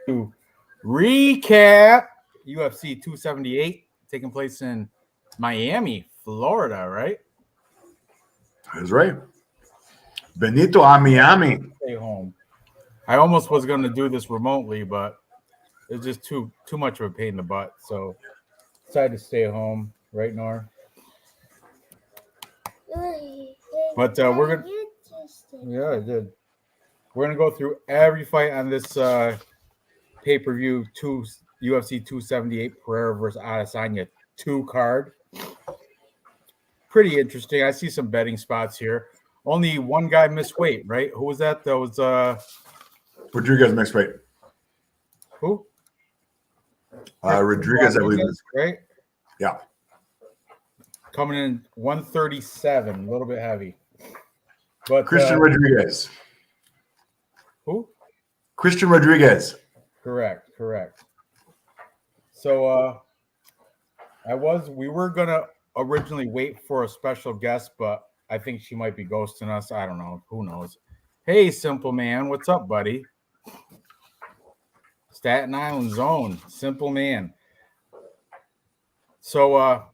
to recap UFC 278 taking place in Miami, Florida, right? That's right. Benito a Miami. Stay home. I almost was going to do this remotely, but it's just too much of a pain in the butt. So decided to stay home, right, Nora? But we're gonna. Yeah, I did. We're gonna go through every fight on this pay-per-view UFC 278 Pereira versus Adesanya 2 card. Pretty interesting. I see some betting spots here. Only one guy missed weight, right? Who was that? That was Rodriguez mixed weight. who? Rodriguez, I believe. Right? Yeah. Coming in 137, a little bit heavy. But Christian Rodriguez. Who? Christian Rodriguez. Correct. So we were gonna originally wait for a special guest, but I think she might be ghosting us. I don't know. Who knows? Hey, Simple Man, what's up, buddy? Staten Island Zone, Simple Man. So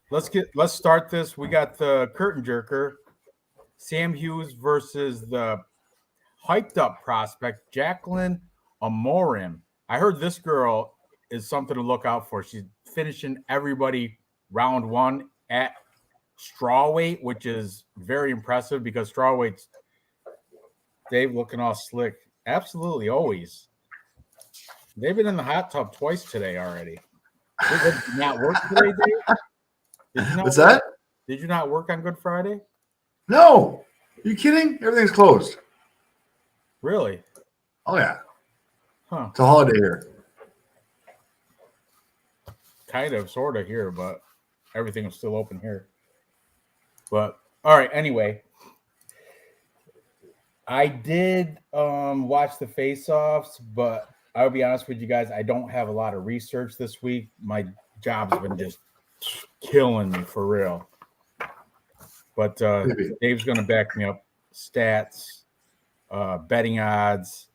let's start this. We got the curtain jerker, Sam Hughes versus the hyped up prospect Jacqueline Amorim. I heard this girl is something to look out for. She's finishing everybody round 1 at strawweight, which is very impressive because strawweight's Dave looking all slick. Absolutely, always. They've been in the hot tub twice today already. Did you not work today, Dave? What's that? Did you not work on Good Friday? No. Are you kidding? Everything's closed. Really? Oh, yeah. Huh. It's a holiday here. Kind of, sort of here, but everything is still open here. But, all right, anyway. I did watch the face-offs, but I'll be honest with you guys, I don't have a lot of research this week. My job's been just killing me for real. But Dave's going to back me up. Stats, betting odds,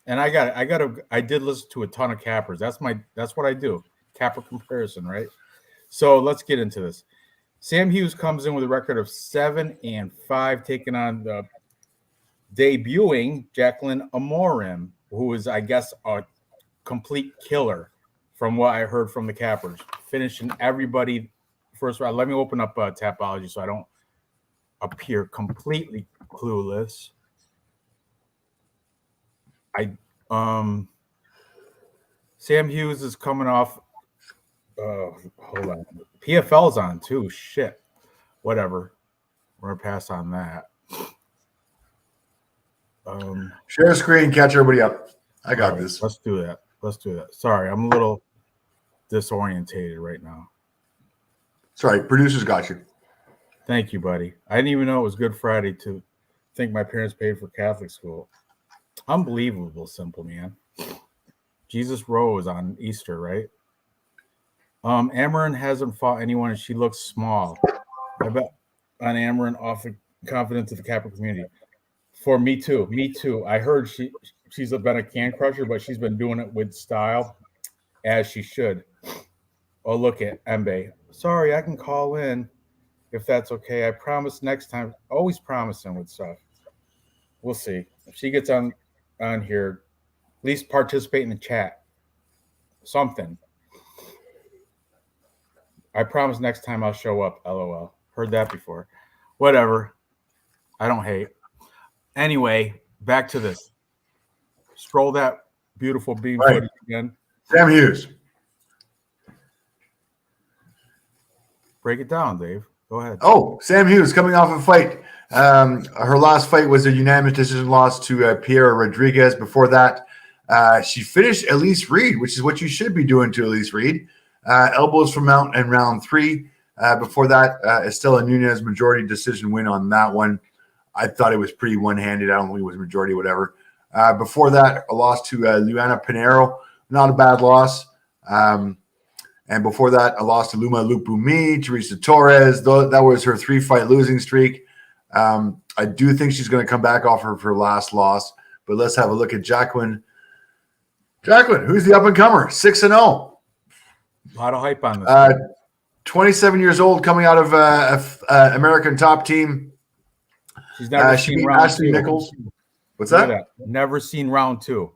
and I did listen to a ton of cappers. That's what I do. Capper comparison, right? So let's get into this. Sam Hughes comes in with a record of 7-5, taking on the debuting Jacqueline Amorim, who is, I guess, a complete killer from what I heard from the cappers, finishing everybody first round. Let me open up Tapology so I don't appear completely clueless. Sam Hughes is coming off. Hold on. PFL's on too. Shit. Whatever. We're gonna pass on that. Share screen, catch everybody up. I got this. Let's do that. Sorry, I'm a little disorientated right now. Sorry, producers got you. Thank you, buddy. I didn't even know it was Good Friday to think my parents paid for Catholic school. Unbelievable, Simple Man. Jesus rose on Easter, right? Amarin hasn't fought anyone, and she looks small. I bet on Amarin off the confidence of the Capra community. For me too. I heard she's been a can crusher, but she's been doing it with style, as she should. Oh, look at Mbe. Sorry, I can call in if that's okay. I promise next time. Always promising with stuff. We'll see. If she gets on here, at least participate in the chat. Something. I promise next time I'll show up. LOL. Heard that before. Whatever. I don't hate. Anyway, back to this. Scroll that beautiful beam footage again. Sam Hughes. Break it down, Dave. Go ahead. Oh, Sam Hughes coming off a fight. Her last fight was a unanimous decision loss to Piera Rodriguez. Before that, she finished Elise Reed, which is what you should be doing to Elise Reed. Elbows from Mount in round 3. Before that, Estela Nunez majority decision win on that one. I thought it was pretty one-handed. I don't think it was majority, whatever. Before that, a loss to Luana Pinheiro. Not a bad loss. And before that, a loss to Luma Lupumi, Teresa Torres. That was her 3-fight losing streak. I do think she's going to come back off her last loss. But let's have a look at Jacqueline Jacqueline, who's the up and comer? 6-0. A lot of hype on this. 27 years old, coming out of American Top Team. She's never She seen beat round Ashley two. Nichols. What's Look at that? Never seen round two.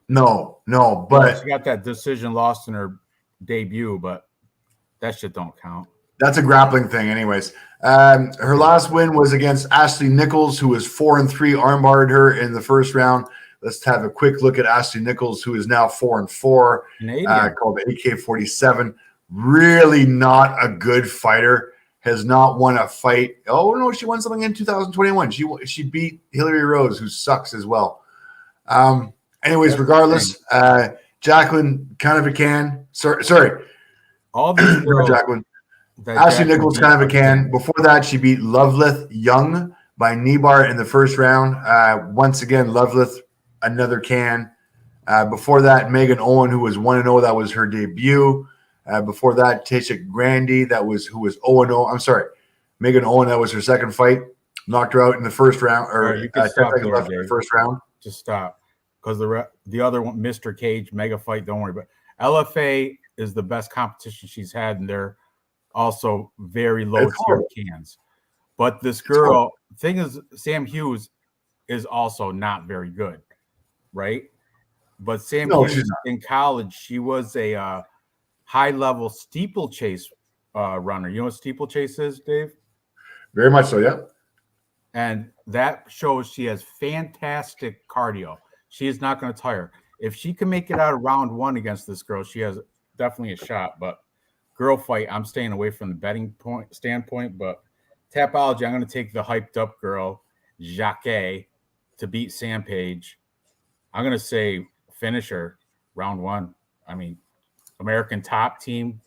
No, Well, but she got that decision lost in her debut, but that shit don't count. that's a grappling thing, anyways. Her last win was against Ashley Nichols, who was 4-3, armbarred her in the first round. Let's have a quick look at Ashley Nichols, who is now 4-4, called AK-47. Really not a good fighter. Has not won a fight. Oh no, she won something in 2021. She beat Hillary Rose, who sucks as well. Anyways, regardless, Jacqueline kind of a can. Sorry. All these girls, Jacqueline. Ashley Nichols kind of a can. Before that, she beat Lovelith Young by knee bar in the first round. Once again, Lovelith, another can. Before that, Megan Owen, who was 1-0. That was her debut. Before that, Tasha Grandy, who was 0-0. I'm sorry, Megan Owen, that was her second fight. Knocked her out in the first round, or you can stop there, left in the first round. Just stop, because the other one, Mr. Cage, mega fight. Don't worry, but LFA is the best competition she's had, and they're also very low tier cans. But this girl, thing is, Sam Hughes is also not very good, right? But Sam Hughes in college, she was a high-level steeplechase runner. You know what steeplechase is, Dave? Very much so, yeah. And that shows she has fantastic cardio. She is not going to tire. If she can make it out of round one against this girl, she has definitely a shot. But girl fight, I'm staying away from the betting standpoint. But Tapology, I'm going to take the hyped-up girl, Jacquet, to beat Sam Page. I'm going to say finisher, round one. I mean, American Top Team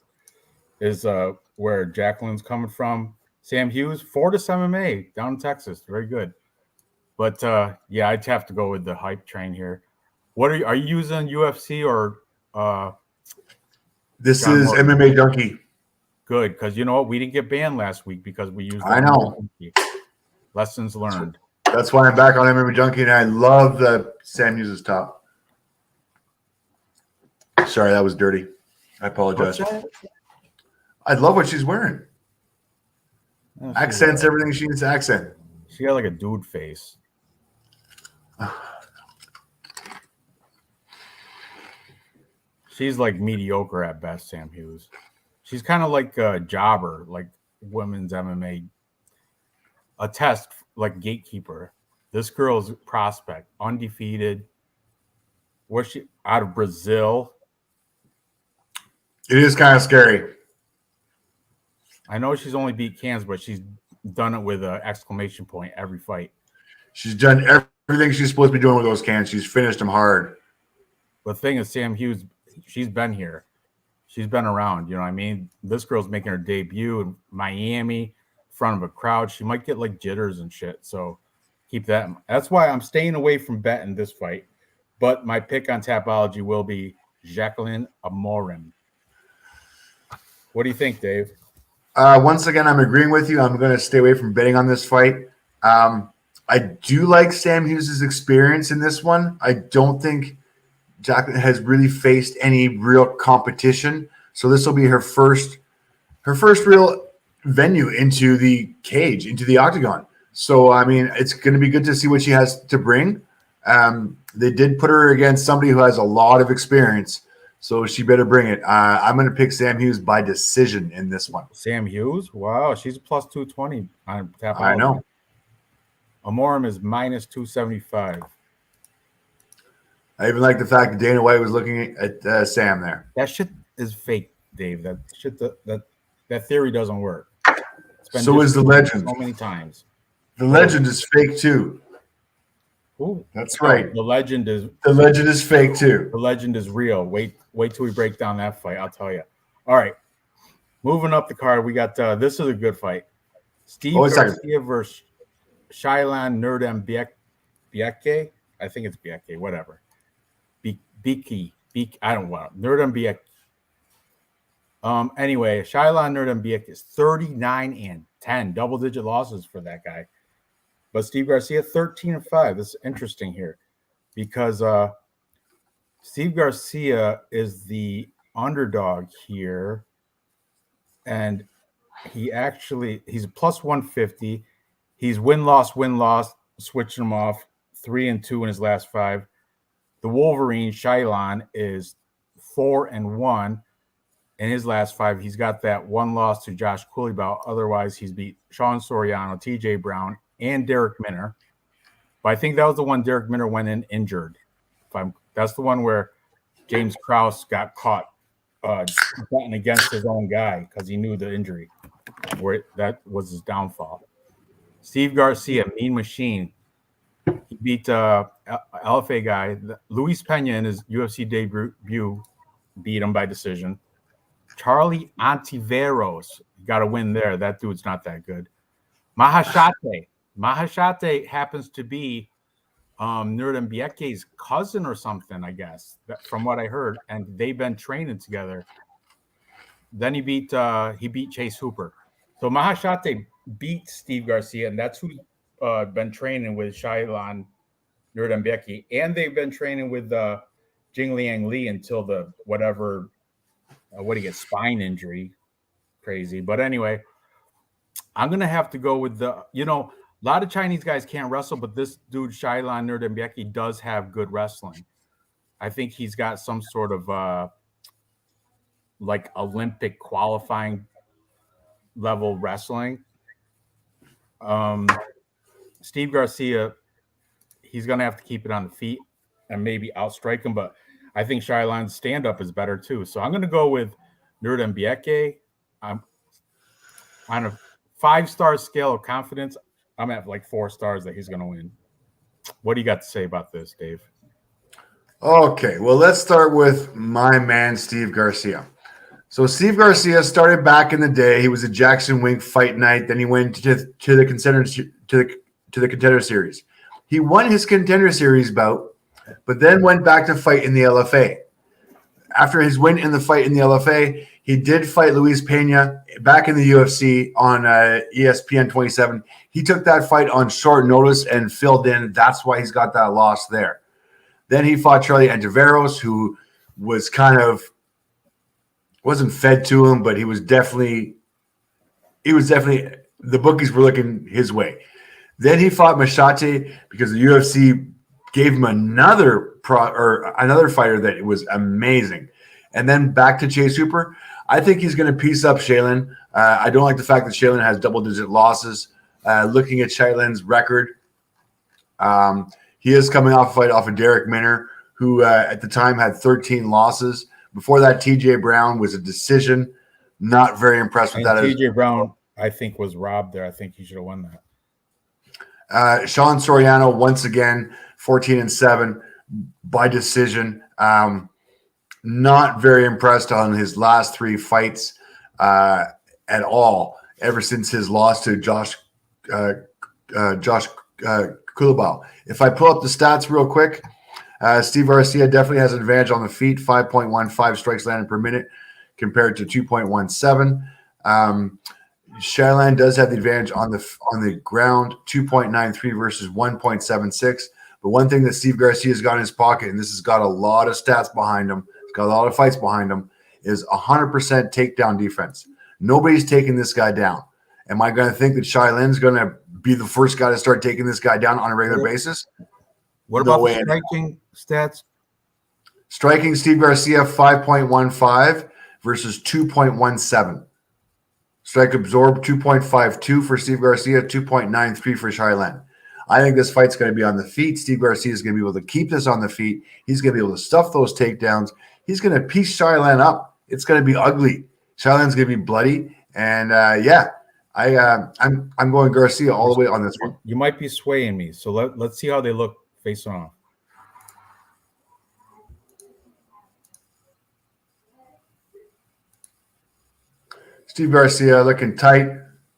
is where Jacqueline's coming from. Sam Hughes, Fortis MMA down in Texas, very good. But yeah, I'd have to go with the hype train here. What are you using UFC or? This is Morgan? MMA Junkie. Good, because you know what, we didn't get banned last week because we used. I know. Lessons learned. That's why I'm back on MMA Junkie, and I love the Sam Hughes' top. Sorry, that was dirty. I apologize. I love what she's wearing. Oh, accents everything she needs to accent. She got like a dude face. She's like mediocre at best, Sam Hughes. She's kind of like a jobber, like women's MMA. A test, like gatekeeper. This girl's prospect, undefeated. Where's she? Out of Brazil. It is kind of scary. I know she's only beat cans, but she's done it with an exclamation point every fight. She's done everything she's supposed to be doing with those cans. She's finished them hard. The thing is, Sam Hughes, she's been here. She's been around. You know what I mean? This girl's making her debut in Miami in front of a crowd. She might get like jitters and shit. So keep that. That's why I'm staying away from betting this fight. But my pick on Tapology will be Jacqueline Amorim. What do you think, Dave? Once again, I'm agreeing with you. I'm going to stay away from betting on this fight. I do like Sam Hughes' experience in this one. I don't think Jacqueline has really faced any real competition. So this will be her first real venue into the cage, into the octagon. So, I mean, it's going to be good to see what she has to bring. They did put her against somebody who has a lot of experience. So she better bring it. I'm going to pick Sam Hughes by decision in this one. Sam Hughes? Wow, she's a plus 220 on Tapology. I know. Amorim is minus 275. I even like the fact that Dana White was looking at Sam there. That shit is fake, Dave. That shit that theory doesn't work. So is the legend. So many times. The legend is fake too. Ooh. That's right. The legend is fake too. The legend is real. Wait till we break down that fight. I'll tell you. All right. Moving up the card, we got this is a good fight. Steve Garcia versus Shailan Nurdem Bieke. I think it's Bieke, whatever. Biki. I don't know. Nurdem Bieke. Anyway, Shailan Nurdem Bieke is 39-10. Double-digit losses for that guy. But Steve Garcia, 13-5. This is interesting here because Steve Garcia is the underdog here, and he's plus 150. He's win loss, switching him off 3-2 in his last 5. The Wolverine Shylon is 4-1 in his last 5. He's got that one loss to Josh Cooleybout. Otherwise, he's beat Sean Soriano, TJ Brown, and Derek Minner. But I think that was the one Derek Minner went in injured. That's the one where James Krause got caught batting against his own guy because he knew the injury, where that was his downfall. Steve Garcia, Mean Machine. He beat LFA guy. Luis Pena in his UFC debut beat him by decision. Charlie Ontiveros got a win there. That dude's not that good. Mahashate happens to be Nurdenbieke's cousin or something, I guess, from what I heard, and they've been training together. Then he beat Chase Hooper. So Mahashate beat Steve Garcia, and that's who's been training with Shylon Nurdenbieke, and they've been training with Jingliang Li until the whatever what do you get, spine injury, crazy. But anyway, I'm gonna have to go with a lot of Chinese guys can't wrestle, but this dude Shylon Nurdenbieke does have good wrestling. I think he's got some sort of like Olympic qualifying level wrestling. Steve Garcia, he's gonna have to keep it on the feet and maybe outstrike him, but I think Shylon's stand-up is better too. So I'm gonna go with Nurdenbieke. I'm on a 5-star scale of confidence. I'm at like 4 stars that he's gonna win. What do you got to say about this, Dave? Okay, well, let's start with my man, Steve Garcia. So Steve Garcia started back in the day. He was a Jackson Wink Fight Night. Then he went to the Contender Series. He won his Contender Series bout, but then went back to fight in the LFA. After his win in the fight in the LFA, he did fight Luis Pena back in the UFC on ESPN 27. He took that fight on short notice and filled in. That's why he's got that loss there. Then he fought Charlie Ontiveros, who was wasn't fed to him, but he was definitely the bookies were looking his way. Then he fought Machete because the UFC gave him another fighter that was amazing. And then back to Chase Hooper. I think he's going to piece up Shaylin. I don't like the fact that Shaylin has double-digit losses. Looking at Shaylin's record, he is coming off a fight off of Derek Minner, who at the time had 13 losses. Before that, TJ Brown was a decision. Not very impressed with that. TJ Brown, I think, was robbed there. I think he should have won that. Sean Soriano, once again, 14-7 by decision. Not very impressed on his last 3 fights at all, ever since his loss to Josh Cooleybout. If I pull up the stats real quick, Steve Garcia definitely has an advantage on the feet, 5.15 strikes landed per minute compared to 2.17. Shylon does have the advantage on the ground, 2.93 versus 1.76. But one thing that Steve Garcia's got in his pocket, and this has got a lot of stats behind him, it's got a lot of fights behind him, is 100% takedown defense. Nobody's taking this guy down. Am I going to think that Shylon's going to be the first guy to start taking this guy down on a regular basis? What about the striking stats? Striking, Steve Garcia, 5.15 versus 2.17. Strike absorb, 2.52 for Steve Garcia, 2.93 for Shylon. I think this fight's going to be on the feet. Steve Garcia is going to be able to keep this on the feet. He's going to be able to stuff those takedowns. He's going to piece Shylon up. It's going to be ugly. Shylon's going to be bloody. And I'm going Garcia all the way on this one. You might be swaying me. So let's see how they look face off. Steve Garcia looking tight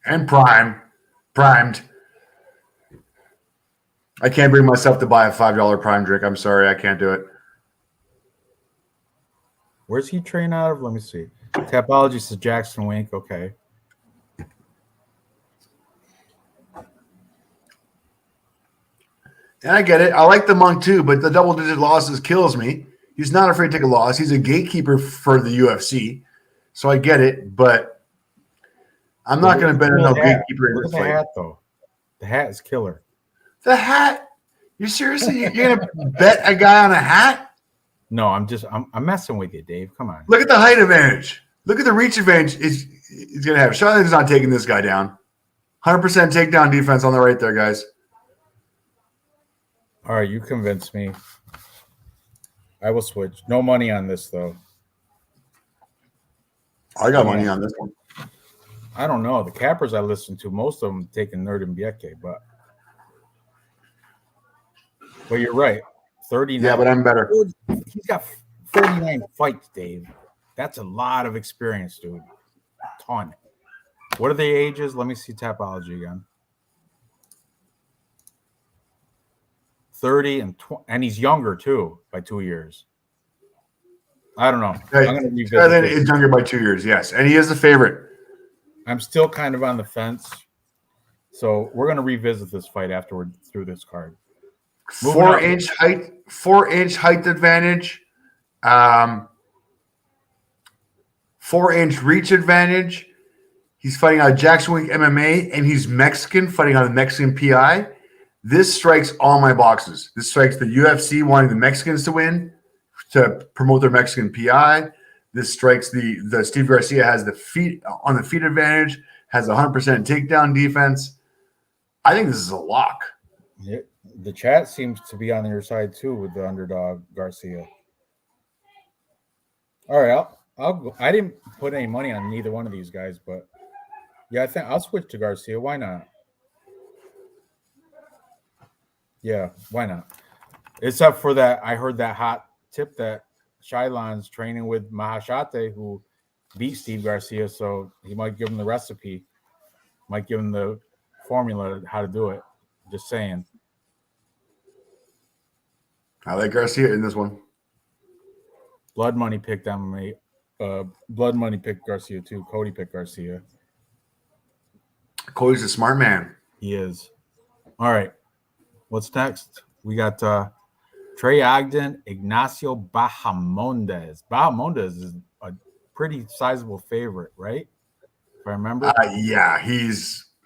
and primed. I can't bring myself to buy a $5 prime drink. I'm sorry, I can't do it. Where's he train out of? Let me see. Tapology says Jackson Wink. Okay. And I get it. I like the Monk too, but the double-digit losses kills me. He's not afraid to take a loss. He's a gatekeeper for the UFC, so I get it. But I'm not going to bet on no gatekeeper in Look this at the fight. hat, though. The hat is killer. The hat? You seriously? You're going to bet a guy on a hat? No, I'm messing with you, Dave. Come on. Look at the height advantage. Look at the reach advantage he's going to have. Charlotte's not taking this guy down. 100% takedown defense on the right there, guys. All right, you convinced me. I will switch. No money on this, though. I got money on this one. I don't know. The cappers I listen to, most of them taking Nerd and Bieke, but you're right. 39. Yeah, but I'm better. He's got 49 fights, Dave. That's a lot of experience, dude. A ton. What are the ages? Let me see Tapology again. 30 and he's younger too by 2 years. I don't know. Okay. I'm going to revisit. He's younger by 2 years, yes, and he is the favorite. I'm still kind of on the fence, so we're going to revisit this fight after we're through this card. 4-inch height advantage, 4-inch reach advantage. He's fighting out of Jackson Wink MMA, and he's Mexican, fighting on the Mexican PI. This strikes all my boxes. This strikes the UFC wanting the Mexicans to win to promote their Mexican PI. This strikes the Steve Garcia has the feet advantage, has 100% takedown defense. I think this is a lock. Yeah, the chat seems to be on your side too with the underdog Garcia. All right, I'll go. I didn't put any money on neither one of these guys, but yeah, I think I'll switch to Garcia. Why not? Yeah, why not? Except for that, I heard that hot tip that Shylon's training with Mahashate, who beat Steve Garcia, so he might give him the recipe, might give him the formula how to do it. Just saying. I like Garcia in this one. Blood Money picked MMA. Blood Money picked Garcia too. Cody picked Garcia. Cody's a smart man. He is. All right. What's next? We got Trey Ogden, Ignacio Bahamondes. Bahamondes is a pretty sizable favorite, right? If I remember. Yeah,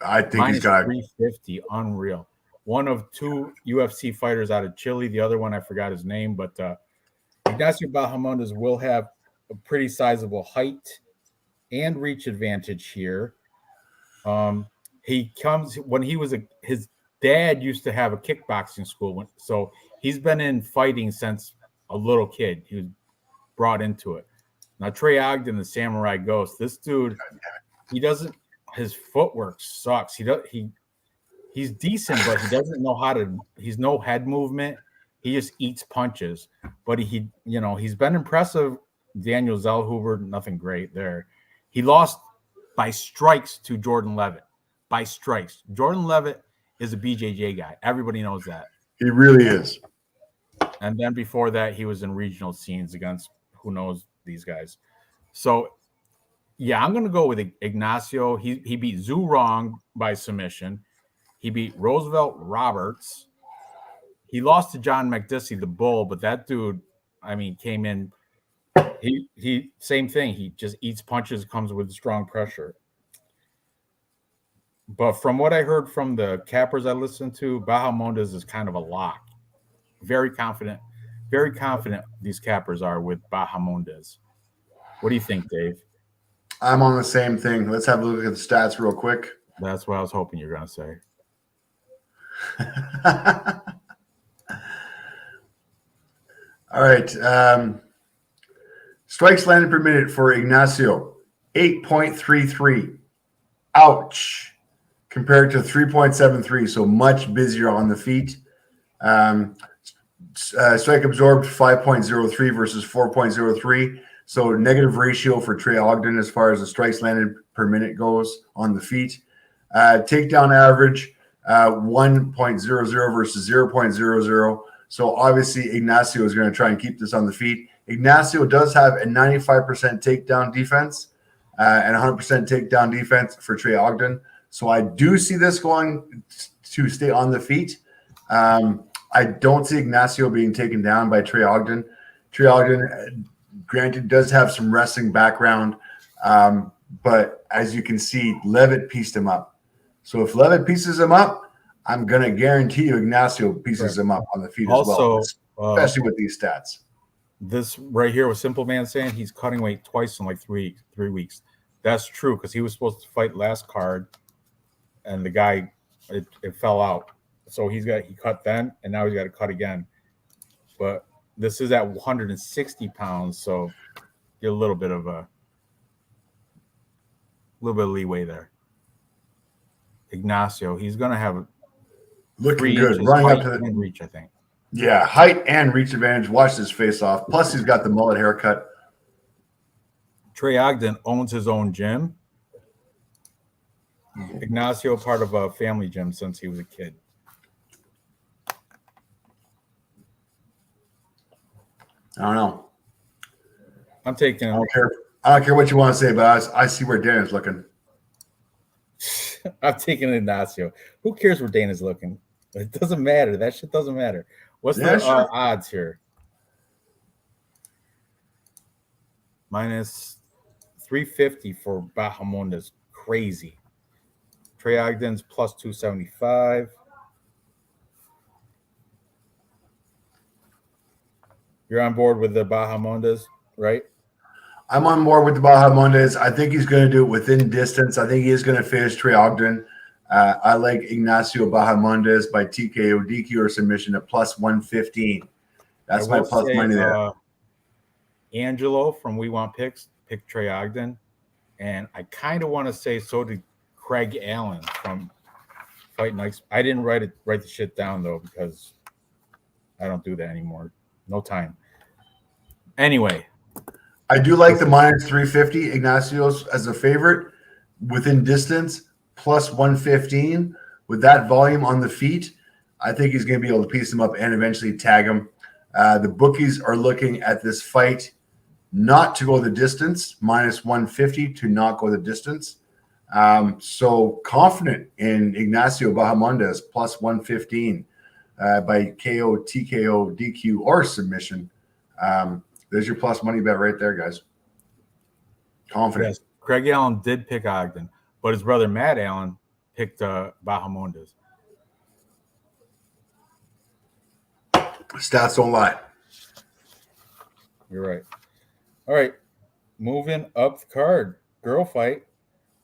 I think he's got 350. Unreal. One of two UFC fighters out of Chile. The other one, I forgot his name, but Ignacio Bahamondes will have a pretty sizable height and reach advantage here. He comes when he was his dad used to have a kickboxing school, so he's been in fighting since a little kid. He was brought into it. Now Trey Ogden, the Samurai Ghost, this dude, his footwork sucks. He's decent, but he doesn't know how to. He's no head movement. He just eats punches. But he's been impressive. Daniel Zellhuber, nothing great there. He lost by strikes to Jordan Levitt. By strikes. Jordan Levitt is a BJJ guy. Everybody knows that. He really is. And then before that, he was in regional scenes against who knows these guys. So, yeah, I'm going to go with Ignacio. He beat Zhu Rong by submission. He beat Roosevelt Roberts. He lost to John McDissy, the Bull, but that dude, came in. He same thing. He just eats punches, comes with strong pressure. But from what I heard from the cappers I listened to, Bahamondes is kind of a lock. Very confident these cappers are with Bahamondes. What do you think, Dave? I'm on the same thing. Let's have a look at the stats real quick. That's what I was hoping you were going to say. All right. Strikes landed per minute for Ignacio, 8.33. Ouch. Compared to 3.73, so much busier on the feet. Strike absorbed 5.03 versus 4.03. So negative ratio for Trey Ogden as far as the strikes landed per minute goes on the feet. Takedown average 1.00 versus 0.00. So obviously Ignacio is going to try and keep this on the feet. Ignacio does have a 95% takedown defense and 100% takedown defense for Trey Ogden. So I do see this going to stay on the feet. I don't see Ignacio being taken down by Trey Ogden. Trey Ogden, granted, does have some wrestling background, but as you can see, Levitt pieced him up. So if Levitt pieces him up, I'm going to guarantee you Ignacio pieces him up on the feet as well, especially with these stats. This right here was Simple Man saying he's cutting weight twice in like 3 weeks. That's true because he was supposed to fight last card, and the guy it fell out. So he cut then, and now he's got to cut again. But this is at 160 pounds, so get a little bit of leeway there. Ignacio, he's gonna have looking good, running up to the reach, I think. Yeah, height and reach advantage. Watch this face off. Plus, he's got the mullet haircut. Trey Ogden owns his own gym. Ignacio, part of a family gym since he was a kid. I don't know. I'm taking. I don't care what you want to say, but I see where Dana's looking. I'm taking Ignacio. Who cares where Dana's looking? It doesn't matter. That shit doesn't matter. What's the odds here? Minus 350 for Bahamondes. Crazy. Trey Ogden's plus 275. You're on board with the Bahamondes, right? I'm on board with the Bahamondes. I think he's going to do it within distance. I think he is going to finish Trey Ogden. I like Ignacio Bahamondes by TKO, DQ, or submission at plus 115. That's my plus money there. Angelo from We Want Picks picked Trey Ogden. And I kind of want to say so did Craig Allen from Fight Nights. I didn't write the shit down, though, because I don't do that anymore. No time. Anyway. I do like the minus 350 Ignacio's as a favorite within distance, plus 115 with that volume on the feet. I think he's going to be able to piece him up and eventually tag him. The bookies are looking at this fight not to go the distance, minus 150 to not go the distance. So confident in Ignacio Bahamondes, plus 115 by KO, TKO, DQ, or submission. There's your plus money bet right there, guys. Confident. Yes, Craig Allen did pick Ogden, but his brother Matt Allen picked Bahamondes. Stats don't lie. You're right. All right, moving up the card. Girl fight.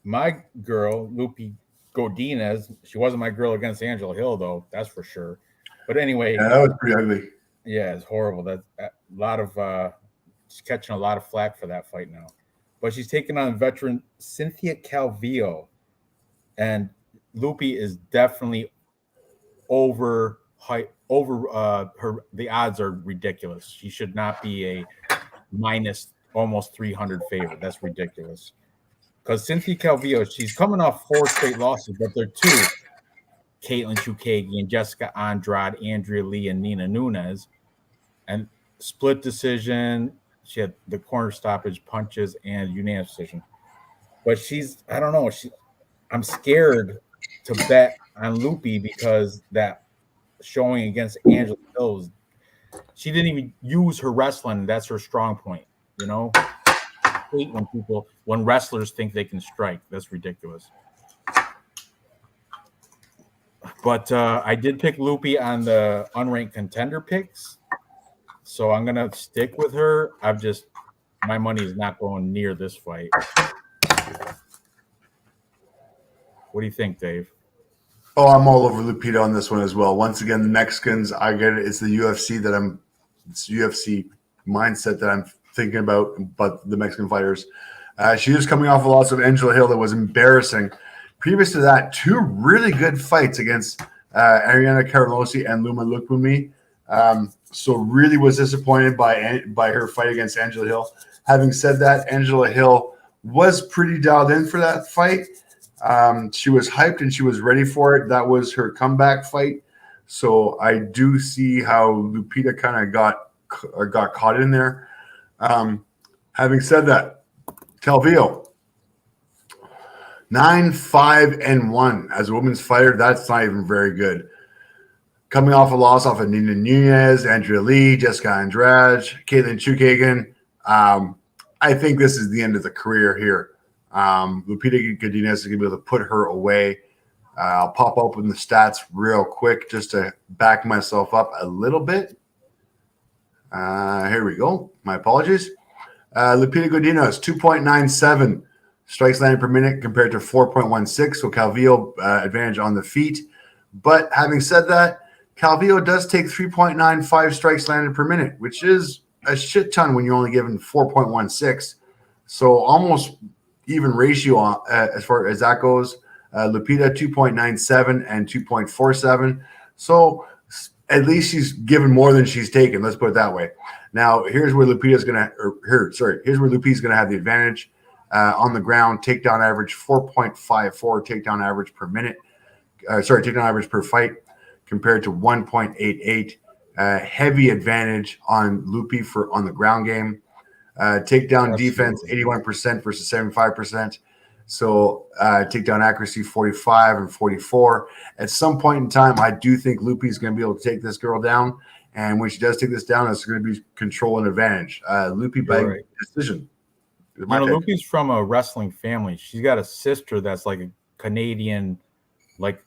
My girl, Lupi Godinez. She wasn't my girl against Angela Hill, though. That's for sure. But anyway. Yeah, that was pretty ugly. Yeah, it's horrible. That's a lot of she's catching a lot of flack for that fight now. But she's taking on veteran Cynthia Calvillo. And Lupi is definitely over her. The odds are ridiculous. She should not be a minus almost 300 favorite. That's ridiculous. Because Cynthia Calvillo, she's coming off 4 straight losses, but they're 2. Caitlin Chukagi and Jessica Andrade, Andrea Lee, and Nina Nunes. And split decision. She had the corner stoppage, punches, and unanimous decision. But I don't know. I'm scared to bet on Lupi because that showing against Angela Hill, she didn't even use her wrestling. That's her strong point. You know, I hate when wrestlers think they can strike. That's ridiculous. But I did pick Lupi on the unranked contender picks, so I'm gonna stick with her. My money is not going near this fight. What do you think, Dave? Oh, I'm all over Lupita on this one as well. Once again, the Mexicans, I get it. It's the UFC it's UFC mindset that I'm thinking about, but the Mexican fighters. She is coming off a loss of Angela Hill that was embarrassing. Previous to that, 2 really good fights against Ariana Carlosi and Luma Lukbumi. So really was disappointed by her fight against Angela Hill. Having said that, Angela Hill was pretty dialed in for that fight. She was hyped and she was ready for it. That was her comeback fight. So I do see how Lupita kind of got caught in there. Having said that, Calvillo, 9-5-1 as a women's fighter. That's not even very good. coming off a loss off of Nina Nunez, Andrea Lee, Jessica Andrade, Caitlin Chukagan. I think this is the end of the career here. Lupita Godinez is going to be able to put her away. I'll pop open the stats real quick just to back myself up a little bit. Here we go. My apologies. Lupita Godinez, 2.97 strikes landed per minute compared to 4.16. So Calvillo advantage on the feet. But having said that, Calvillo does take 3.95 strikes landed per minute, which is a shit ton when you're only given 4.16. So almost even ratio as far as that goes. Lupita 2.97 and 2.47. So at least she's given more than she's taken. Let's put it that way. Now here's where Lupita's gonna, here's where Lupita's gonna have the advantage on the ground. Takedown average 4.54 takedown average per minute. Takedown average per fight compared to 1.88. Heavy advantage on Lupi for on the ground game. Takedown defense 81% versus 75%. So takedown accuracy 45 and 44. At some point in time, I do think Lupi is going to be able to take this girl down. And when she does take this down, it's going to be control and advantage. Lupi by decision. Lupi's from a wrestling family. She's got a sister that's like a Canadian, like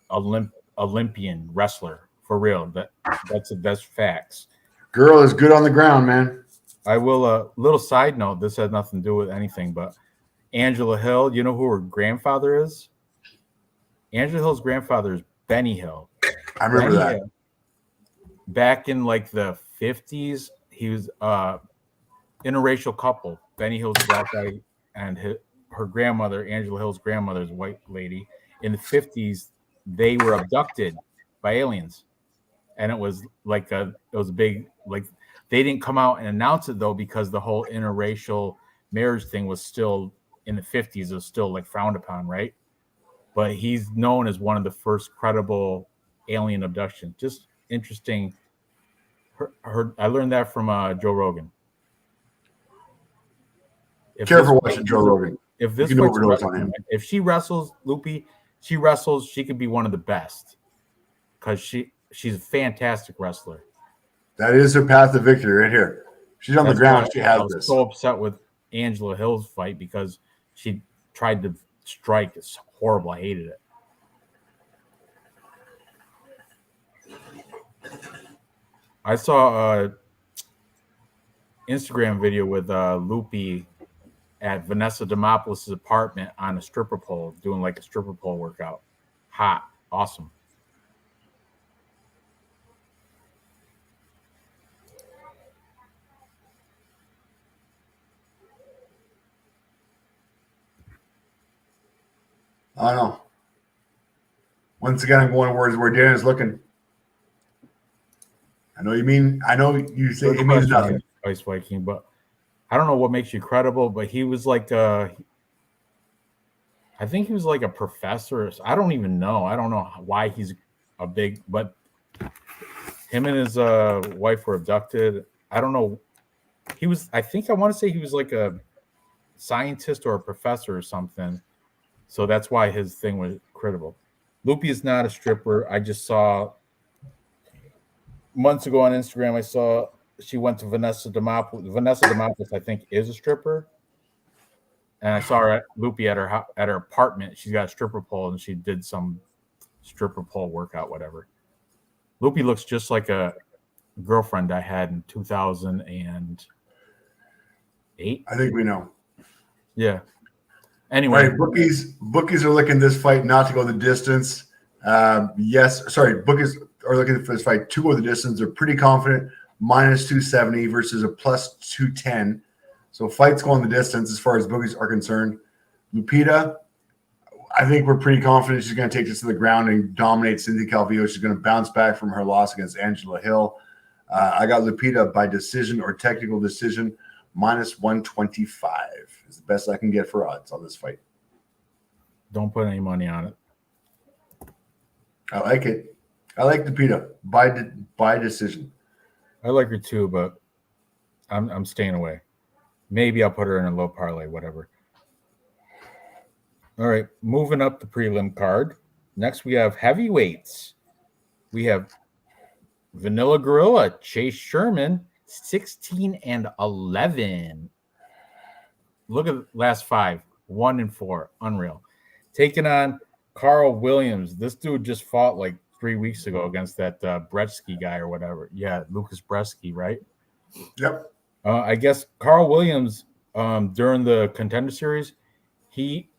Olympian wrestler for real. That's facts. Girl is good on the ground, man. I will. Little side note. This has nothing to do with anything, but Angela Hill. You know who her grandfather is? Angela Hill's grandfather is Benny Hill. I remember that. Hill, back in like the 50s, he was interracial couple. Benny Hill's a black guy and her grandmother, Angela Hill's grandmother, is a white lady. In the 50s, they were abducted by aliens, and it was a big, like, they didn't come out and announce it though, because the whole interracial marriage thing was still in the 50s. It was still like frowned upon, right? But he's known as one of the first credible alien abductions. Just interesting. I learned that from Joe Rogan. Careful watching Joe Rogan. If this if she wrestles Lupi, she could be one of the best, because she's a fantastic wrestler. That is her path to victory right here. She's on the ground. She has this. I was so upset with Angela Hill's fight because she tried to strike. It's horrible. I hated it. I saw a Instagram video with Lupi at Vanessa Demopoulos' apartment on a stripper pole, doing like a stripper pole workout. Hot. Awesome. I don't know. Once again, I'm going where Dan is looking. I know you mean. I know you say it means nothing. Ice Viking, but I don't know what makes you credible. But he was like, I think he was like a professor. I don't even know. I don't know why he's a big. But him and his wife were abducted. I don't know. He was. I think I want to say he was like a scientist or a professor or something. So that's why his thing was credible. Lupi is not a stripper. I just saw months ago on Instagram, I saw she went to Vanessa Demopoulos. Vanessa Demopoulos, I think, is a stripper. And I saw her at Lupi at her apartment. She's got a stripper pole, and she did some stripper pole workout, whatever. Lupi looks just like a girlfriend I had in 2008. I think we know. Yeah. Anyway, right, bookies are looking this fight not to go the distance. Bookies are looking for this fight to go the distance. They're pretty confident, minus 270 versus a plus 210. So fights going the distance as far as bookies are concerned. Lupita, I think we're pretty confident she's going to take this to the ground and dominate Cynthia Calvillo. She's going to bounce back from her loss against Angela Hill. I got Lupita by decision or technical decision, minus 125 is the best I can get for odds on this fight. Don't put any money on it. I like it. I like Lupita by decision. I like her too, but I'm staying away. Maybe I'll put her in a low parlay, whatever. All right, moving up the prelim card. Next, we have heavyweights. We have Vanilla Gorilla, Chase Sherman, 16-11. Look at the last 5, 1-4. Unreal. Taking on Carl Williams. This dude just fought like 3 weeks ago against that Bretsky guy or whatever. Yeah, Lucas Bretsky, right? Yep. I guess Carl Williams, during the Contender Series, he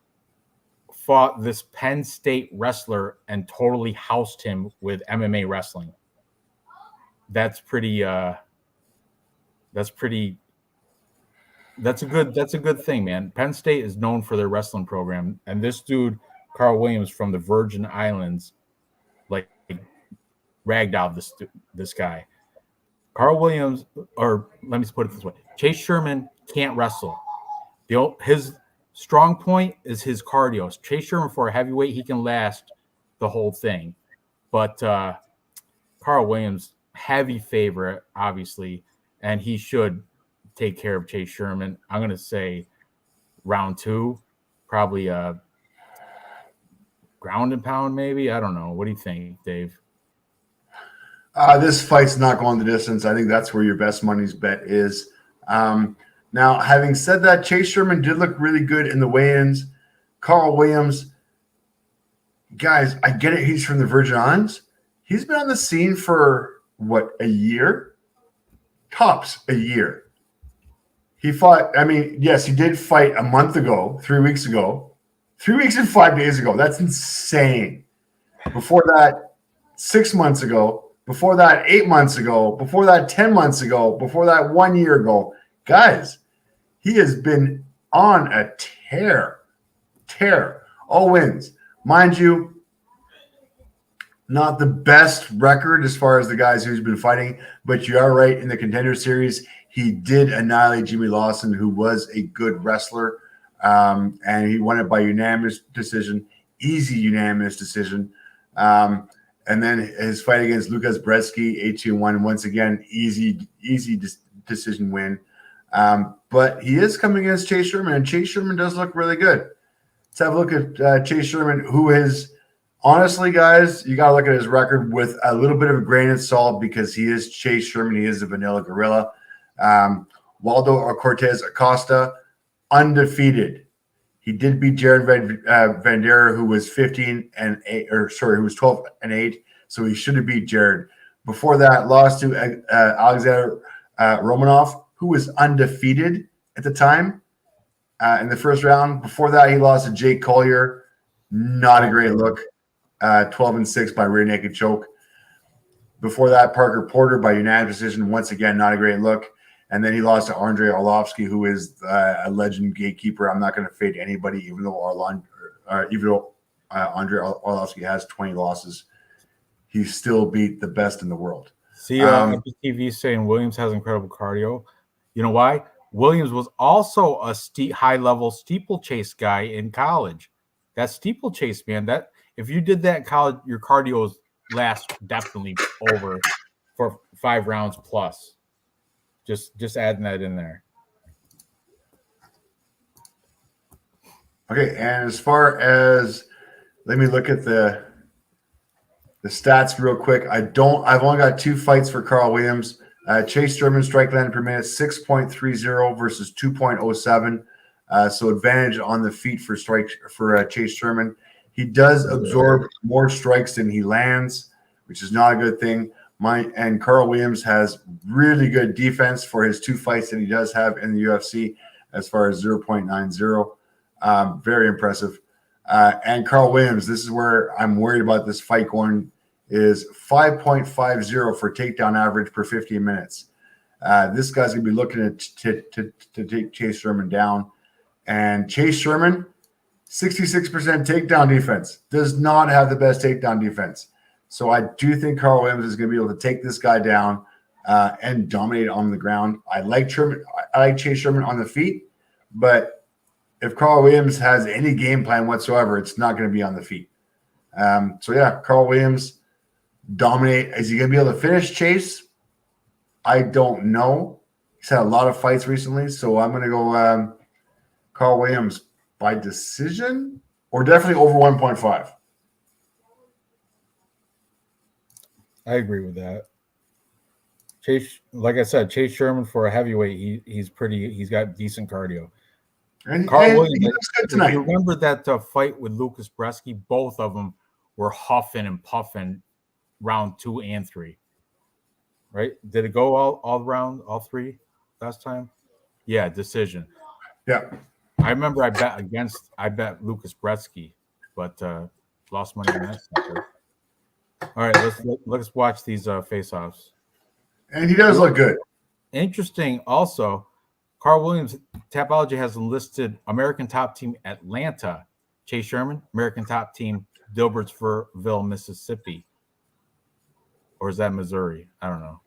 fought this Penn State wrestler and totally housed him with MMA wrestling. That's a good thing, man. Penn State is known for their wrestling program, and this dude, Carl Williams from the Virgin Islands, like ragdolled this guy. Carl Williams, or let me put it this way: Chase Sherman can't wrestle. His strong point is his cardio. Chase Sherman, for a heavyweight, he can last the whole thing, but Carl Williams, heavy favorite, obviously, and he should take care of Chase Sherman. I'm going to say round 2, probably ground and pound, maybe. I don't know. What do you think, Dave? This fight's not going the distance. I think that's where your best money's bet is. Now, having said that, Chase Sherman did look really good in the weigh-ins. Carl Williams, guys, I get it. He's from the Virgin Islands. He's been on the scene for, a year? Tops a year. He fought, yes, he did fight a month ago, 3 weeks ago. 3 weeks and 5 days ago. That's insane. Before that, 6 months ago. Before that, 8 months ago. Before that, 10 months ago. Before that, 1 year ago. Guys, he has been on a tear. All wins. Mind you, not the best record as far as the guys who's been fighting, but you are right. In the Contender Series, he did annihilate Jimmy Lawson, who was a good wrestler, and he won it by unanimous decision, easy unanimous decision. And then his fight against Lucas Bretsky, 8-1, once again, easy decision win. But he is coming against Chase Sherman, and Chase Sherman does look really good. Let's have a look at Chase Sherman, who is honestly, guys, you got to look at his record with a little bit of a grain of salt because he is Chase Sherman. He is a vanilla gorilla. Waldo Cortez Acosta, undefeated. He did beat Jared Vanderer, who was 12-8, so he should have beat Jared. Before that, lost to Alexander Romanov, who was undefeated at the time in the first round. Before that, he lost to Jake Collier. Not a great look. 12-6 by rear naked choke. Before that, Parker Porter by unanimous decision. Once again, not a great look. And then he lost to Andrei Arlovsky, who is a legend gatekeeper. I'm not going to fade anybody, even though Andrei Arlovsky has 20 losses. He still beat the best in the world. See, MPTV saying Williams has incredible cardio. You know why? Williams was also a high-level steeplechase guy in college. That steeplechase, man, that if you did that in college, your cardio lasts definitely over for 5 rounds plus. Just adding that in there. Okay, and as far as, let me look at the stats real quick. I've only got 2 fights for Carl Williams. Chase Sherman strike landed per minute 6.30 versus 2.07. So advantage on the feet for Chase Sherman. He does absorb more strikes than he lands, which is not a good thing. And Carl Williams has really good defense for his 2 fights that he does have in the UFC, as far as 0.90. Very impressive. And Carl Williams, this is where I'm worried about this fight going, is 5.50 for takedown average per 15 minutes. This guy's going to be looking to take Chase Sherman down. And Chase Sherman, 66% takedown defense, does not have the best takedown defense. So I do think Carl Williams is going to be able to take this guy down and dominate on the ground. I like Chase Sherman on the feet, but if Carl Williams has any game plan whatsoever, it's not going to be on the feet. So yeah, Carl Williams dominate. Is he going to be able to finish Chase? I don't know. He's had a lot of fights recently, so I'm going to go Carl Williams by decision, or definitely over 1.5. I agree with that. Chase, like I said, Chase Sherman for a heavyweight, he's got decent cardio. And Carl he Williams, looks good if tonight. you remember that fight with Lucas Bresky, both of them were huffing and puffing round 2 and 3. Right? Did it go all round, all 3 last time? Yeah, decision. Yeah. I remember I bet Lucas Bresky, but lost money on that sucker. All right, let's watch these face-offs. And he does look good. Interesting also, Carl Williams, Tapology has enlisted American Top Team Atlanta, Chase Sherman, American Top Team Dilbertsville, Mississippi. Or is that Missouri? I don't know.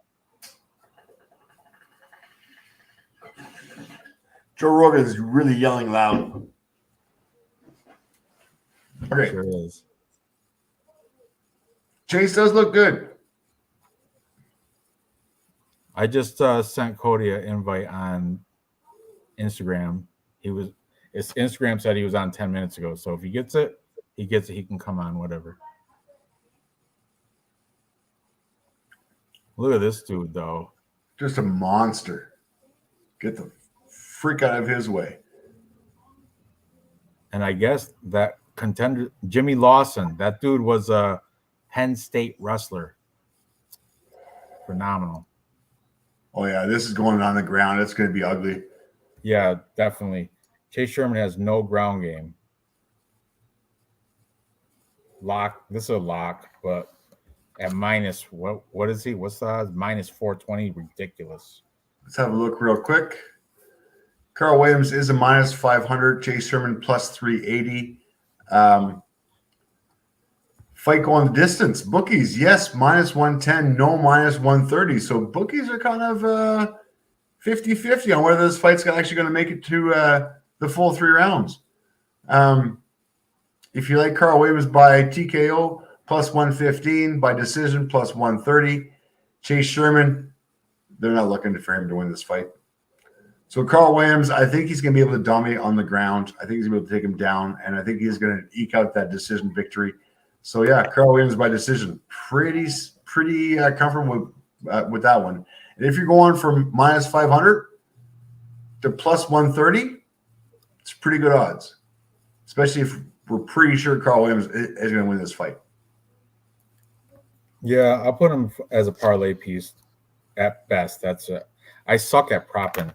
Joe Rogan is really yelling loud. Okay. Sure is. Chase does look good. I just sent Cody an invite on Instagram. His Instagram said he was on 10 minutes ago. So if he gets it, he gets it. He can come on, whatever. Look at this dude, though. Just a monster. Get the freak out of his way. And I guess that contender, Jimmy Lawson, that dude was a Penn State wrestler. Phenomenal. Oh, yeah, this is going on the ground. It's going to be ugly. Yeah, definitely. Chase Sherman has no ground game. Lock. This is a lock, but at minus, what is he? What's the odds? Minus 420. Ridiculous. Let's have a look real quick. Carl Williams is a minus 500. Chase Sherman plus 380. Fight going the distance. Bookies, yes, minus 110. No, minus 130. So bookies are kind of 50-50 on whether this fight's actually going to make it to the full 3 rounds. If you like Carl Williams by TKO, plus 115. By decision, plus 130. Chase Sherman, they're not looking for him to win this fight. So Carl Williams, I think he's going to be able to dominate on the ground. I think he's going to be able to take him down, and I think he's going to eke out that decision victory. So, yeah, Carl Williams by decision. Pretty comfortable with that one. And if you're going from minus 500 to plus 130, it's pretty good odds, especially if we're pretty sure Carl Williams is going to win this fight. Yeah, I'll put him as a parlay piece at best. That's it. I suck at propping.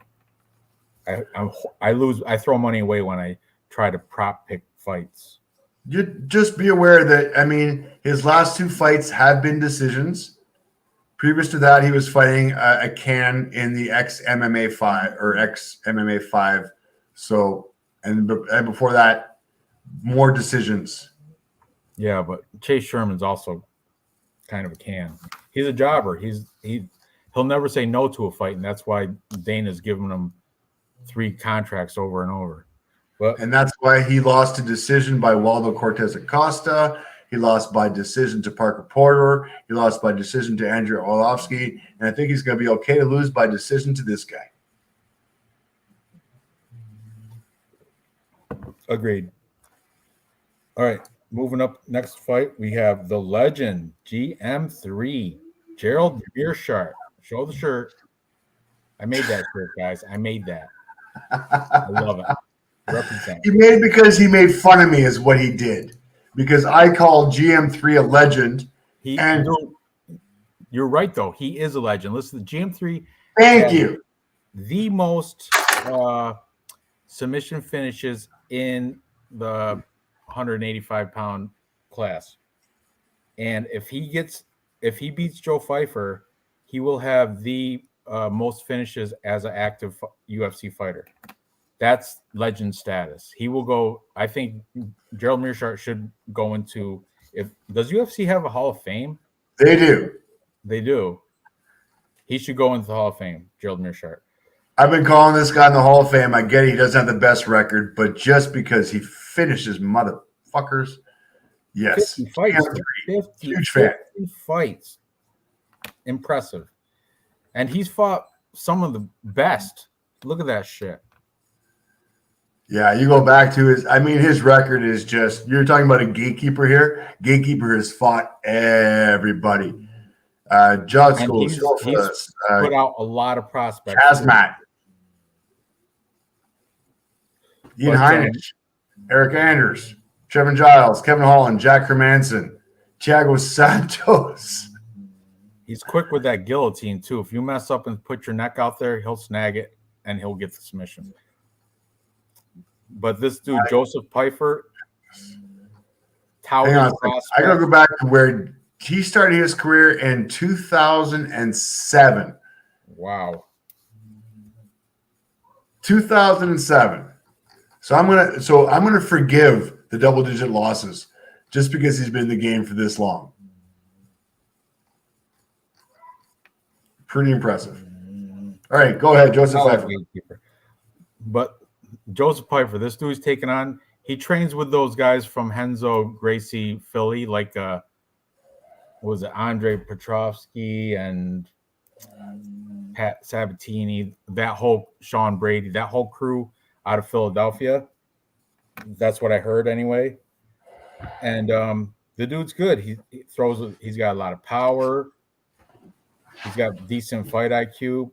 I lose. I throw money away when I try to prop pick fights. You just be aware that, I mean, his last 2 fights have been decisions. Previous to that, he was fighting a can in the ex-MMA 5. So, and before that, more decisions. Yeah, but Chase Sherman's also kind of a can. He's a jobber. He'll never say no to a fight, and that's why Dana's giving him 3 contracts over and over. And that's why he lost a decision by Waldo Cortez Acosta. He lost by decision to Parker Porter. He lost by decision to Andrew Arlovsky. And I think he's going to be okay to lose by decision to this guy. Agreed. All right, moving up next fight, we have the legend, GM3, Gerald Mearshart. Show the shirt. I made that shirt, guys. I made that. I love it. Represent. He made because he made fun of me is what he did. Because I called GM3 a legend. You're right, though. He is a legend. Listen, GM3. Thank you. The most submission finishes in the 185-pound class. And if he beats Joe Pfeiffer, he will have the most finishes as an active UFC fighter. That's legend status. He will go. I think Gerald Mearshart should go into. Does UFC have a Hall of Fame? They do. They do. He should go into the Hall of Fame, Gerald Mearshart. I've been calling this guy in the Hall of Fame. I get he doesn't have the best record, but just because he finishes motherfuckers, yes. 50 fights. 50, huge fan. 50 fights. Impressive. And he's fought some of the best. Look at that shit. Yeah, you go back to his record is just, you're talking about a gatekeeper here. Gatekeeper has fought everybody. Judge And School, he's put out a lot of prospects. Kazmat, Ian But, Heinrich, Eric Anders, Trevin Giles, Kevin Holland, Jack Hermanson, Thiago Santos. He's quick with that guillotine, too. If you mess up and put your neck out there, he'll snag it, and he'll get the submission. But this dude, Joseph Pfeiffer, Hang on, I got to go back to where he started his career in 2007. Wow. 2007. So I'm gonna forgive the double-digit losses just because he's been in the game for this long. Pretty impressive. All right, go ahead, Joseph Pfeiffer. But Joseph Pfeiffer, this dude's taken on. He trains with those guys from Henzo Gracie, Philly, like what was it, Andre Petrovsky and Pat Sabatini, that whole Sean Brady, that whole crew out of Philadelphia. That's what I heard anyway. And the dude's good. He throws. He's got a lot of power. He's got decent fight IQ.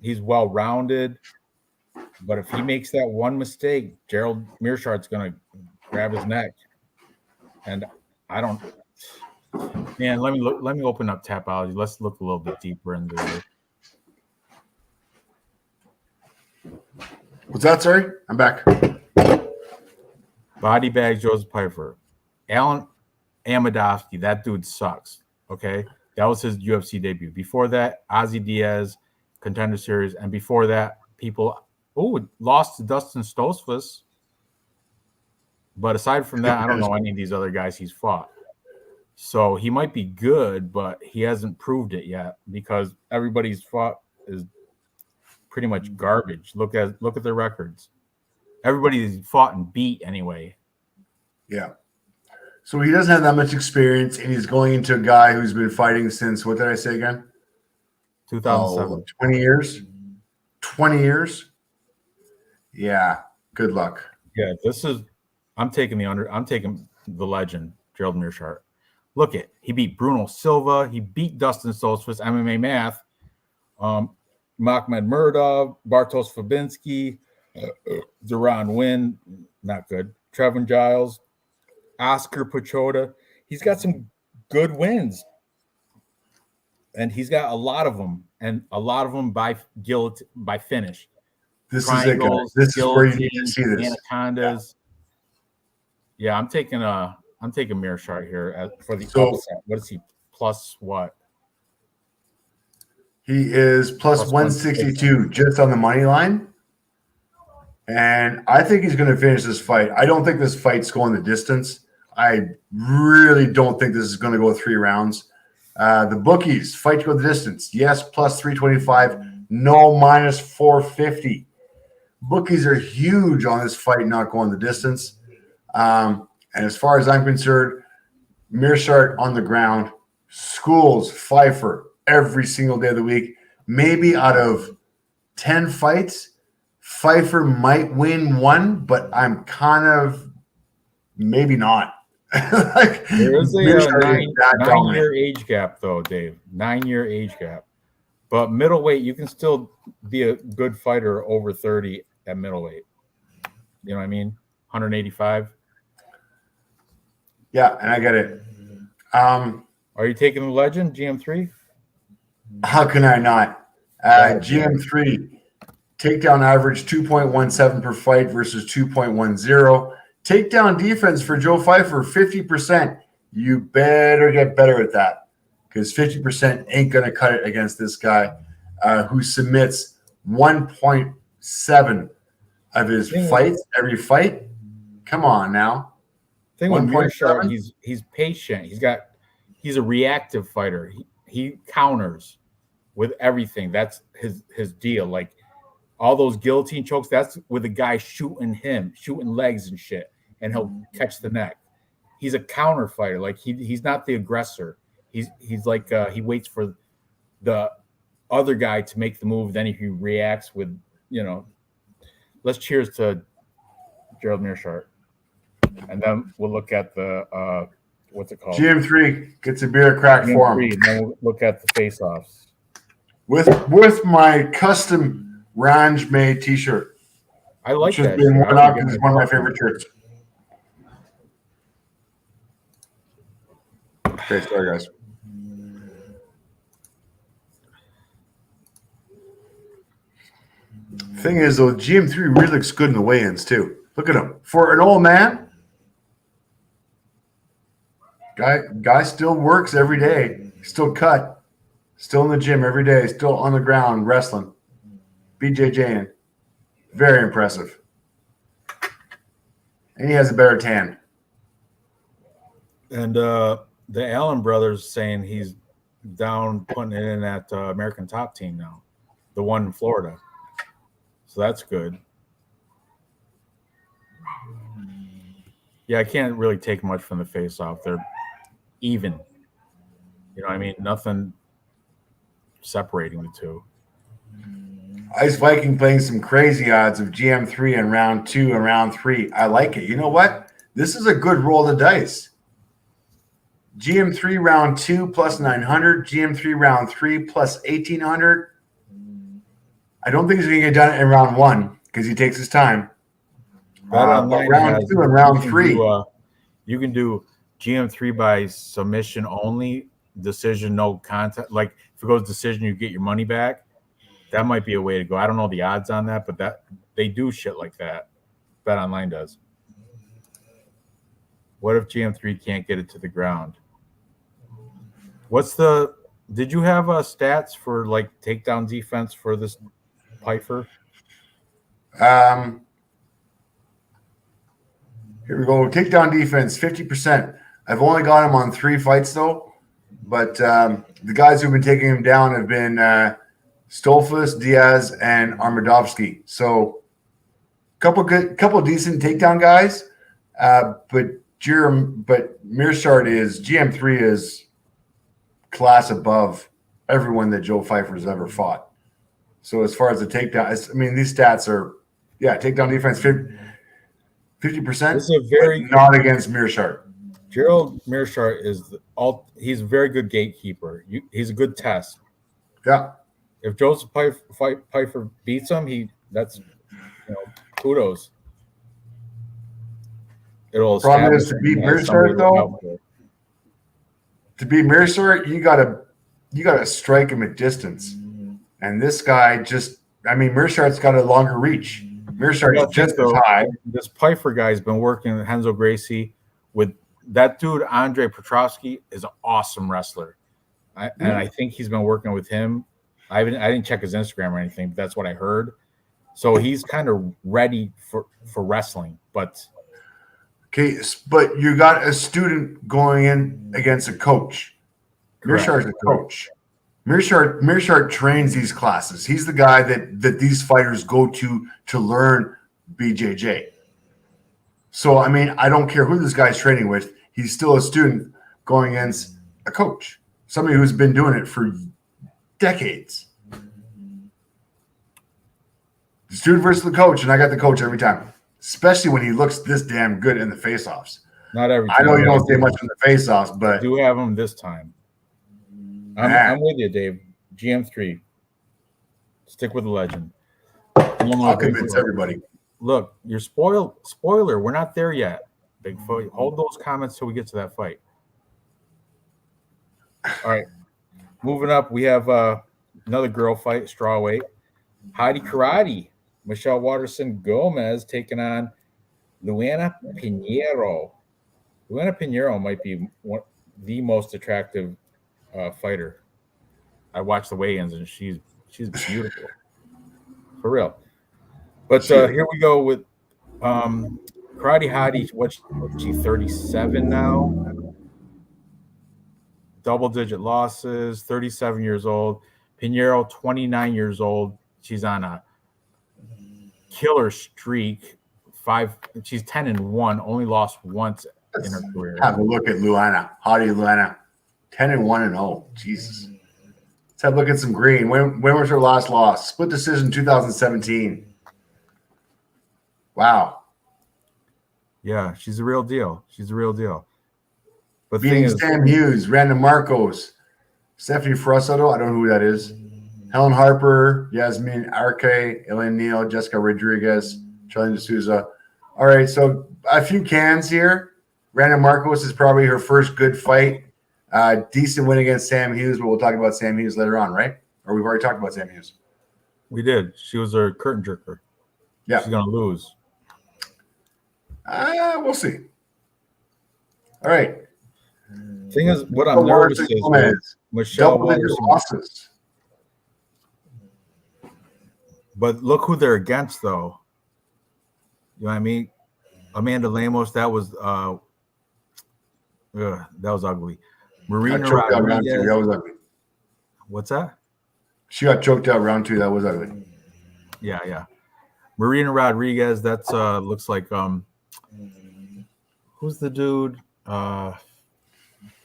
He's well-rounded. But if he makes that one mistake, Gerald Mearshardt's going to grab his neck. And I don't. Man, let me open up Tapology. Let's look a little bit deeper into it. What's that? Sorry, I'm back. Body bag Joseph Pfeiffer. Alan Amadofsky, that dude sucks. Okay. That was his UFC debut. Before that, Ozzy Diaz, Contender Series. And before that, lost to Dustin Stoltzfus. But aside from that, I don't know any of these other guys he's fought. So he might be good, but he hasn't proved it yet because everybody he's fought is pretty much garbage. Look at their records. Everybody's fought and beat anyway. Yeah. So he doesn't have that much experience, and he's going into a guy who's been fighting since, what did I say again? 2007. 20 years? 20 years? Yeah. Good luck. Yeah, I'm taking the legend, Gerald Mearshart. Look he beat Bruno Silva. He beat Dustin Stoltzfus, MMA math. Makhmed Murdov, Bartosz Fabinski, Duran Wynn, not good. Trevin Giles, Oscar Piechota. He's got some good wins. And he's got a lot of them. And a lot of them by finish. This is it, guys. This is where you need to see this. Anacondas. Yeah, I'm taking Mearshart here for the upset. What is he? Plus what? He is plus 162 just on the money line. And I think he's going to finish this fight. I don't think this fight's going the distance. I really don't think this is going to go 3 rounds. The bookies, fight to go the distance. Yes, plus 325. No, minus 450. Bookies are huge on this fight not going the distance. And as far as I'm concerned, Mearshart on the ground, Schools, Pfeiffer, every single day of the week. Maybe out of 10 fights, Pfeiffer might win 1, but I'm kind of maybe not. There is a 9-year age gap, though, Dave. 9-year age gap. But middleweight, you can still be a good fighter over 30 at middleweight. You know what I mean? 185. Yeah, and I get it. Are you taking the legend, GM3? How can I not? GM3, takedown average 2.17 per fight versus 2.10. Takedown defense for Joe Pfeiffer, 50%. You better get better at that because 50% ain't going to cut it against this guy who submits 1.7 of his fights every fight. Come on now. Thing with Mearshart, he's patient. He's a reactive fighter. He counters with everything. That's his deal. Like all those guillotine chokes, that's with a guy shooting legs and shit, and he'll catch the neck. He's a counter fighter. Like he's not the aggressor. He's like he waits for the other guy to make the move. Then he reacts with, let's cheers to Gerald Mearshart. And then we'll look at the what's it called? GM3 gets a beer crack for him. And then we'll look at the face-offs. With my custom Ranj made T-shirt. I like which has that. been worn out because it's one of my favorite shirts. Okay, sorry guys. Thing is, though, GM3 really looks good in the weigh-ins too. Look at him. For an old man, guy still works every day. Still cut. Still in the gym every day. Still on the ground wrestling. BJJing. Very impressive. And he has a better tan. And the Allen brothers saying he's down putting it in that American Top Team now, the one in Florida. So that's good. Yeah, I can't really take much from the face-off. They're even. You know what I mean? Nothing separating the two. Ice Viking playing some crazy odds of GM3 in round 2 and round 3. I like it. You know what? This is a good roll of dice. GM3 round 2 plus 900. GM3 round 3 plus 1,800. I don't think he's going to get done in round 1 because he takes his time. But round 2 and round 3. You can do GM3 by submission only, decision, no contest. Like if it goes decision, you get your money back. That might be a way to go. I don't know the odds on that, but that they do shit like that. Bet Online does. What if GM3 can't get it to the ground? Did you have stats for like takedown defense for this Pfeiffer? Here we go. Takedown defense, 50%. I've only got him on 3 fights though, but the guys who've been taking him down have been Stolfus, Diaz, and Armadovsky. So couple decent takedown guys, but Mearshart is GM3 is class above everyone that Joe Pfeiffer's ever fought. So as far as the takedown, I mean these stats are takedown defense 50%. This is a very not against Mearshart. Gerald Mearshart he's a very good gatekeeper. He's a good test. Yeah. If Joseph Pfeiffer beats him, that's kudos. It'll problem is to beat Mearshart though. To beat Mearshart, you gotta strike him at distance, and this guy Mearshart's got a longer reach. Mearshart is just as high. This Pfeiffer guy's been working with Renzo Gracie with that dude. Andre Petrosky is an awesome wrestler, and I think he's been working with him. I didn't check his Instagram or anything, but that's what I heard. So he's kind of ready for wrestling, but. Okay, but you got a student going in against a coach. Mearshart's a coach. Mearshart trains these classes. He's the guy that these fighters go to learn BJJ. So, I mean, I don't care who this guy's training with. He's still a student going against a coach, somebody who's been doing it for decades. The student versus the coach, and I got the coach every time. Especially when he looks this damn good in the face-offs. Not every time. I know you don't say much in the face-offs, but I do have him this time. I'm with you, Dave. GM3. Stick with the legend. I'll convince everybody. Look, you're spoiler. We're not there yet. Bigfoot. Hold those comments till we get to that fight. All right. Moving up, we have another girl fight, strawweight. Heidi Karate. Michelle Waterson Gomez taking on Luana Pinheiro. Luana Pinheiro might be the most attractive fighter. I watched the weigh-ins and she's beautiful, for real. But here we go with Karate Heidi. What's she 37 now? Double-digit losses. 37 years old. Pinheiro 29 years old. She's on a killer streak. She's 10-1, only lost once in her career. Have a look at Luana. Howdy, Luana. 10-1-0. Jesus. Let's have a look at some green. When was her last loss? Split decision 2017. Wow. Yeah, she's the real deal. But the thing beating is, Sam Hughes, Random Marcos, Stephanie Frosado. I don't know who that is. Helen Harper, Yasmin Arce, Elaine Neal, Jessica Rodriguez, Charlie D'Souza. All right, so a few cans here. Random Marcos is probably her first good fight. Decent win against Sam Hughes, but we'll talk about Sam Hughes later on, right? Or we've already talked about Sam Hughes. we did. She was a curtain jerker. Yeah. She's going to lose. We'll see. All right. Thing is, what I'm nervous is with Michelle double-digit Waterson. losses. But look who they're against, though. You know what I mean? Amanda Lemos, that was ugly. Marina Rodriguez. That was ugly. What's that? She got choked out round 2. That was ugly. Yeah. Marina Rodriguez, that's looks like who's the dude?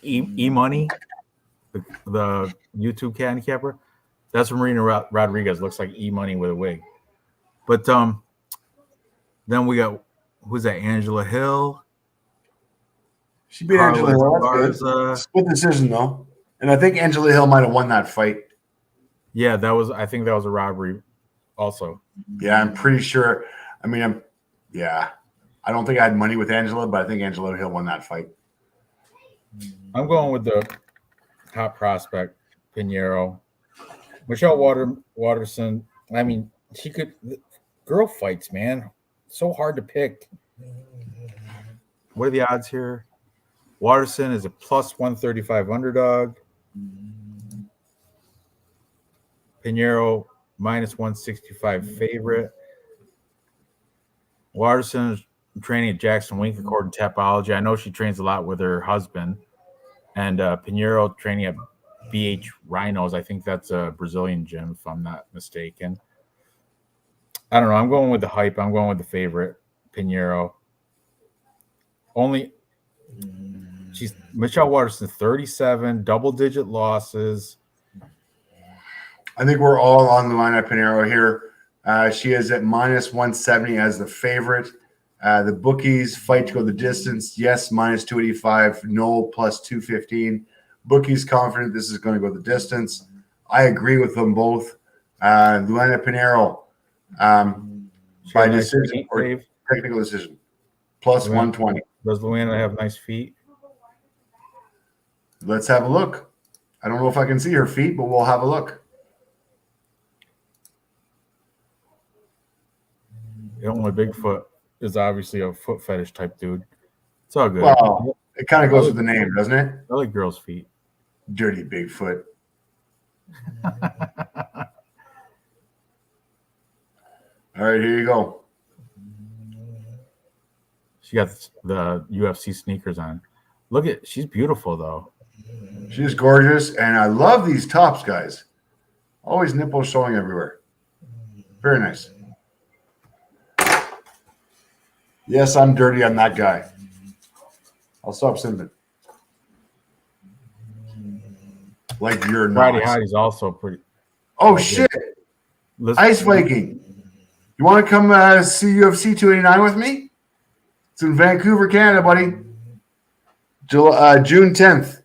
E-Money, the YouTube handicapper. That's Marina Rodriguez. Looks like E-Money with a wig. But then we got, who's that? Angela Hill. She beat Angela Hill. Split decision, though. And I think Angela Hill might have won that fight. Yeah, I think that was a robbery also. Yeah, I'm pretty sure. I mean, I don't think I had money with Angela, but I think Angela Hill won that fight. I'm going with the top prospect, Pinheiro. Michelle Waterson. I mean, she could. Girl fights, man. So hard to pick. What are the odds here? Waterson is a plus 135 underdog. Pinheiro minus 165 favorite. Waterson is training at Jackson Wink according to Tapology. I know she trains a lot with her husband. And Pinheiro training at BH Rhinos. I think that's a Brazilian gym, if I'm not mistaken. I don't know. I'm going with the hype. I'm going with the favorite, Pinheiro. She's Michelle Waterson, 37, double-digit losses. I think we're all on the line at Pinheiro here. She is at minus 170 as the favorite. The bookies fight to go the distance. Yes, minus 285. No, plus 215. Bookies confident this is going to go the distance. I agree with them both. Luana Pinheiro by decision or technical decision. Plus 120. Does Luana have nice feet? Let's have a look. I don't know if I can see her feet, but we'll have a look. Only Bigfoot is obviously a foot fetish type dude. It's all good. Well, it kind of goes with the name, doesn't it? I like girls' feet. Dirty Bigfoot. All right, here you go. She got the UFC sneakers on. She's beautiful, though. She's gorgeous, and I love these tops, guys. Always nipples showing everywhere. Very nice. Yes, I'm dirty. I'm that guy. I'll stop simping. Like you're not. Friday Heidi's also pretty. Oh, shit. Ice Viking. You want to come see UFC 289 with me? It's in Vancouver, Canada, buddy. June 10th.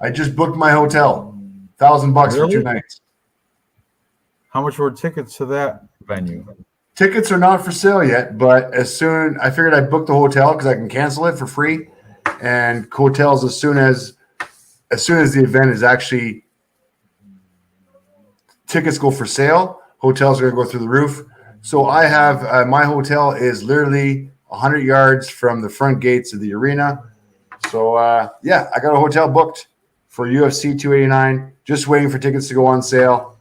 I just booked my hotel. $1,000 for 2 nights. How much were tickets to that venue? Tickets are not for sale yet, but I figured I'd book the hotel because I can cancel it for free. And hotels as soon as the event is actually tickets go for sale, hotels are going to go through the roof. So I have my hotel is literally 100 yards from the front gates of the arena. So I got a hotel booked for UFC 289. Just waiting for tickets to go on sale.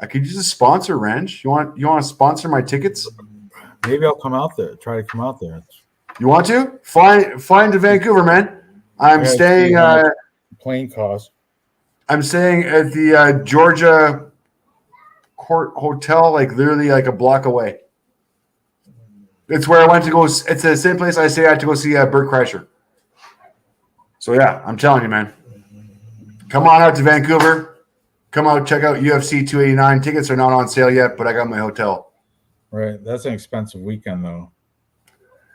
I could use a sponsor, Ranj. You want to sponsor my tickets? Maybe I'll come out there. Try to come out there. You want to? Fly to Vancouver, man. I'm staying plane cost. I'm staying at the Georgia Court Hotel, like literally like a block away. It's where I went to go. It's the same place I say I had to go see Bert Kreischer. So yeah, I'm telling you, man. Come on out to Vancouver. Come out, check out UFC 289. Tickets are not on sale yet, but I got my hotel. Right. That's an expensive weekend, though.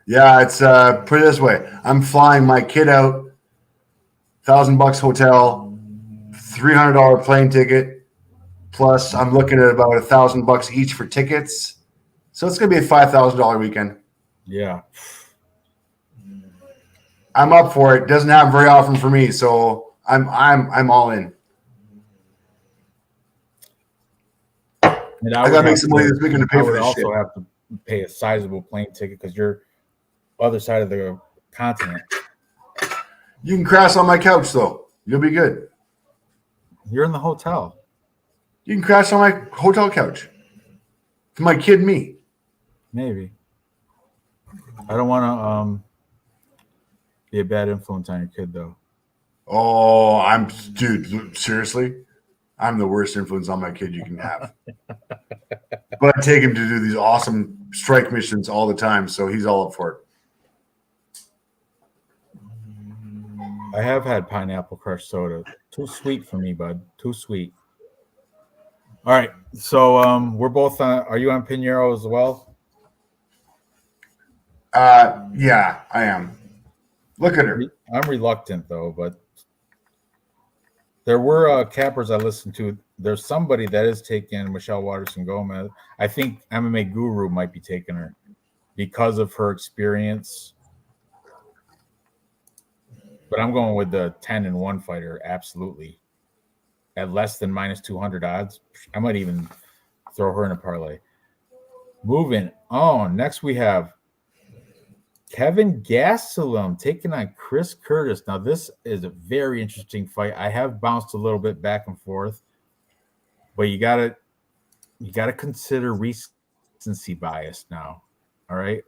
Yeah, it's put it this way. I'm flying my kid out, $1,000 hotel, $300 plane ticket, plus I'm looking at about $1,000 each for tickets. So it's gonna be a $5,000 weekend. Yeah. I'm up for it. Doesn't happen very often for me, so I'm all in. And I gotta make some money this weekend to pay I for would this shit. also have to pay a sizable plane ticket because you're other side of the continent. You can crash on my couch though. You'll be good. You're in the hotel. You can crash on my hotel couch. For my kid and me. Maybe. I don't want to be a bad influence on your kid though. Oh, dude, seriously? I'm the worst influence on my kid you can have. But I take him to do these awesome strike missions all the time, so he's all up for it. I have had pineapple crush soda. Too sweet for me, bud. Too sweet. All right. So we're both on. Are you on Pinheiro as well? Yeah, I am. Look at her. I'm reluctant though, but there were cappers I listened to. There's somebody that is taking Michelle Waterson Gomez. I think MMA Guru might be taking her because of her experience. But I'm going with the 10-1 fighter, absolutely. At less than minus 200 odds. I might even throw her in a parlay. Moving on. Next we have Kevin Gastelum taking on Chris Curtis. Now, this is a very interesting fight. I have bounced a little bit back and forth, but you gotta consider recency bias now. All right.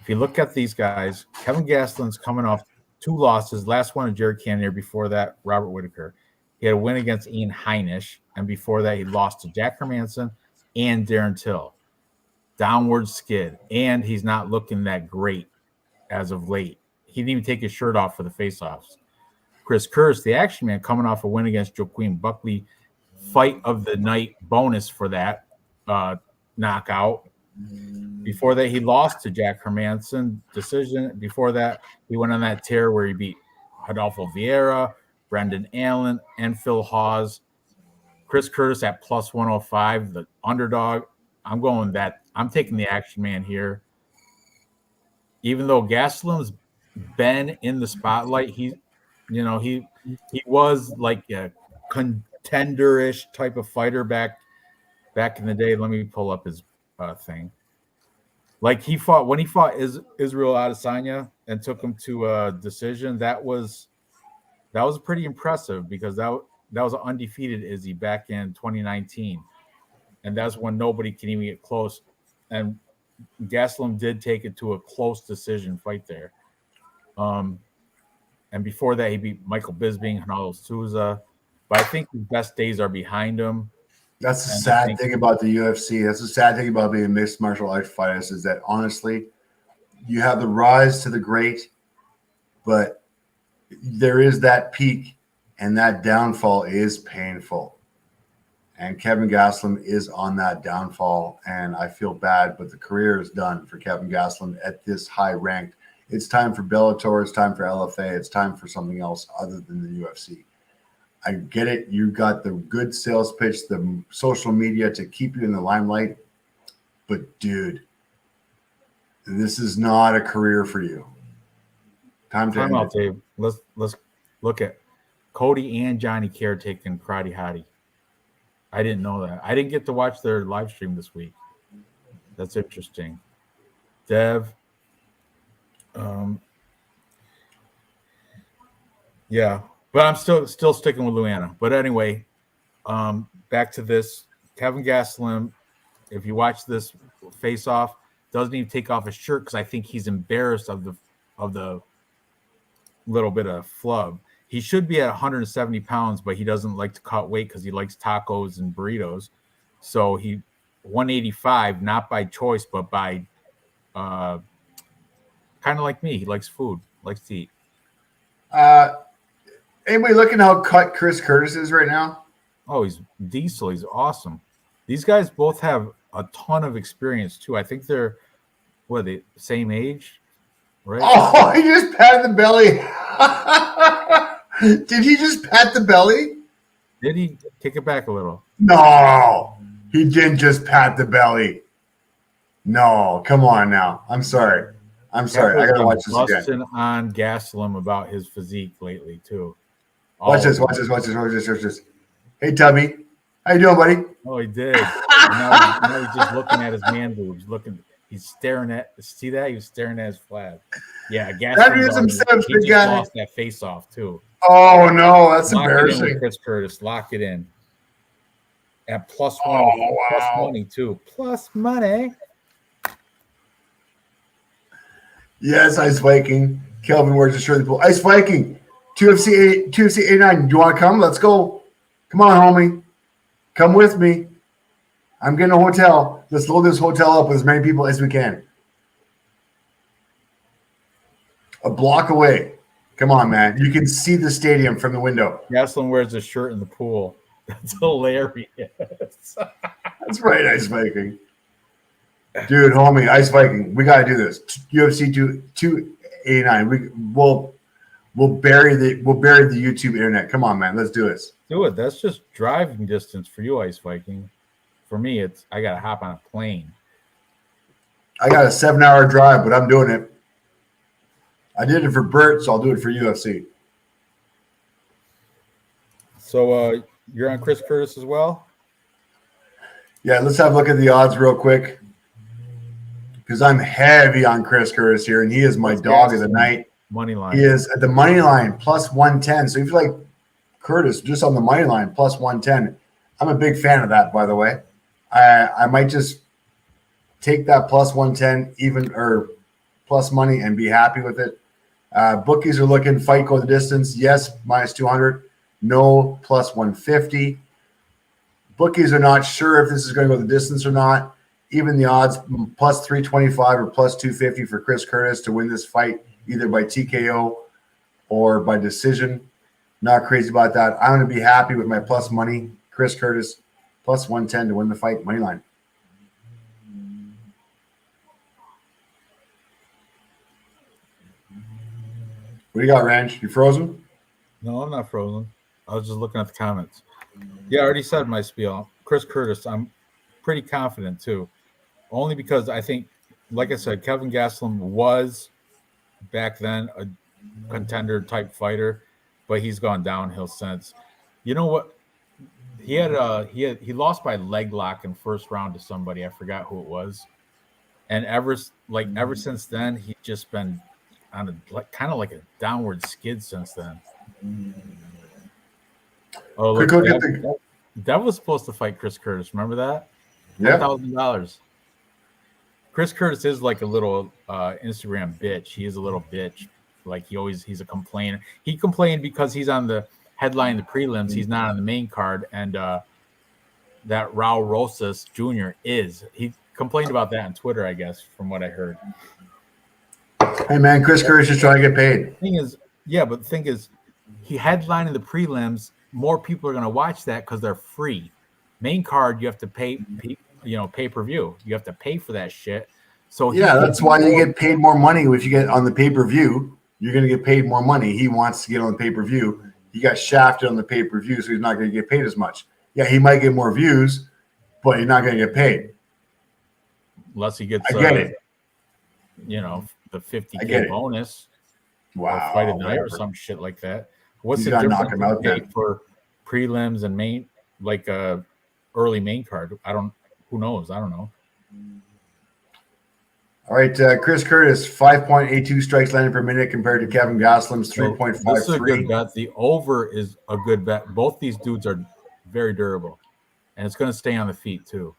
If you look at these guys, Kevin Gastelum's coming off 2 losses. Last one to Jared Cannonier. Before that, Robert Whitaker. He had a win against Ian Heinisch, and before that, he lost to Jack Hermanson and Darren Till. Downward skid, and he's not looking that great as of late. He didn't even take his shirt off for the face-offs. Chris Curtis, the action man, coming off a win against Joaquin Buckley, fight of the night bonus for that knockout. Before that, he lost to Jack Hermanson, decision. Before that, he went on that tear where he beat Rodolfo Vieira, Brendan Allen, and Phil Hawes. Chris Curtis at plus 105, the underdog. I'm taking the action man here. Even though Gastelum's been in the spotlight, he was like a contender-ish type of fighter back in the day. Let me pull up his thing. Like he fought Israel Adesanya and took him to a decision. That was pretty impressive because that was an undefeated Izzy back in 2019, and that's when nobody can even get close. And Gastelum did take it to a close decision fight there. And before that, he beat Michael Bisping, Ronaldo Souza. But I think his best days are behind him. That's the sad thing about the UFC. That's the sad thing about being mixed martial arts fighters is that honestly, you have the rise to the great, but there is that peak, and that downfall is painful. And Kevin Gastelum is on that downfall, and I feel bad, but the career is done for Kevin Gastelum at this high ranked. It's time for Bellator. It's time for LFA. It's time for something else other than the UFC. I get it. You got the good sales pitch, the social media to keep you in the limelight. But, dude, this is not a career for you. Time out, Dave. Let's look at Cody and Johnny Kerr taking Karate Hottie. I didn't know that. I didn't get to watch their live stream this week. That's interesting. Dev. Yeah. But I'm still sticking with Luana. But anyway, back to this. Kevin Gastelum, if you watch this face-off, doesn't even take off his shirt because I think he's embarrassed of the little bit of flub. He should be at 170 pounds, but he doesn't like to cut weight because he likes tacos and burritos. So he 185, not by choice, but by kind of like me. He likes food, likes to eat. Anybody looking how cut Chris Curtis is right now? Oh, he's diesel. He's awesome. These guys both have a ton of experience too. I think they're the same age, right? Oh, he just patted the belly. Did he just pat the belly? Did he kick it back a little? No, he didn't just pat the belly. No, come on now. I'm sorry. I gotta watch this again. Busting on Gastelum about his physique lately too. Watch this. Hey, Tubby. How you doing, buddy? Oh, he did. Now he's just looking at his man boobs. He's staring at. See that? He was staring at his flab. Yeah, he just lost that face off too. Oh no, that's Lock embarrassing. It in with Chris Curtis, lock it in. At +1, wow. Plus money too. Plus money. Yes, Ice Viking. Kelvin wears a shirt in the pool. Ice Viking, 2FC 89. Do you want to come? Let's go. Come on, homie. Come with me. I'm getting a hotel. Let's load this hotel up with as many people as we can. A block away. Come on, man. You can see the stadium from the window. Gastelum wears a shirt in the pool. That's hilarious. That's right, Ice Viking. Dude, homie, Ice Viking, we gotta do this. UFC 289. We'll bury the YouTube internet. Come on, man. Let's do this. Do it. That's just driving distance for you, Ice Viking. For me, I gotta hop on a plane. I got a 7-hour drive, but I'm doing it. I did it for Bert, so I'll do it for UFC. So you're on Chris Curtis as well? Yeah, let's have a look at the odds real quick. Because I'm heavy on Chris Curtis here, and he is my dog of the night. Money line. He is at the money line +110. So if you like Curtis just on the money line +110, I'm a big fan of that, by the way. I might just take that +110 even or plus money and be happy with it. Bookies are looking fight go the distance. Yes, -200. No, +150. Bookies are not sure if this is going to go the distance or not. Even the odds +325 or +250 for Chris Curtis to win this fight, either by TKO or by decision. Not crazy about that. I'm going to be happy with my plus money. Chris Curtis +110 to win the fight, money line. What do you got, Ranj? You frozen? No, I'm not frozen. I was just looking at the comments. Yeah, I already said my spiel. Chris Curtis, I'm pretty confident too. Only because I think, like I said, Kevin Gastelum was back then a contender type fighter, but he's gone downhill since. You know what? He lost by leg lock in first round to somebody. I forgot who it was. And ever since then, he's just been on a kind of like a downward skid since then. Oh, look, Dev was supposed to fight Chris Curtis. Remember that? Yeah. $10,000. Chris Curtis is like a little Instagram bitch. He is a little bitch. Like he's a complainer. He complained because he's on the headline, the prelims. He's not on the main card, and that Raul Rosas Jr. is. He complained about that on Twitter, I guess, from what I heard. Hey man, Chris Curtis is trying to get paid. The thing is, he headlined in the prelims. More people are going to watch that because they're free. Main card, you have to pay per view. You have to pay for that shit. So yeah, that's why you get paid more money if you get on the pay per view. You're going to get paid more money. He wants to get on the pay per view. He got shafted on the pay per view, so he's not going to get paid as much. Yeah, he might get more views, but he's not going to get paid unless he gets. I get it. The $50K bonus. Wow, fight a night or some shit like that. What's He's the difference knock him out then. for prelims and main, like early main card? Who knows? I don't know. All right, Chris Curtis, 5.82 strikes landed per minute compared to Kevin Gastelum's 3.53. This is a good bet. The over is a good bet. Both these dudes are very durable, and it's going to stay on the feet too.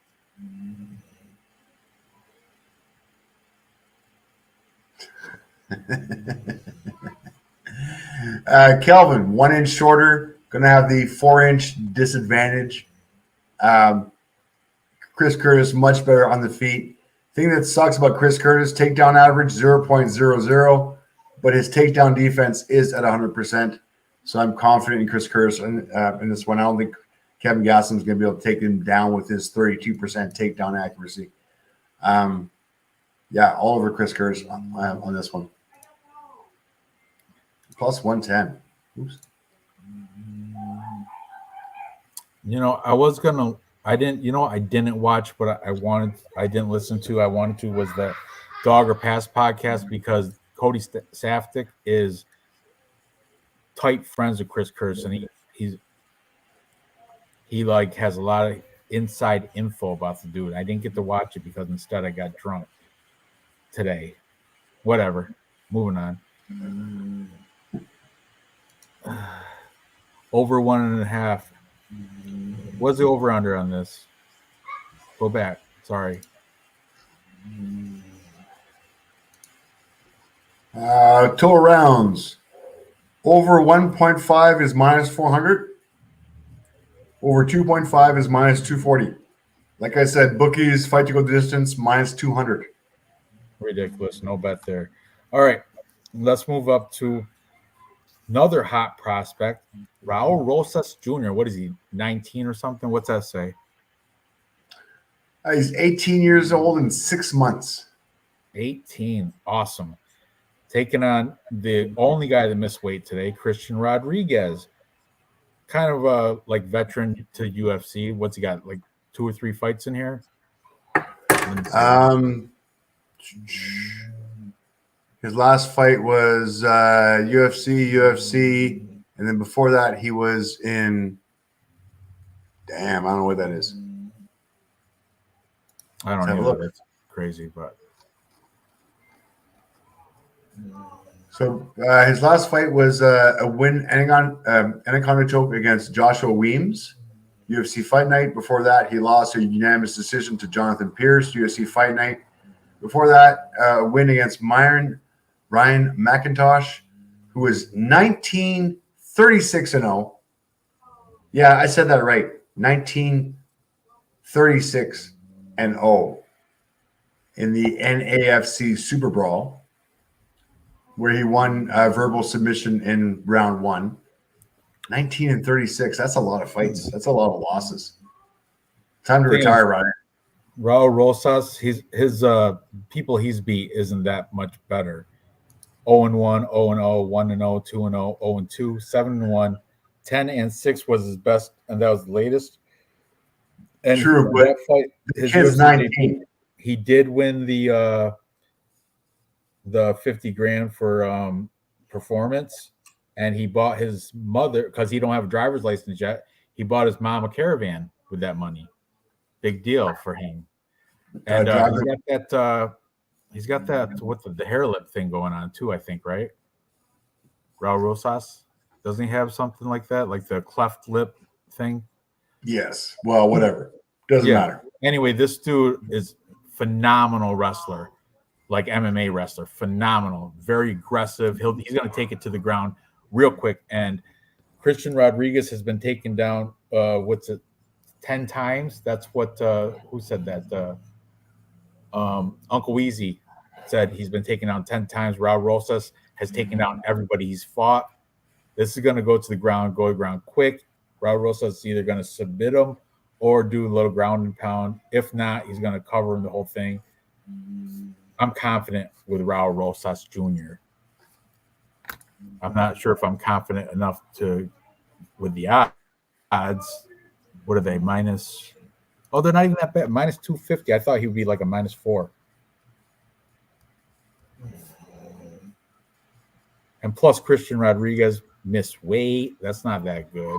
Kelvin, 1 inch shorter, going to have the 4-inch disadvantage. Chris Curtis, much better on the feet. Thing that sucks about Chris Curtis, takedown average 0.00, but his takedown defense is at 100%. So I'm confident in Chris Curtis in this one. I don't think Kevin Gastelum is going to be able to take him down with his 32% takedown accuracy. Yeah, all over Chris Curtis on this one. plus 110. Oops. I didn't watch, but I didn't listen to. I wanted to was the Dog or Pass podcast because Cody Saftik is tight friends with Chris Kirsten. He like has a lot of inside info about the dude. I didn't get to watch it because instead I got drunk today. Whatever. Moving on. Over 1.5. What's the over under on this? Go back. Sorry. Total rounds. Over 1.5 is minus 400. Over 2.5 is minus 240. Like I said, bookies fight to go the distance minus 200. Ridiculous. No bet there. All right. Let's move up to another hot prospect, Raul Rosas Jr. What is he, 19 or something? What's that say? He's 18 years old in 6 months. 18. Awesome. Taking on the only guy that missed weight today, Christian Rodriguez. Kind of a like veteran to UFC. What's he got? Like 2 or 3 fights in here? His last fight was UFC, and then before that he was in. Damn, I don't know what that is. I don't know. That's crazy, but so his last fight was a win anaconda choke against Joshua Weems, UFC Fight Night. Before that, he lost a unanimous decision to Jonathan Pierce, UFC Fight Night. Before that, a win against Ryan McIntosh, who was 19-36-0. Yeah, I said that right. 19-36-0 in the NAFC Super Brawl, where he won verbal submission in round 1. 19-36. That's a lot of fights. That's a lot of losses. Time to retire, Ryan. Raul Rosas, his people he's beat isn't that much better. 0-1, 0-0, 1-0, 2-0, 0-2, 7-1, 10-6 was his best, and that was the latest. And true, but that fight, his kid's 19. He did win the $50,000 for performance, and he bought his mother, because he don't have a driver's license yet. He bought his mom a caravan with that money. Big deal for him. And he's got that what the hair lip thing going on too, I think, right? Raul Rosas, doesn't he have something like that, like the cleft lip thing? Yes. Well, whatever. Doesn't matter. Anyway, this dude is phenomenal wrestler, like MMA wrestler. Phenomenal, very aggressive. He's going to take it to the ground real quick. And Christian Rodriguez has been taken down. 10 times? That's what. Who said that? Uncle Weezy said he's been taken down 10 times. Raul Rosas has taken down everybody he's fought. This is going to go to the ground, quick. Raul Rosas is either going to submit him or do a little ground and pound. If not, he's going to cover him the whole thing. I'm confident with Raul Rosas Jr. I'm not sure if I'm confident enough with the odds. What are they? Minus? Oh, they're not even that bad. Minus 250. I thought he would be like a minus 4. And plus, Christian Rodriguez missed weight. That's not that good.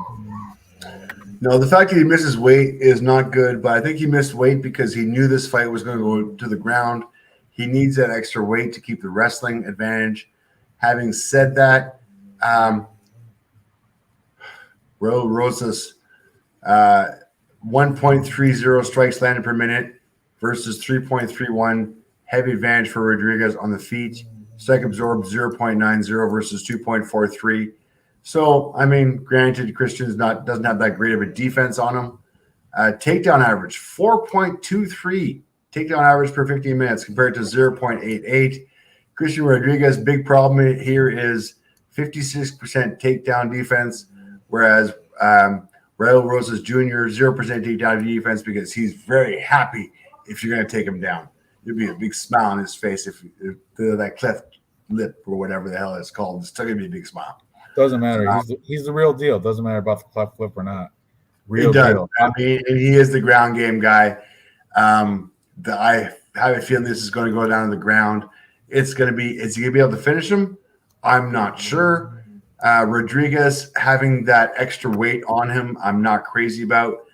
No, the fact that he misses weight is not good, but I think he missed weight because he knew this fight was going to go to the ground. He needs that extra weight to keep the wrestling advantage. Having said that, Raul Rosas, 1.30 strikes landed per minute versus 3.31. Heavy advantage for Rodriguez on the feet. Strike absorbed 0.90 versus 2.43. So, I mean, granted, Christian's doesn't have that great of a defense on him. Takedown average, 4.23 takedown average per 15 minutes compared to 0.88. Christian Rodriguez, big problem here is 56% takedown defense, whereas Raul Rosas Jr., 0% takedown defense because he's very happy if you're going to take him down. There'd be a big smile on his face if that cleft lip or whatever the hell it's called. It's still gonna be a big smile. Doesn't matter. He's the real deal. Doesn't matter about the cleft lip or not. Real It does. deal. I mean, he is the ground game guy. I have a feeling this is going to go down to the ground. Is he going to be able to finish him? I'm not sure. Rodriguez having that extra weight on him, I'm not crazy about.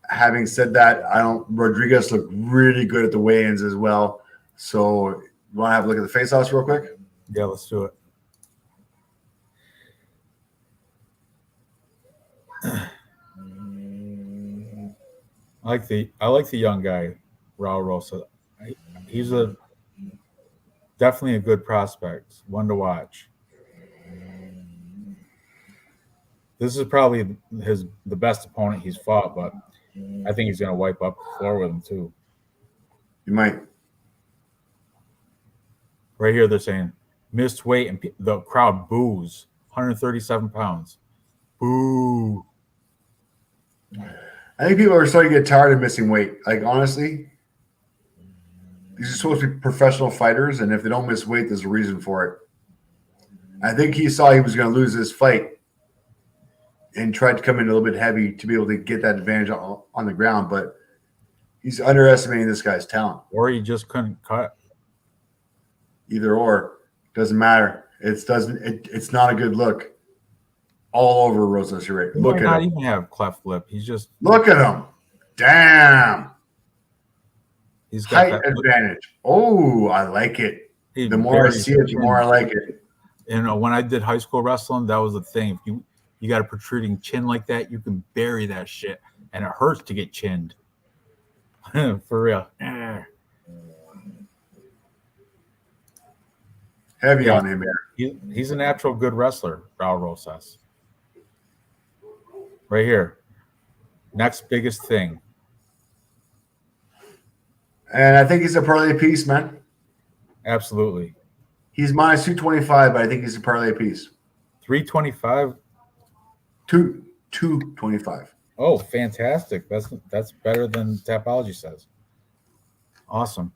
Having said that, Rodriguez looked really good at the weigh-ins as well. So you want to have a look at the face-offs real quick? Yeah, let's do it. I like the young guy, Raul Rosa. He's definitely a good prospect, one to watch. This is probably the best opponent he's fought, but I think he's going to wipe up the floor with him too. You might. Right here, they're saying missed weight, and the crowd boos. 137 pounds. Boo. I think people are starting to get tired of missing weight. Like, honestly, these are supposed to be professional fighters, and if they don't miss weight, there's a reason for it. I think he saw he was going to lose this fight and tried to come in a little bit heavy to be able to get that advantage on the ground, but he's underestimating this guy's talent. Or he just couldn't cut. Either or. Doesn't matter. It's not a good look. All over Rosas Herrera. Look at him. Not even have cleft lip. He's just look at him. Damn. He's got height advantage. Oh, I like it. The more I see it, the more I like it. And when I did high school wrestling, that was the thing. If you got a protruding chin like that, you can bury that shit, and it hurts to get chinned. For real. Heavy on him here. He's a natural good wrestler, Raul Rosas. Right here. Next biggest thing. And I think he's a parlay piece, man. Absolutely. He's minus 225, but I think he's a parlay piece. 325? 225. Oh, fantastic. That's better than Tapology says. Awesome.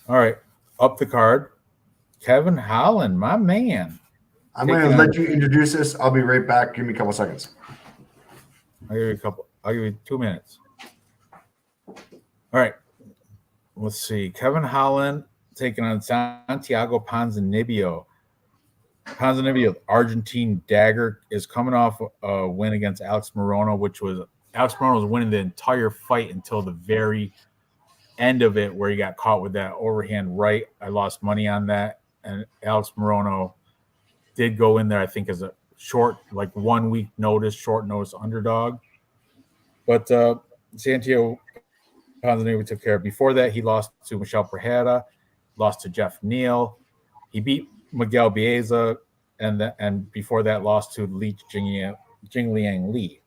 All right. Up the card. Kevin Holland, my man. I'm going to let you introduce this. I'll be right back. Give me a couple seconds. I'll give you 2 minutes. All right. Let's see. Kevin Holland taking on Santiago Ponzinibbio. Ponzinibbio, Argentine dagger, is coming off a win against Alex Morono, Alex Morono was winning the entire fight until the very end of it, where he got caught with that overhand right. I lost money on that, and Alex Morono did go in there, I think, as a short 1 week notice, short notice underdog. But Santiago Ponzinibbio took care of. Before that, he lost to Michel Pereira, lost to Jeff Neal. He beat Miguel Bieza, and before that, lost to Li Jingliang Li.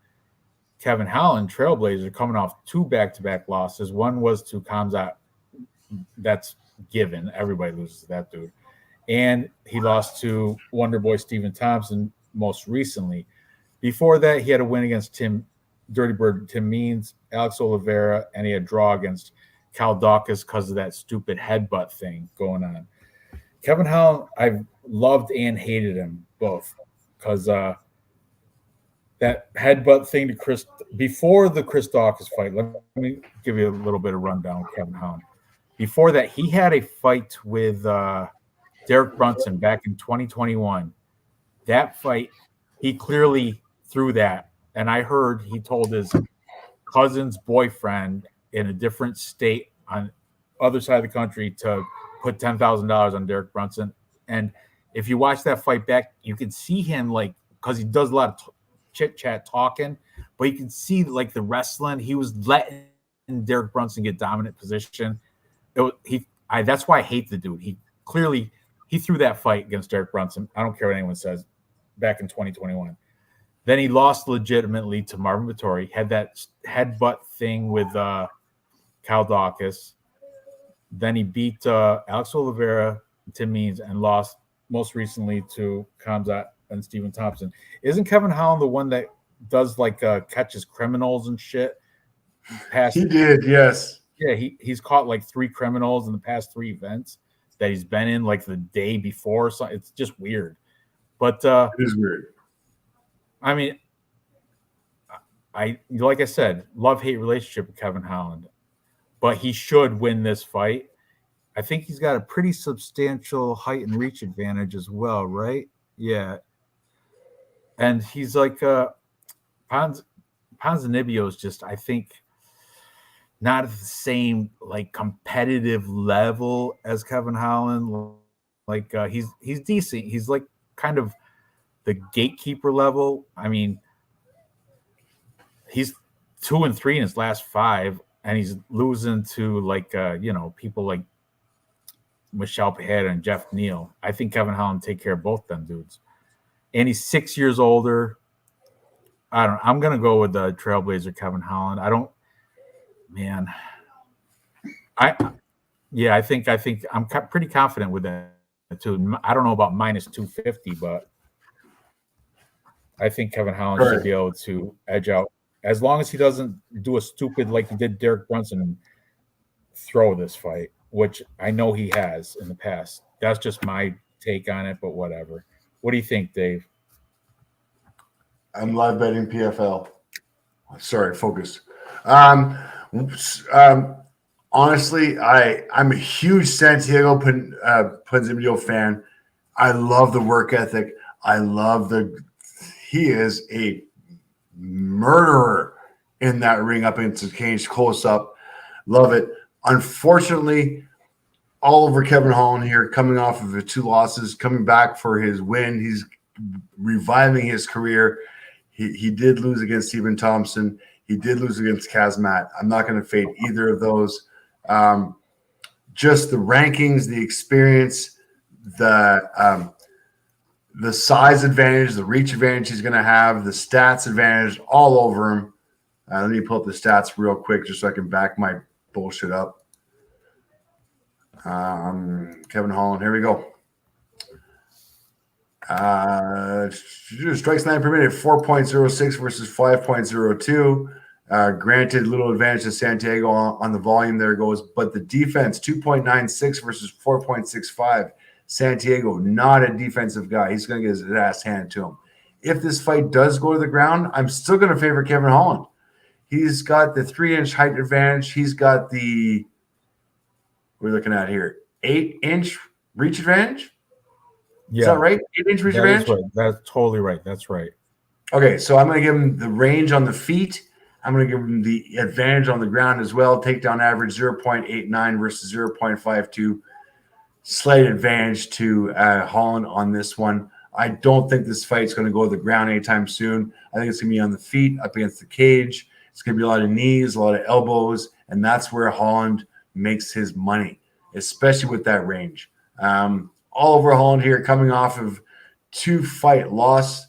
Kevin Holland, Trailblazer, coming off 2 back-to-back losses. One was to Khamzat. That's given. Everybody loses to that dude. And he lost to Wonderboy Stephen Thompson most recently. Before that, he had a win against Dirty Bird Tim Means, Alex Oliveira, and he had a draw against Cal Dawkins because of that stupid headbutt thing going on. Kevin Holland, I've loved and hated him both because that headbutt thing to Chris before the Chris Dawkins fight. Let me give you a little bit of rundown of Kevin Holland. Before that, he had a fight with Derek Brunson back in 2021. That fight, he clearly threw that. And I heard he told his cousin's boyfriend in a different state on other side of the country to put $10,000 on Derek Brunson. And if you watch that fight back, you can see him because he does a lot of chit chat talking, but you can see the wrestling. He was letting Derek Brunson get dominant position. That's why I hate the dude. He threw that fight against Derek Brunson. I don't care what anyone says. Back in 2021. Then he lost legitimately to Marvin Vettori. Had that headbutt thing with Cal Dawkins. Then he beat Alex Oliveira, Tim Means, and lost most recently to Khamzat and Stephen Thompson. Isn't Kevin Holland the one that does catches criminals and shit? He did, yes. Yeah, he's caught 3 criminals in the past 3 events. that he's been in like the day before. So it's just weird. But It is weird. I mean, I like I said, love-hate relationship with Kevin Holland, but he should win this fight. I think he's got a pretty substantial height and reach advantage as well, right? Yeah. And he's like Ponzinibbio is just, I think, not at the same like competitive level as Kevin Holland. Like he's decent. He's like kind of the gatekeeper level. I mean, he's 2-3 in his last 5, and he's losing to like people like Michelle Pereira and Jeff Neal. I think Kevin Holland take care of both them dudes. And he's 6 years older. I'm gonna go with the Trailblazer Kevin Holland. I think I'm pretty confident with that too. I don't know about minus 250, but I think Kevin Holland should be able to edge out as long as he doesn't do a stupid like he did Derek Brunson and throw this fight, which I know he has in the past. That's just my take on it, but whatever. What do you think, Dave? I'm live betting PFL. Sorry, focus. Honestly, I'm a huge Santiago Ponzinibbio fan. I love the work ethic. He is a murderer in that ring up into the cage close up. Love it. Unfortunately, all over Kevin Holland here, coming off of the 2 losses, coming back for his win. He's reviving his career. He did lose against Stephen Thompson. He did lose against Kazmat. I'm not going to fade either of those. Just the rankings, the experience, the size advantage, the reach advantage he's going to have, the stats advantage all over him. Let me pull up the stats real quick just so I can back my bullshit up. Kevin Holland, here we go. Strikes 9 per minute, 4.06 versus 5.02. Granted, little advantage to Santiago on the volume there goes, but the defense 2.96 versus 4.65. Santiago, not a defensive guy. He's going to get his ass handed to him. If this fight does go to the ground, I'm still going to favor Kevin Holland. He's got the 3-inch height advantage. He's got the, we're looking at here, 8-inch reach advantage. Yeah. Is that right? 8-inch reach advantage? Right. That's totally right. That's right. Okay, so I'm going to give him the range on the feet. I'm going to give him the advantage on the ground as well. Takedown average 0.89 versus 0.52. Slight advantage to Holland on this one. I don't think this fight's going to go to the ground anytime soon. I think it's going to be on the feet, up against the cage. It's going to be a lot of knees, a lot of elbows, and that's where Holland makes his money, especially with that range. Oliver Holland here coming off of 2-fight loss.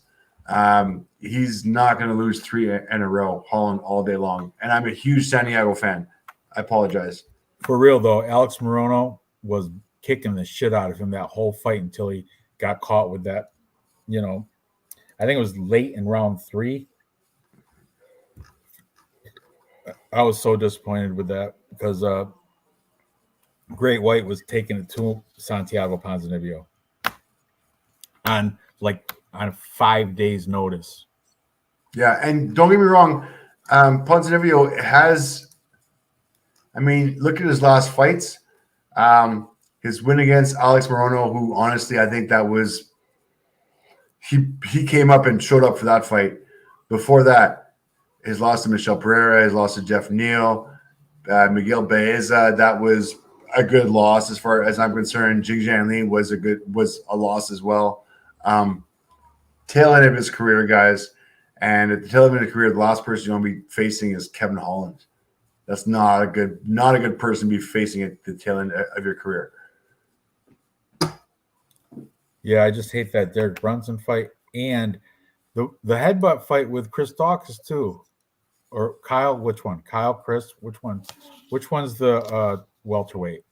He's not going to lose 3 in a row, Holland all day long. And I'm a huge Santiago fan. I apologize. For real, though, Alex Morono was kicking the shit out of him that whole fight until he got caught with that, I think it was late in round 3. I was so disappointed with that because Great White was taking it to Santiago Ponzinibbio on 5 days notice. Yeah, and don't get me wrong, Ponzinibbio has, look at his last fights. His win against Alex Morono, who honestly, I think that was, he came up and showed up for that fight. Before that, his loss to Michelle Pereira, his loss to Jeff Neal, Miguel Baeza, that was a good loss as far as I'm concerned. Jing Jian Li was a loss as well. Tail end of his career, guys. And at the tail end of his career, the last person you're going to be facing is Kevin Holland. That's not a good person to be facing at the tail end of your career. Yeah, I just hate that Derek Brunson fight and the headbutt fight with Chris Dawkins too, or Kyle. Which one? Kyle, Chris. Which one? Which one's the welterweight?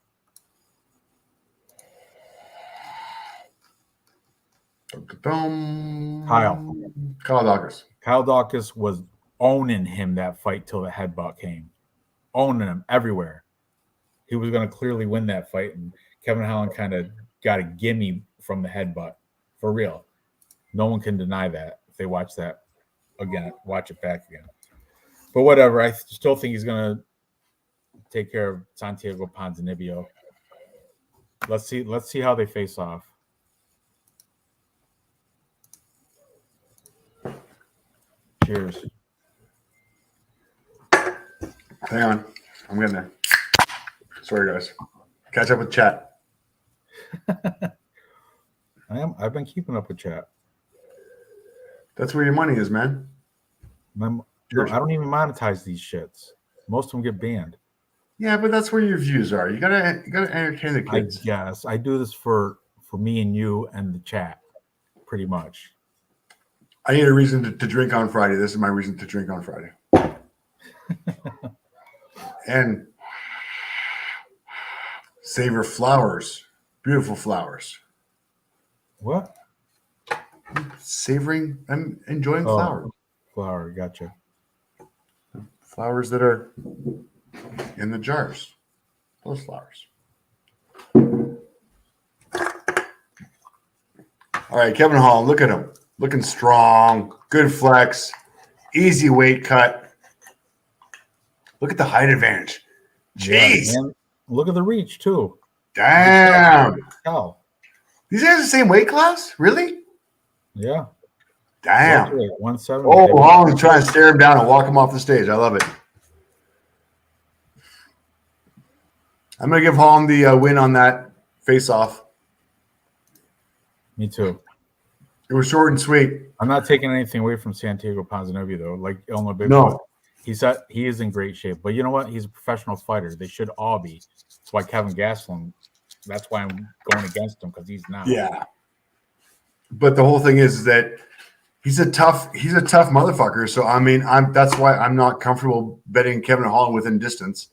Kyle Dawkins. Kyle Dawkins was owning him that fight till the headbutt came, owning him everywhere. he was going to clearly win that fight, and Kevin Holland kind of got a gimme from the headbutt. For real. No one can deny that if they watch that again, watch it back again. But whatever, I still think he's going to take care of Santiago Ponzinibbio. Let's see how they face off. Cheers. Hang on. I'm getting there. Sorry, guys. Catch up with chat. I've been keeping up with chat. That's where your money is, man. I don't even monetize these shits. Most of them get banned. Yeah, but that's where your views are. You gotta entertain the kids. I guess I do this for me and you and the chat, pretty much. I need a reason to drink on Friday. This is my reason to drink on Friday. And savor flowers. Beautiful flowers. What? Savoring. I'm enjoying flowers. Flower, gotcha. Flowers that are in the jars. Those flowers. All right, Kevin Hall, look at him. Looking strong. Good flex. Easy weight cut. Look at the height advantage. Jeez. Yeah, look at the reach, too. Damn. Oh. These guys are the same weight class? Really? Yeah. Damn. 170. Oh, Holland's trying to stare him down and walk him off the stage. I love it. I'm going to give Holland the win on that face-off. Me too. It was short and sweet. I'm not taking anything away from Santiago Ponzinibbio, though. Like Elmer Big. No. He is in great shape. But you know what? He's a professional fighter. They should all be. That's why Kevin Gastelum, that's why I'm going against him, because he's not. Yeah. But the whole thing is that he's a tough motherfucker. So I mean, that's why I'm not comfortable betting Kevin Holland within distance,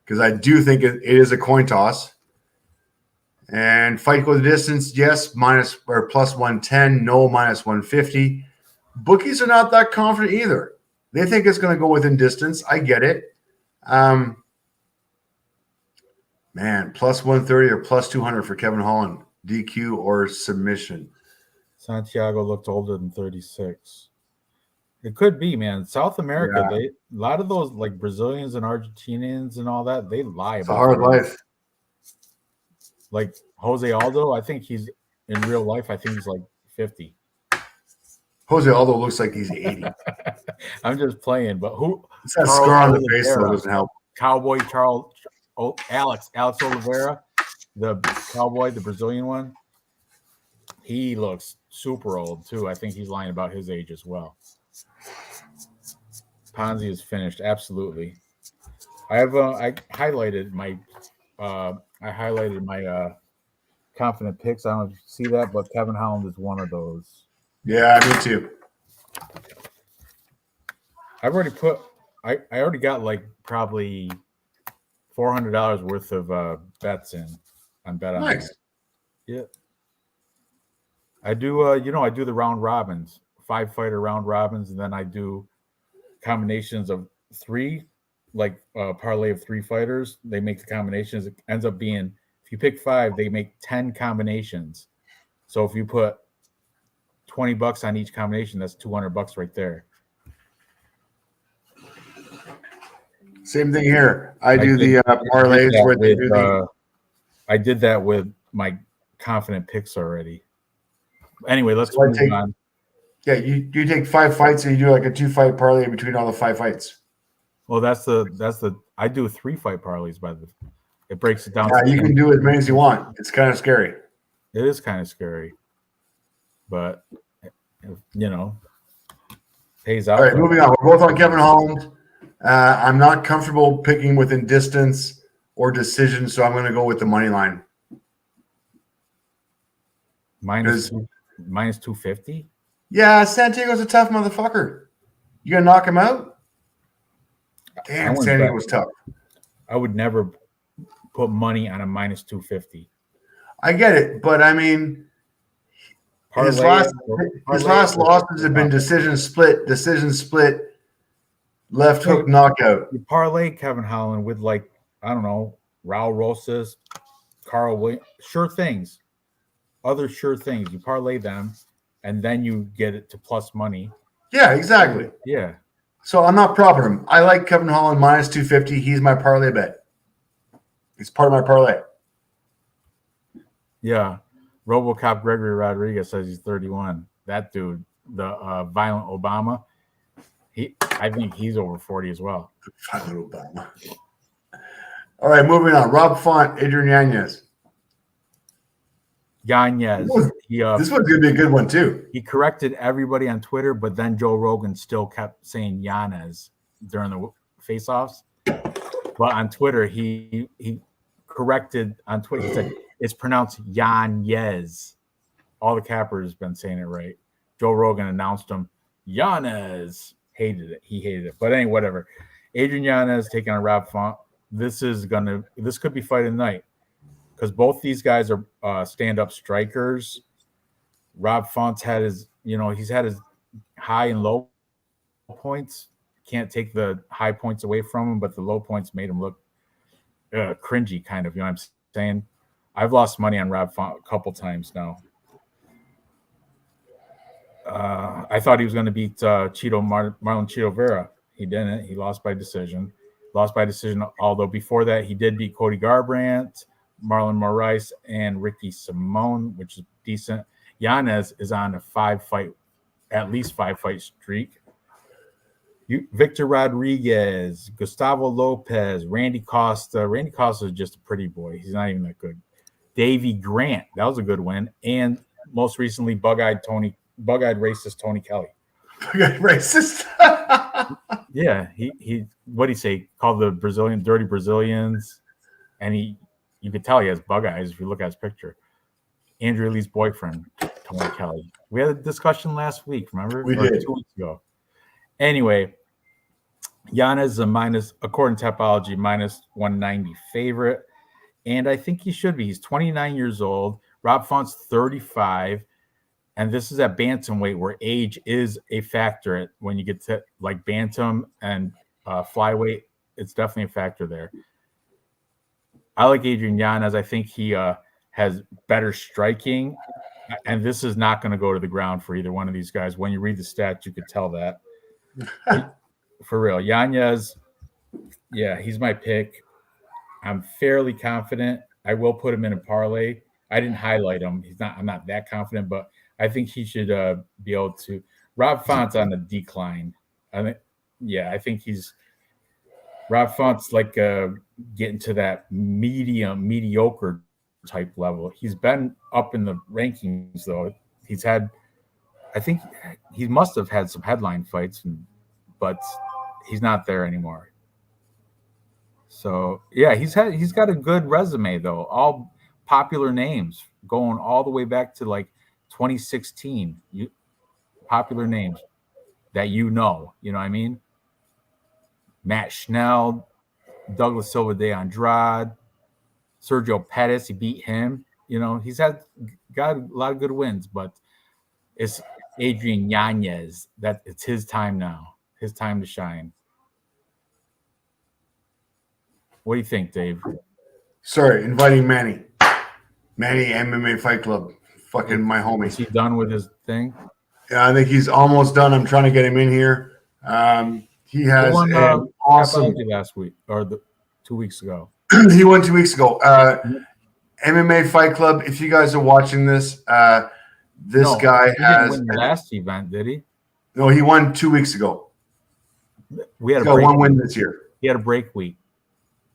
because I do think it is a coin toss. And fight go the distance, yes, minus or plus 110, no, minus 150. Bookies are not that confident either. They think it's going to go within distance. I get it. Man, plus 130 or plus 200 for Kevin Holland, DQ or submission. Santiago looked older than 36. It could be, man. South America, a lot of those like Brazilians and Argentinians and all that, they lie It's about a hard life. Like Jose Aldo, I think he's in real life, I think he's like 50. Jose Aldo looks like he's 80. I'm just playing, but who? It's that scar on the face that doesn't help. Cowboy Alex Oliveira, the cowboy, the Brazilian one. He looks super old too. I think he's lying about his age as well. Ponzi is finished, absolutely. I highlighted my confident picks. I don't know if you see that, but Kevin Holland is one of those. Yeah, me too. I've already I already got like probably $400 worth of bets in on Bet Online. Nice. Yeah. I do I do the round robins, 5-fighter round robins, and then I do combinations of 3, like parlay of 3 fighters. They make the combinations. It ends up being, if you pick 5, they make 10 combinations. So if you put $20 on each combination, that's $200 right there. Same thing here. I do the parlays where they do the. I did that with my confident picks already. Anyway, let's move on. Yeah, you take 5 fights and you do like a 2-fight parlay between all the 5 fights. Well, that's the I do 3-fight parlays it breaks it down. Yeah, you can do as many as you want. It's kind of scary. It is kind of scary, but pays out. All right, moving on. We're both on Kevin Holland. I'm not comfortable picking within distance or decision, so I'm going to go with the money line. Minus 250. Yeah, Santiago's a tough motherfucker. You gonna knock him out? Damn, Santiago was tough. I would never put money on a minus 250. I get it, but I mean, his last losses have been decision split, left hook knockout. You parlay Kevin Holland with, like, I don't know, Raul Rosas, Carl Williams, sure things, other sure things. You parlay them, and then you get it to plus money. Yeah, exactly. Yeah. So I'm not propping him. I like Kevin Holland minus 250. He's my parlay bet. He's part of my parlay. Yeah. RoboCop Gregory Rodriguez says he's 31. That dude, the violent Obama, I think he's over 40 as well. Violent Obama. All right, moving on. Rob Font, Adrian Yanez. Yanez. This one's going to be a good one, too. He corrected everybody on Twitter, but then Joe Rogan still kept saying Yanez during the face-offs. But on Twitter, he corrected on Twitter. He said it's pronounced Yanez. All the cappers been saying it right. Joe Rogan announced him. Yanez hated it. He hated it. But anyway, whatever. Adrian Yanez taking on Rob Font. This could be fight of the night because both these guys are stand-up strikers. Rob Font's had he's had his high and low points. Can't take the high points away from him, but the low points made him look cringy, kind of. You know what I'm saying? I've lost money on Rob Font a couple times now. I thought he was going to beat Marlon Chito Vera. He didn't. He lost by decision. Although before that, he did beat Cody Garbrandt, Marlon Moraes, and Ricky Simone, which is decent. Yanez is on at least five fight streak. Victor Rodriguez, Gustavo Lopez, Randy Costa. Randy Costa is just a pretty boy. He's not even that good. Davey Grant, that was a good win. And most recently, bug-eyed racist Tony Kelly. Bug-eyed racist? Yeah, he what'd he say? Called the Brazilian dirty Brazilians. And you could tell he has bug eyes if you look at his picture. Andrew Lee's boyfriend, Tony Kelly. We had a discussion last week, remember? We did. 2 weeks ago. Anyway, Yanez is according to Tapology, minus 190 favorite. And I think he should be. He's 29 years old. Rob Font's 35. And this is at bantamweight where age is a factor. When you get to like bantam and flyweight, it's definitely a factor there. I like Adrian Yanez. I think he has better striking. And this is not going to go to the ground for either one of these guys. When you read the stats, you could tell that. For real. Yanez, yeah, he's my pick. I'm fairly confident. I will put him in a parlay. I didn't highlight him. I'm not that confident, but I think he should be able to. Rob Font's on the decline. I think Rob Font's like getting to that mediocre type level. He's been up in the rankings though. I think he must have had some headline fights, but he's not there anymore. So yeah, he's got a good resume though. All popular names going all the way back to like 2016. Popular names that you know what I mean? Matt Schnell, Douglas Silva de Andrade, Sergio Pettis, he beat him. He's got a lot of good wins, but it's Adrian Yanez that it's his time now. His time to shine. What do you think, Dave? Sorry, inviting Manny. Manny MMA Fight Club. Fucking my homie. Is he done with his thing? Yeah, I think he's almost done. I'm trying to get him in here. He has an awesome last week or 2 weeks ago. He won 2 weeks ago. MMA Fight Club. If you guys are watching this, guy has didn't win the last event, did he? No, he won 2 weeks ago. We had one win this year. He had a break week.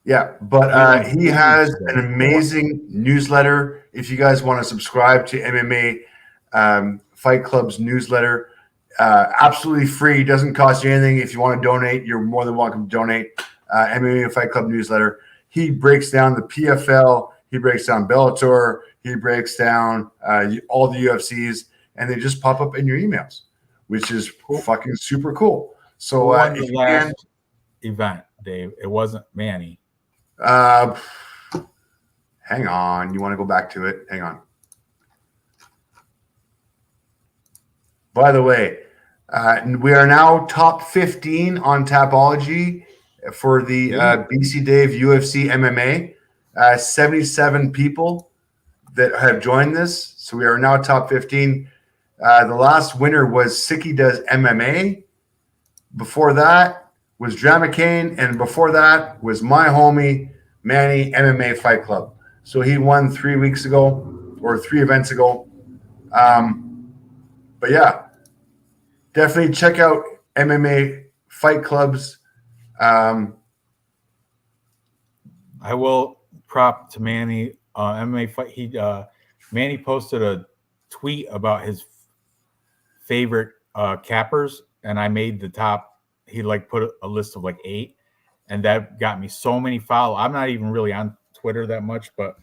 Yeah, but he has an amazing newsletter. If you guys want to subscribe to MMA Fight Club's newsletter, absolutely free. Doesn't cost you anything. If you want to donate, you're more than welcome to donate. MMA Fight Club newsletter. He breaks down the PFL. He breaks down Bellator. He breaks down all the UFCs, and they just pop up in your emails, which is fucking super cool. So if you can, event, Dave, it wasn't Manny. Hang on. You want to go back to it? Hang on. By the way, we are now top 15 on Tapology for the BC Dave UFC MMA. 77 people that have joined this. So we are now top 15. The last winner was Sicky Does MMA. Before that was Drama Kane. And before that was my homie, Manny MMA Fight Club. So he won 3 weeks ago or 3 events ago. But yeah, definitely check out MMA Fight Clubs. I will prop to Manny MMA fight. Manny posted a tweet about his favorite cappers, and I made the top. He like put a list of like 8, and that got me so many follow. I'm not even really on Twitter that much, but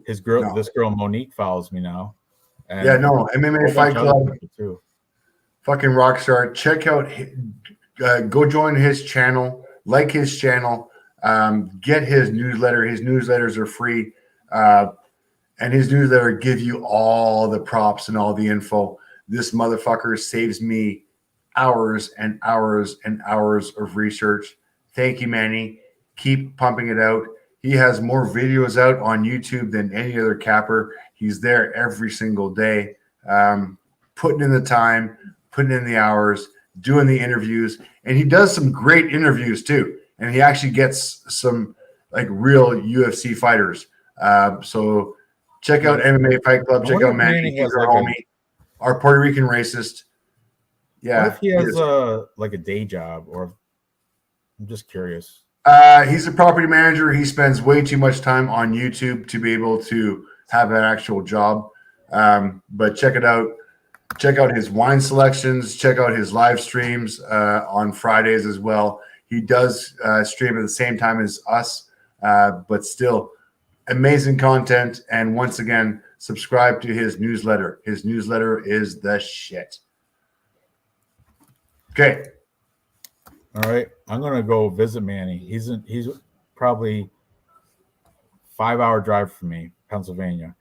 this girl Monique follows me now. And yeah, no, MMA Fight Club too. Fucking rock star. Check out, go join his channel, like his channel, get his newsletter. His newsletters are free, and his newsletter give you all the props and all the info. This motherfucker saves me hours and hours and hours of research. Thank you, Manny. Keep pumping it out. He has more videos out on YouTube than any other capper. He's there every single day, putting in the time, putting in the hours, doing the interviews, and he does some great interviews too. And he actually gets some like real UFC fighters. So check out MMA Fight Club. Check out Manny. He's our homie, our Puerto Rican racist. Yeah. What if he has like a day job, or I'm just curious. He's a property manager. He spends way too much time on YouTube to be able to have an actual job. But check it out. Check out his wine selections. Check out his live streams on Fridays as well. He does stream at the same time as us, but still amazing content. And once again, subscribe to his newsletter. His newsletter is the shit. Okay. All right, I'm gonna go visit Manny. He's probably 5-hour drive from me, Pennsylvania.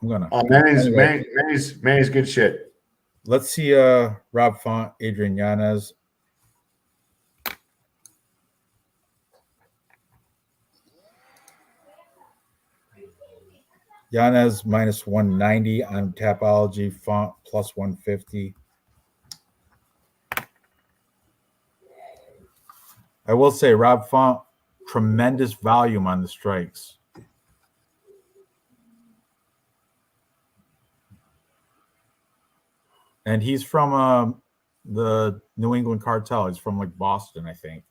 I'm gonna. Manny's good shit. Let's see. Rob Font, Adrian Yanez. Yanez minus 190 on Tapology. Font plus 150. I will say, Rob Font, tremendous volume on the strikes. And he's from the New England cartel. He's from like Boston, I think.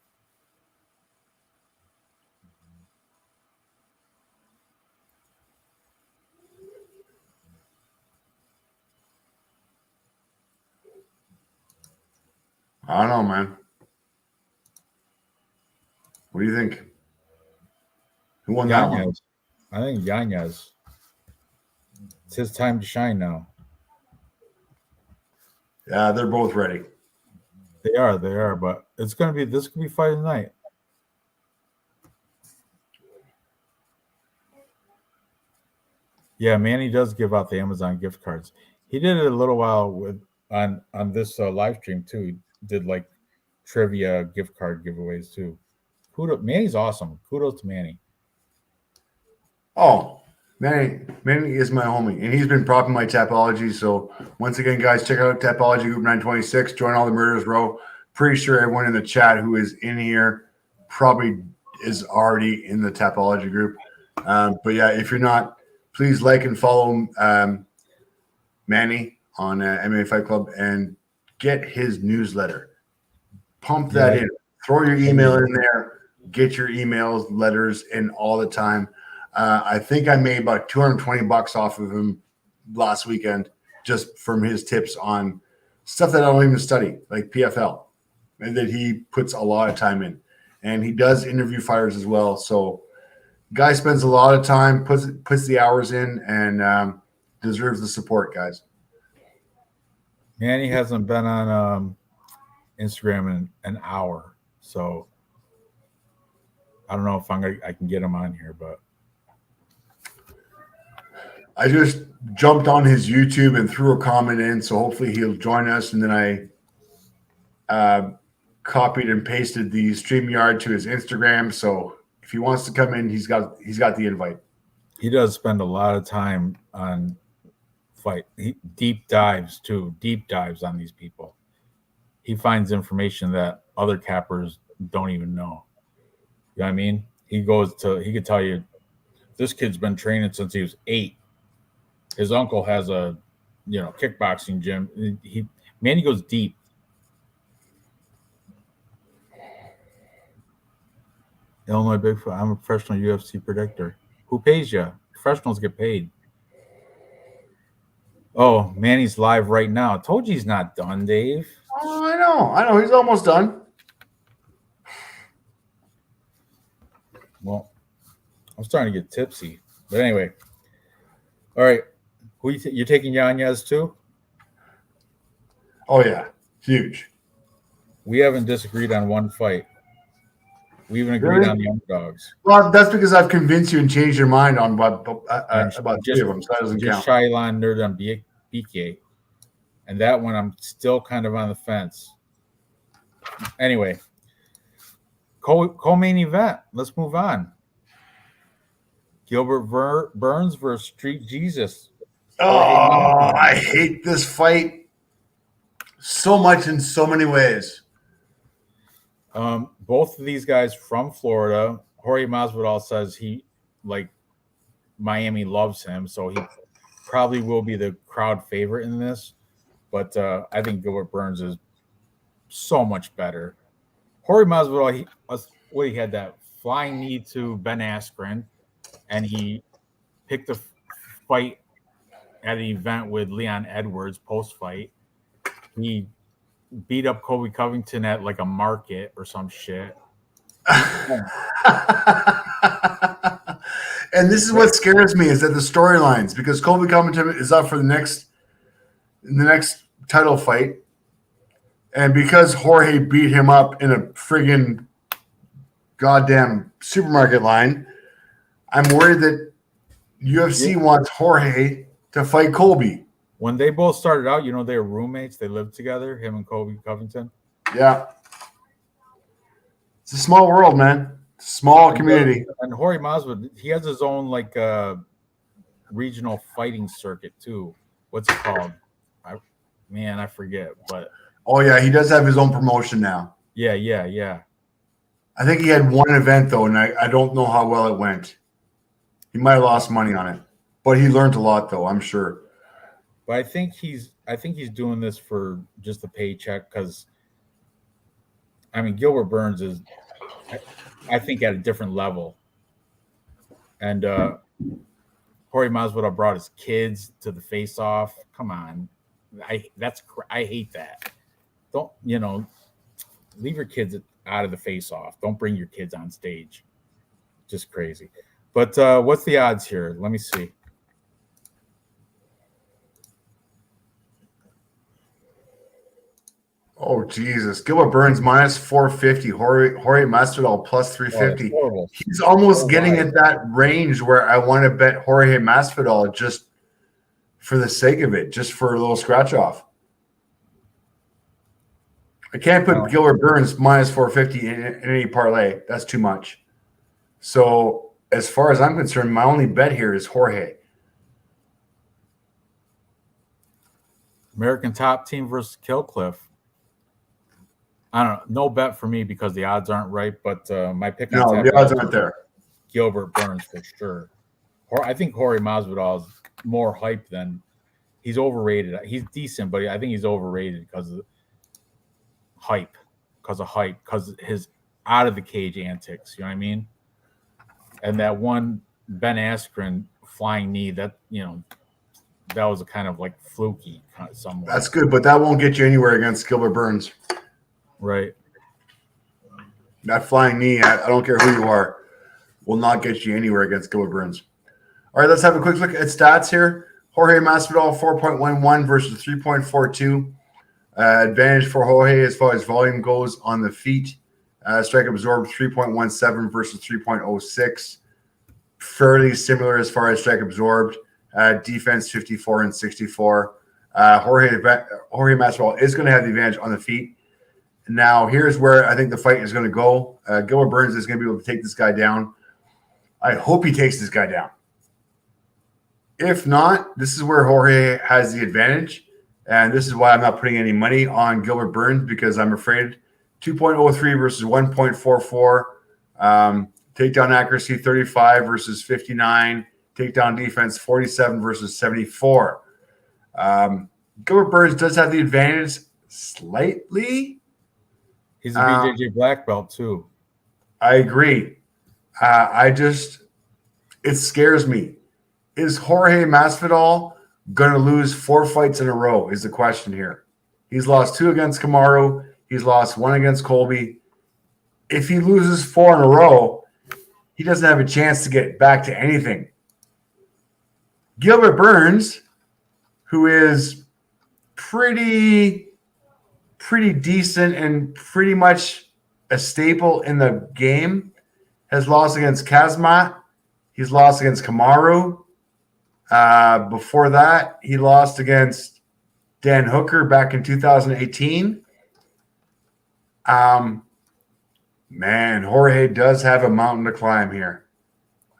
I don't know, man. What do you think? Who won that one? I think Yanez. It's his time to shine now. Yeah, they're both ready. They are, but this could be fight of the night. Yeah, Manny does give out the Amazon gift cards. He did it a little while with on this live stream too. He did like trivia gift card giveaways too. Manny's awesome. Kudos to Manny. Oh, Manny is my homie, and he's been propping my Tapology. So once again, guys, check out Tapology Group 926. Join all the Murderers Row. Pretty sure everyone in the chat who is in here probably is already in the Tapology group. But yeah, if you're not, please like and follow Manny on MMA Fight Club and get his newsletter. Pump that in. Throw your email in there. Get your emails, letters in all the time. I think I made about $220 off of him last weekend just from his tips on stuff that I don't even study, like PFL, and that he puts a lot of time in. And he does interview fighters as well. So guy spends a lot of time, puts the hours in, and deserves the support, guys. Manny hasn't been on Instagram in an hour, so I don't know if I can get him on here, but I just jumped on his YouTube and threw a comment in, so hopefully he'll join us. And then I copied and pasted the StreamYard to his Instagram. So If he wants to come in, he's got the invite. He does spend a lot of time on deep dives on these people. He finds information that other cappers don't even know. You know what I mean? He could tell you, this kid's been training since he was 8. His uncle has a, kickboxing gym. He goes deep. Illinois Bigfoot. I'm a professional UFC predictor. Who pays you? Professionals get paid. Oh, Manny's live right now. I told you he's not done, Dave. Oh, I know. He's almost done. Well, I'm starting to get tipsy. But anyway. All right. Who you're taking Yanez too? Oh, yeah. Huge. We haven't disagreed on one fight. We even agreed on the underdogs. Well, that's because I've convinced you and changed your mind on about 3 of them, so that doesn't count. Shailon Nerd on BK. And that one, I'm still kind of on the fence. Anyway, co-main event. Let's move on. Gilbert Burns versus Street Jesus. Oh, I hate this fight so much in so many ways. Both of these guys from Florida. Jorge Masvidal says Miami loves him, so he probably will be the crowd favorite in this. But I think Gilbert Burns is so much better. Jorge Masvidal, he had that flying knee to Ben Askren, and he picked a fight at an event with Leon Edwards post-fight. He beat up Kobe Covington at like a market or some shit. And this is what scares me, is that the storylines, because Kobe Covington is up for the next title fight, and because Jorge beat him up in a friggin' goddamn supermarket line, I'm worried that UFC wants Jorge to fight Colby. When they both started out, they were roommates. They lived together, him and Kobe Covington. Yeah. It's a small world, man. Small community. And Jorge Masvidal, he has his own regional fighting circuit too. What's it called? I forget. But oh yeah, he does have his own promotion now. Yeah. I think he had one event though, and I don't know how well it went. He might have lost money on it, but he learned a lot though, I'm sure. But I think he's doing this for just the paycheck, because Gilbert Burns is, I think, at a different level. And Jorge Masvidal brought his kids to the face-off. Come on, I hate that. Don't leave your kids out of the face-off. Don't bring your kids on stage. Just crazy. But what's the odds here? Let me see. Oh Jesus! Gilbert Burns minus 450. Jorge Masvidal plus 350. Oh, he's almost getting at that range where I want to bet Jorge Masvidal just for the sake of it, just for a little scratch off. I can't put Gilbert Burns minus 450 in any parlay. That's too much. So as far as I'm concerned, my only bet here is Jorge. American Top Team versus Killcliff. I don't know. No bet for me because the odds aren't right, but my pick on the odds aren't there. Gilbert Burns for sure. I think Jorge Masvidal is more hype than he's overrated. He's decent, but I think he's overrated because of hype, because his out of the cage antics. You know what I mean? And that one Ben Askren flying knee, that was a kind of fluky somewhat. That's good, but that won't get you anywhere against Gilbert Burns. Right. That flying knee, I don't care who you are, will not get you anywhere against Gilbert Burns. All right, let's have a quick look at stats here. Jorge Masvidal, 4.11 versus 3.42. Advantage for Jorge as far as volume goes on the feet. Strike absorbed, 3.17 versus 3.06. Fairly similar as far as strike absorbed. Defense, 54 and 64. Jorge Masvidal is going to have the advantage on the feet. Now, here's where I think the fight is going to go. Gilbert Burns is going to be able to take this guy down. I hope he takes this guy down. If not, this is where Jorge has the advantage. And this is why I'm not putting any money on Gilbert Burns, because I'm afraid 2.03 versus 1.44. Takedown accuracy 35 versus 59. Takedown defense 47 versus 74. Gilbert Burns does have the advantage slightly. He's a BJJ black belt too. I agree. It scares me. Is Jorge Masvidal going to lose 4 fights in a row is the question here. He's lost 2 against Kamaru. He's lost 1 against Colby. If he loses 4 in a row, he doesn't have a chance to get back to anything. Gilbert Burns, who is pretty decent and pretty much a staple in the game, has lost against Kazmat. He's lost against Kamaru. Before that, he lost against Dan Hooker back in 2018. Man, Jorge does have a mountain to climb here.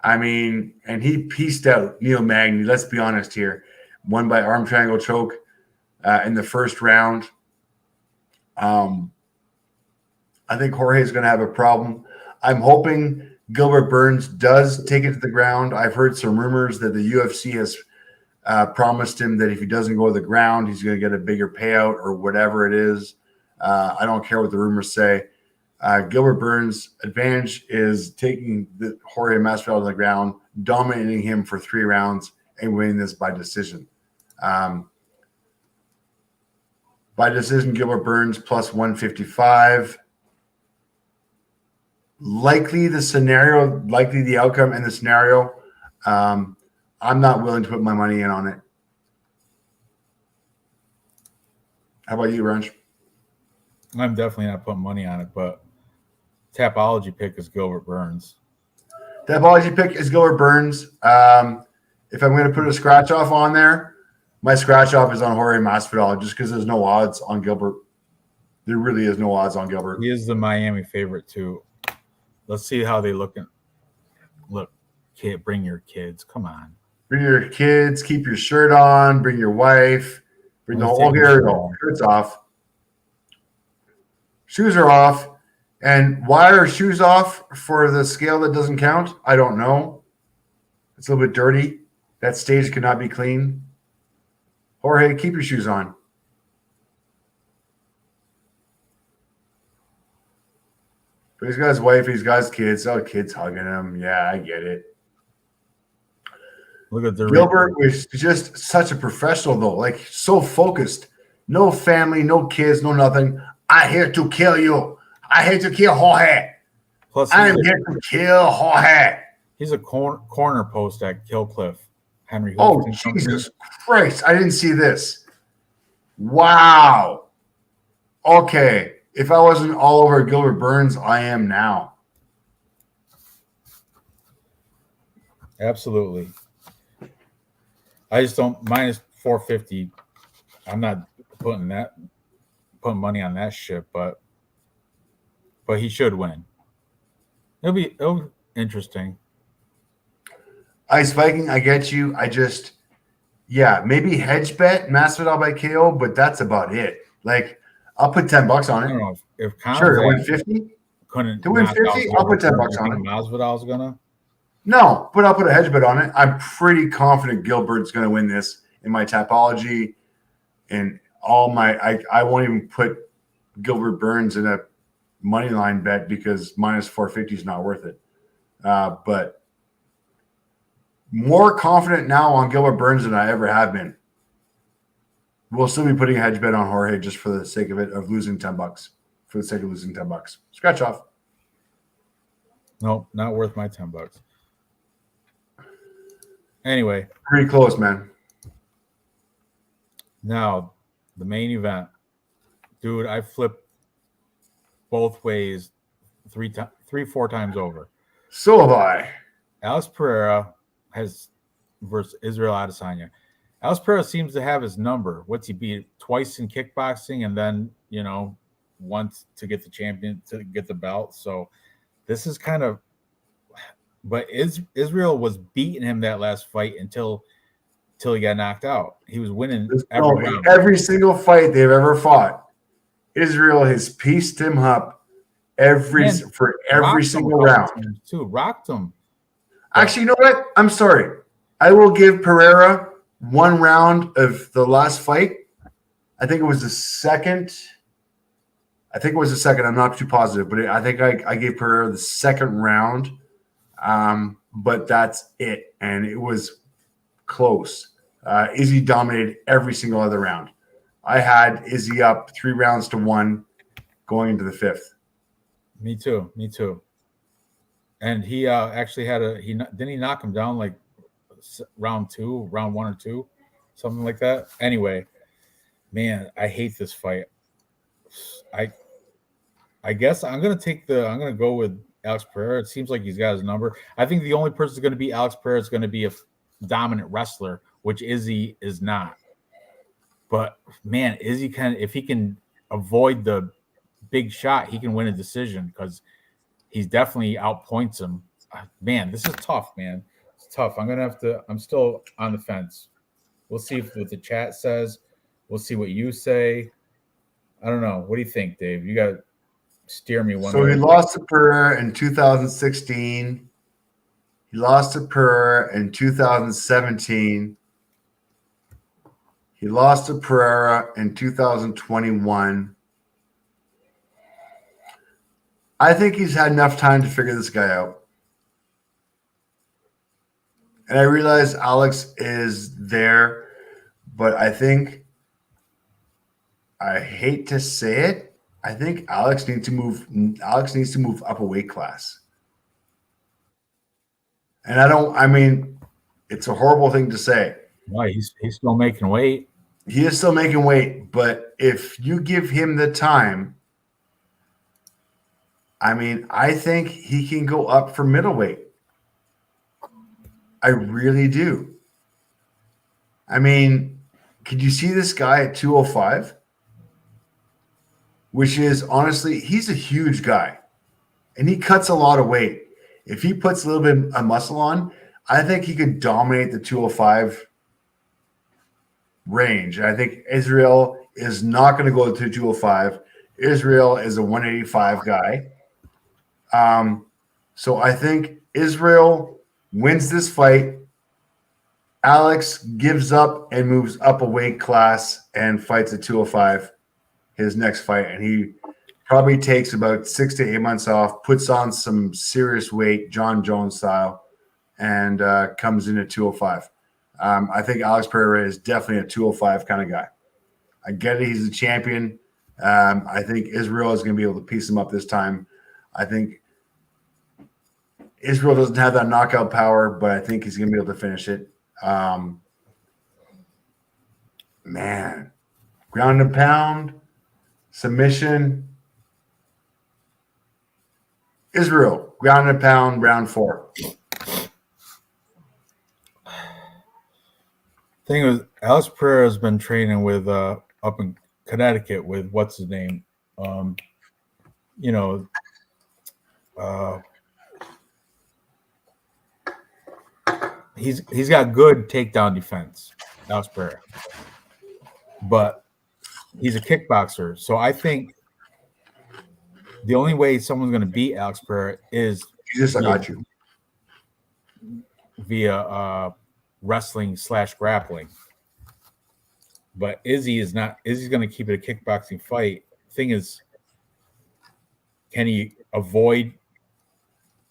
I mean, and he pieced out Neil Magny. Let's be honest here. Won by arm triangle choke in the first round. I think Jorge is going to have a problem. I'm hoping Gilbert Burns does take it to the ground. I've heard some rumors that the UFC has promised him that if he doesn't go to the ground, he's going to get a bigger payout or whatever it is. I don't care what the rumors say. Gilbert Burns' advantage is taking the Jorge Masvidal to the ground, dominating him for 3 rounds, and winning this by decision. By decision, Gilbert Burns plus 155. Likely the outcome in the scenario. I'm not willing to put my money in on it. How about you, Ranj? I'm definitely not putting money on it, but Tapology pick is Gilbert Burns. Tapology pick is Gilbert Burns. If I'm going to put a scratch off on there, my scratch off is on Jorge Masvidal, just because there's no odds on Gilbert. There really is no odds on Gilbert. He is the Miami favorite too. Let's see how they look. Look, kid, bring your kids. Come on. Bring your kids. Keep your shirt on. Bring your wife. Bring the whole here. Shirts off. Shoes are off. And why are shoes off for the scale that doesn't count? I don't know. It's a little bit dirty. That stage cannot be clean. Jorge, keep your shoes on. But he's got his wife, he's got his kids. Oh, kids hugging him. Yeah, I get it. Look at the Gilbert was just such a professional, though. Like, so focused. No family, no kids, no nothing. I'm here to kill you. I'm here to kill Jorge. Plus, I'm here to kill Jorge. He's a corner post at Killcliff. Henry. Oh, Jesus Christ. I didn't see this. Wow. Okay. If I wasn't all over Gilbert Burns, I am now. Absolutely. I just don't minus 450. I'm not putting money on that shit, but he should win. It'll be interesting. Ice Viking, I get you. Maybe hedge bet Masvidal by KO, but that's about it. Like, I'll put $10 on it. I don't know if sure, to win 50. To win 50, I'll put $10 on it. Masvidal's gonna. No, but I'll put a hedge bet on it. I'm pretty confident Gilbert's going to win this in my Tapology, and all my. I won't even put Gilbert Burns in a money line bet because minus 450 is not worth it. But more confident now on Gilbert Burns than I ever have been. We'll still be putting a hedge bet on Jorge just for the sake of it, of losing $10. For the sake of losing $10. Scratch off. Nope, not worth my $10. Anyway. Pretty close, man. Now, the main event. Dude, I flipped both ways 4 times over. So have I. Alex Pereira versus Israel Adesanya. Alex Pereira seems to have his number. What's he beat twice in kickboxing and then, once to get the champion, to get the belt. So this is kind of But Israel was beating him that last fight until he got knocked out. He was winning every round. Every single fight they've ever fought, Israel has pieced him up every single round. Too rocked him. Actually, you know what? I'm sorry. I will give Pereira one round of the last fight. I think it was the second. I'm not too positive, but I think I gave Pereira the second round. But that's it. And it was close. Izzy dominated every single other round. I had Izzy up 3-1 going into the fifth. Me too. And he actually didn't he knock him down like round 1 or 2, something like that. Anyway, man, I hate this fight. I guess I'm gonna go with Alex Pereira. It seems like he's got his number. I think the only person that's going to beat Alex Pereira is going to be a dominant wrestler, which Izzy is not. But man, Izzy if he can avoid the big shot, he can win a decision because he's definitely outpoints him. Man, this is tough, man. It's tough. I'm still on the fence. We'll see what the chat says. We'll see what you say. I don't know. What do you think, Dave? You got to steer me one way. So he lost to Pereira in 2016. He lost to Pereira in 2017. He lost to Pereira in 2021. I think he's had enough time to figure this guy out. And I realize Alex is there, but I hate to say it, I think Alex needs to move up a weight class. And it's a horrible thing to say. Why? He's still making weight. He is still making weight, but if you give him the time, I think he can go up for middleweight. I really do. Could you see this guy at 205? Which is, honestly, he's a huge guy. And he cuts a lot of weight. If he puts a little bit of muscle on, I think he could dominate the 205 range. I think Israel is not going to go to 205. Israel is a 185 guy. So I think Israel wins this fight. Alex gives up and moves up a weight class and fights at 205 his next fight. And he probably takes about 6 to 8 months off, puts on some serious weight, John Jones style, and comes in at 205. I think Alex Pereira is definitely a 205 kind of guy. I get it. He's a champion. I think Israel is going to be able to piece him up this time. I think Israel doesn't have that knockout power, but I think he's going to be able to finish it. Man, ground and pound, submission. Israel, ground and pound, round 4. Thing is, Alex Pereira has been training with up in Connecticut with what's his name, he's got good takedown defense, Alex Pereira, but he's a kickboxer. So I think the only way someone's going to beat Alex Pereira is via wrestling / grappling. But Izzy's going to keep it a kickboxing fight. Thing is, can he avoid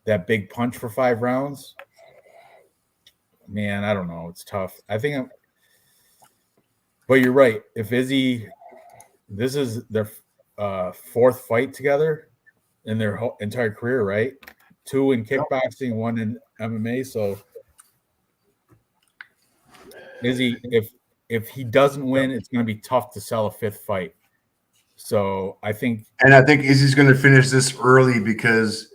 that big punch for 5 rounds? Man, I don't know. It's tough. But you're right. If Izzy, this is their 4th fight together in their whole entire career, right? 2 in kickboxing, 1 in MMA. So Izzy, if he doesn't win, it's going to be tough to sell a 5th fight. So I think Izzy's going to finish this early because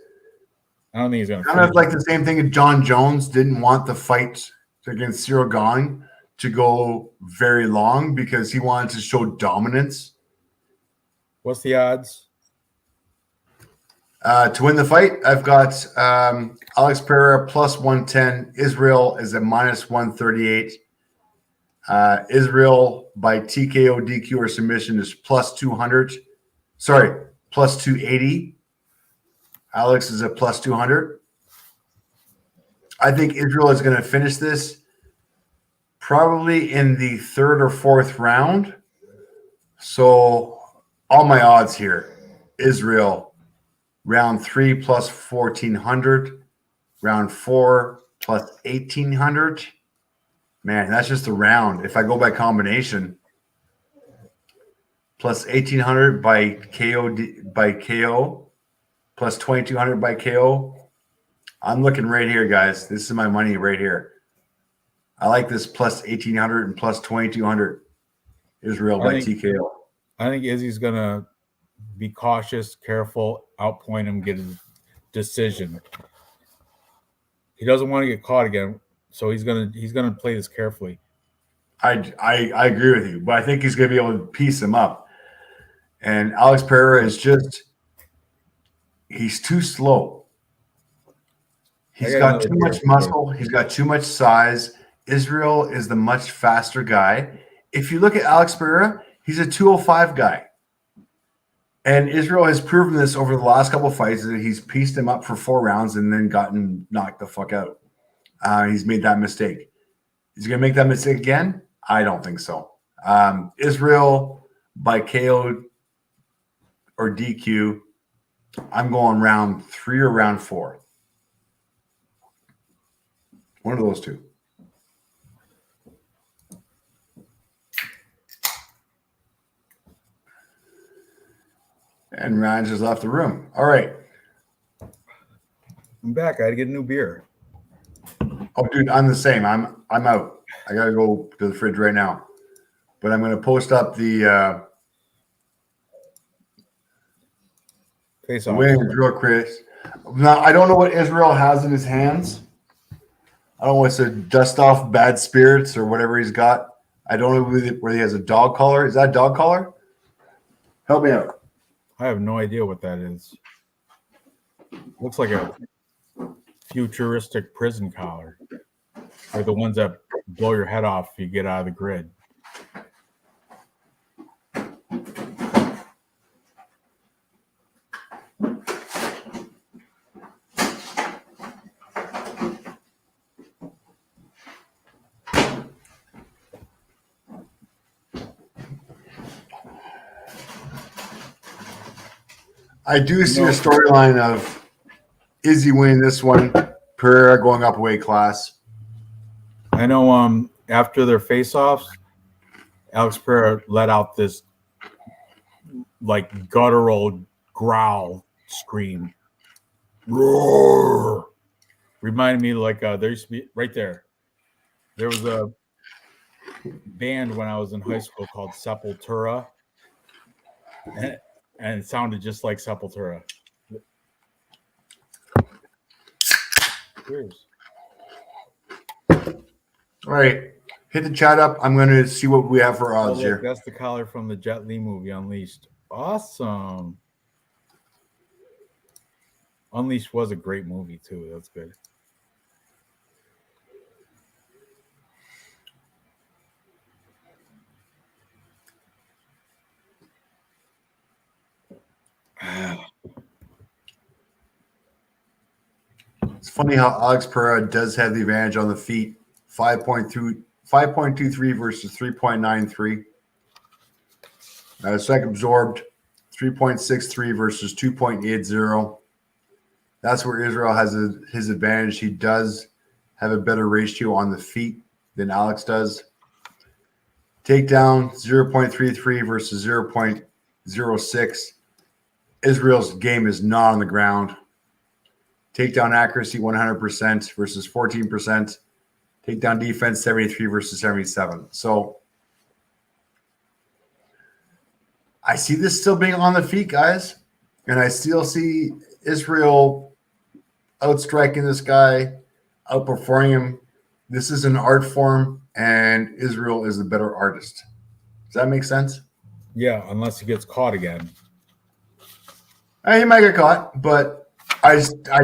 I don't think he's going to. Kind of like the same thing as John Jones didn't want the fight against Cyril Gane to go very long because he wanted to show dominance. What's the odds? To win the fight, I've got Alex Pereira plus 110. Israel is at minus 138. Israel by TKO, DQ, or submission is plus 200. Sorry, plus 280. Alex is at plus 200. I think Israel is going to finish this probably in the third or fourth round. So all my odds here, Israel, round 3 plus 1,400, round 4 plus 1,800. Man, that's just a round. If I go by combination, plus 1,800 by KO, plus 2,200 by KO. I'm looking right here, guys. This is my money right here. I like this plus 1,800 and plus 2,200 Israel by TKO. I think Izzy's going to be cautious, careful, outpoint him, get his decision. He doesn't want to get caught again, so he's gonna play this carefully. I agree with you, but I think he's going to be able to piece him up. And Alex Pereira is he's too slow. He's got too much muscle. He's got too much size. Israel is the much faster guy. If you look at Alex Pereira, he's a 205 guy. And Israel has proven this over the last couple of fights that he's pieced him up for 4 rounds and then gotten knocked the fuck out. He's made that mistake. Is he going to make that mistake again? I don't think so. Israel by KO or DQ, I'm going round 3 or round 4. One of those two. And Ranj has left the room. All right. I'm back. I had to get a new beer. Oh, dude, I'm the same. I'm out. I gotta go to the fridge right now. But I'm gonna post up the wins real quick. Now I don't know what Israel has in his hands. I don't know if it's a dust off bad spirits or whatever he's got. I don't know whether he has a dog collar. Is that a dog collar? Help me out. I have no idea what that is. Looks like a futuristic prison collar. Or the ones that blow your head off if you get out of the grid. I do see a storyline of Izzy winning this one, Pereira going up a weight class. I know after their face-offs, Alex Pereira let out this like guttural growl scream. Roar! Reminded me like there used to be right there. There was a band when I was in high school called Sepultura. And it sounded just like Sepultura. Cheers. All right. Hit the chat up. I'm going to see what we have for odds here. That's the collar from the Jet Li movie, Unleashed. Awesome. Unleashed was a great movie, too. That's good. It's funny how Alex Pereira does have the advantage on the feet. 5.23 versus 3.93. Second absorbed, 3.63 versus 2.80. That's where Israel has his advantage. He does have a better ratio on the feet than Alex does. Takedown, 0.33 versus 0.06. Israel's game is not on the ground. Takedown accuracy, 100% versus 14%. Takedown defense, 73 versus 77. So I see this still being on the feet, guys. And I still see Israel outstriking this guy, outperforming him. This is an art form, and Israel is the better artist. Does that make sense? Yeah, unless he gets caught again. He might get caught, but I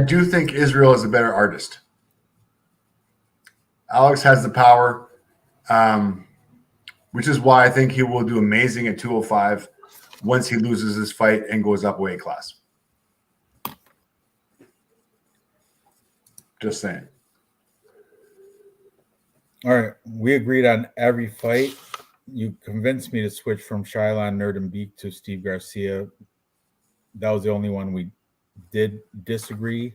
do think Israel is a better artist. Alex has the power, which is why I think he will do amazing at 205 once he loses his fight and goes up weight class. Just saying. All right, we agreed on every fight. You convinced me to switch from Shylon Nerdenbeek to Steve Garcia. That was the only one we did disagree.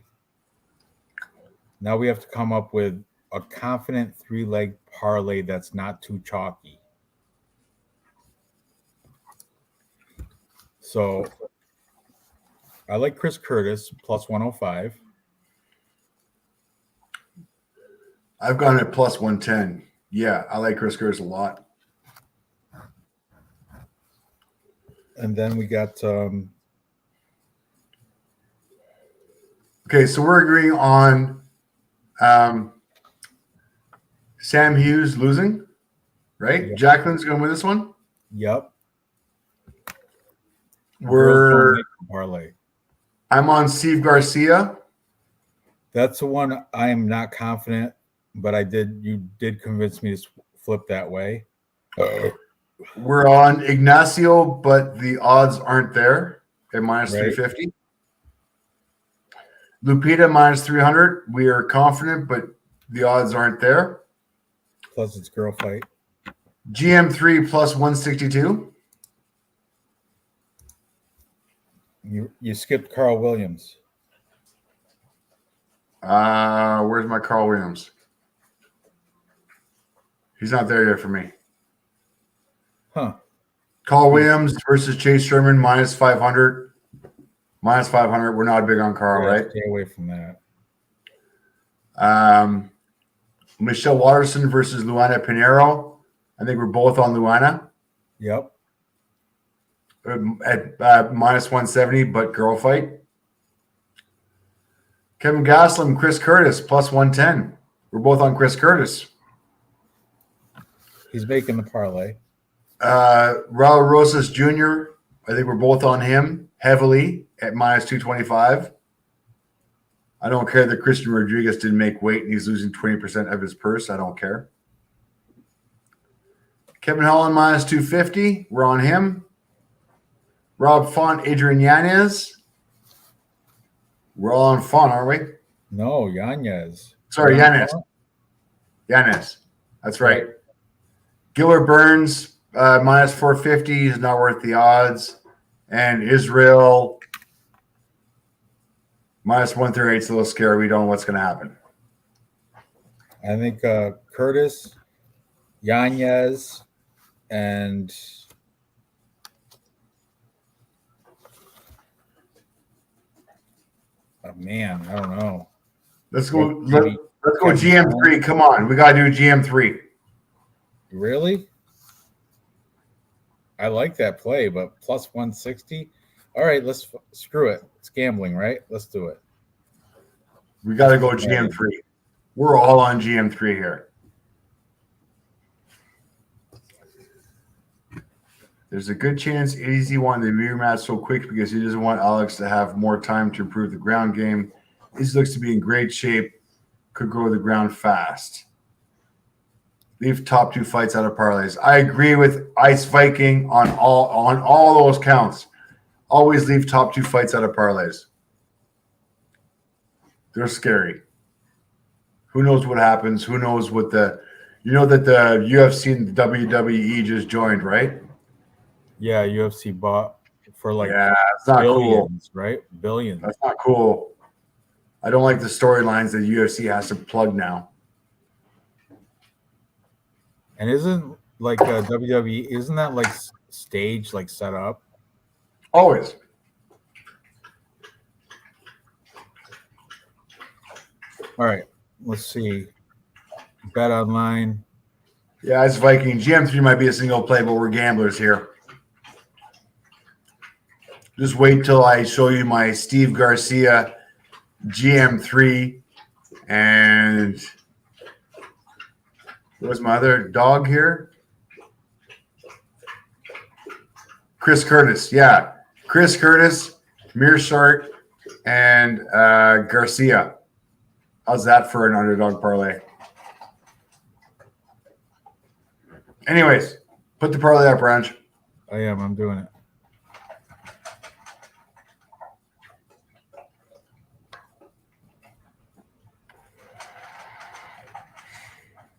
Now we have to come up with a confident 3-leg parlay that's not too chalky. So I like Chris Curtis plus 105. I've gone at plus 110. Yeah, I like Chris Curtis a lot. And then we got okay, so we're agreeing on Sam Hughes losing, right? Yep. Jacqueline's going to win this one. Yep. We're parlay. I'm on Steve Garcia. That's the one I am not confident, but you did convince me to flip that way. We're on Ignacio, but the odds aren't there at minus 350. Lupita minus 300. We are confident, but the odds aren't there. Plus it's girl fight. GM3 plus 162. You skipped Carl Williams. Where's my Carl Williams? He's not there yet for me. Huh. Carl Williams versus Chase Sherman minus 500. Minus 500. We're not big on Carl, right? Stay away from that. Michelle Watterson versus Luana Pinheiro. I think we're both on Luana. Yep. At minus 170, but girl fight. Kevin Gastelum, Chris Curtis, plus 110. We're both on Chris Curtis. He's making the parlay. Raul Rosas Jr., I think we're both on him heavily at minus 225. I don't care that Christian Rodriguez didn't make weight and he's losing 20% of his purse. I don't care. Kevin Holland minus 250. We're on him. Rob Font, Adrian Yanez. We're all on Font, aren't we? No, Yanez. Sorry, Yanez. Yanez. That's right. Giller Burns, minus 450 is not worth the odds. And Israel, minus 138 is a little scary. We don't know what's going to happen. I think Curtis, Yanez, and man, I don't know. Let's go. Let's go GM3. Come on, we gotta do GM3. Really? I like that play, but plus 160. All right, let's screw it. It's gambling, right? Let's do it. We gotta go GM3. We're all on GM3 here. There's a good chance AZ wanted the mirror match so quick because he doesn't want Alex to have more time to improve the ground game. He looks to be in great shape. Could go to the ground fast. Leave top 2 fights out of parlays. I agree with Ice Viking on all those counts. Always leave top 2 fights out of parlays. They're scary. Who knows what happens? Who knows what that the UFC and the WWE just joined, right? Yeah, UFC bought for it's not billions, cool. Right? Billions. That's not cool. I don't like the storylines that UFC has to plug now. And isn't WWE, isn't that like stage, like set up? Always. All right, let's see. Bet online. Yeah, it's Viking. GM3 might be a single play, but we're gamblers here. Just wait till I show you my Steve Garcia GM3 and where's my other dog here? Chris Curtis. Yeah. Chris Curtis Mearshart, and Garcia. How's that for an underdog parlay? Anyways, put the parlay up, Ranj. I am. I'm doing it.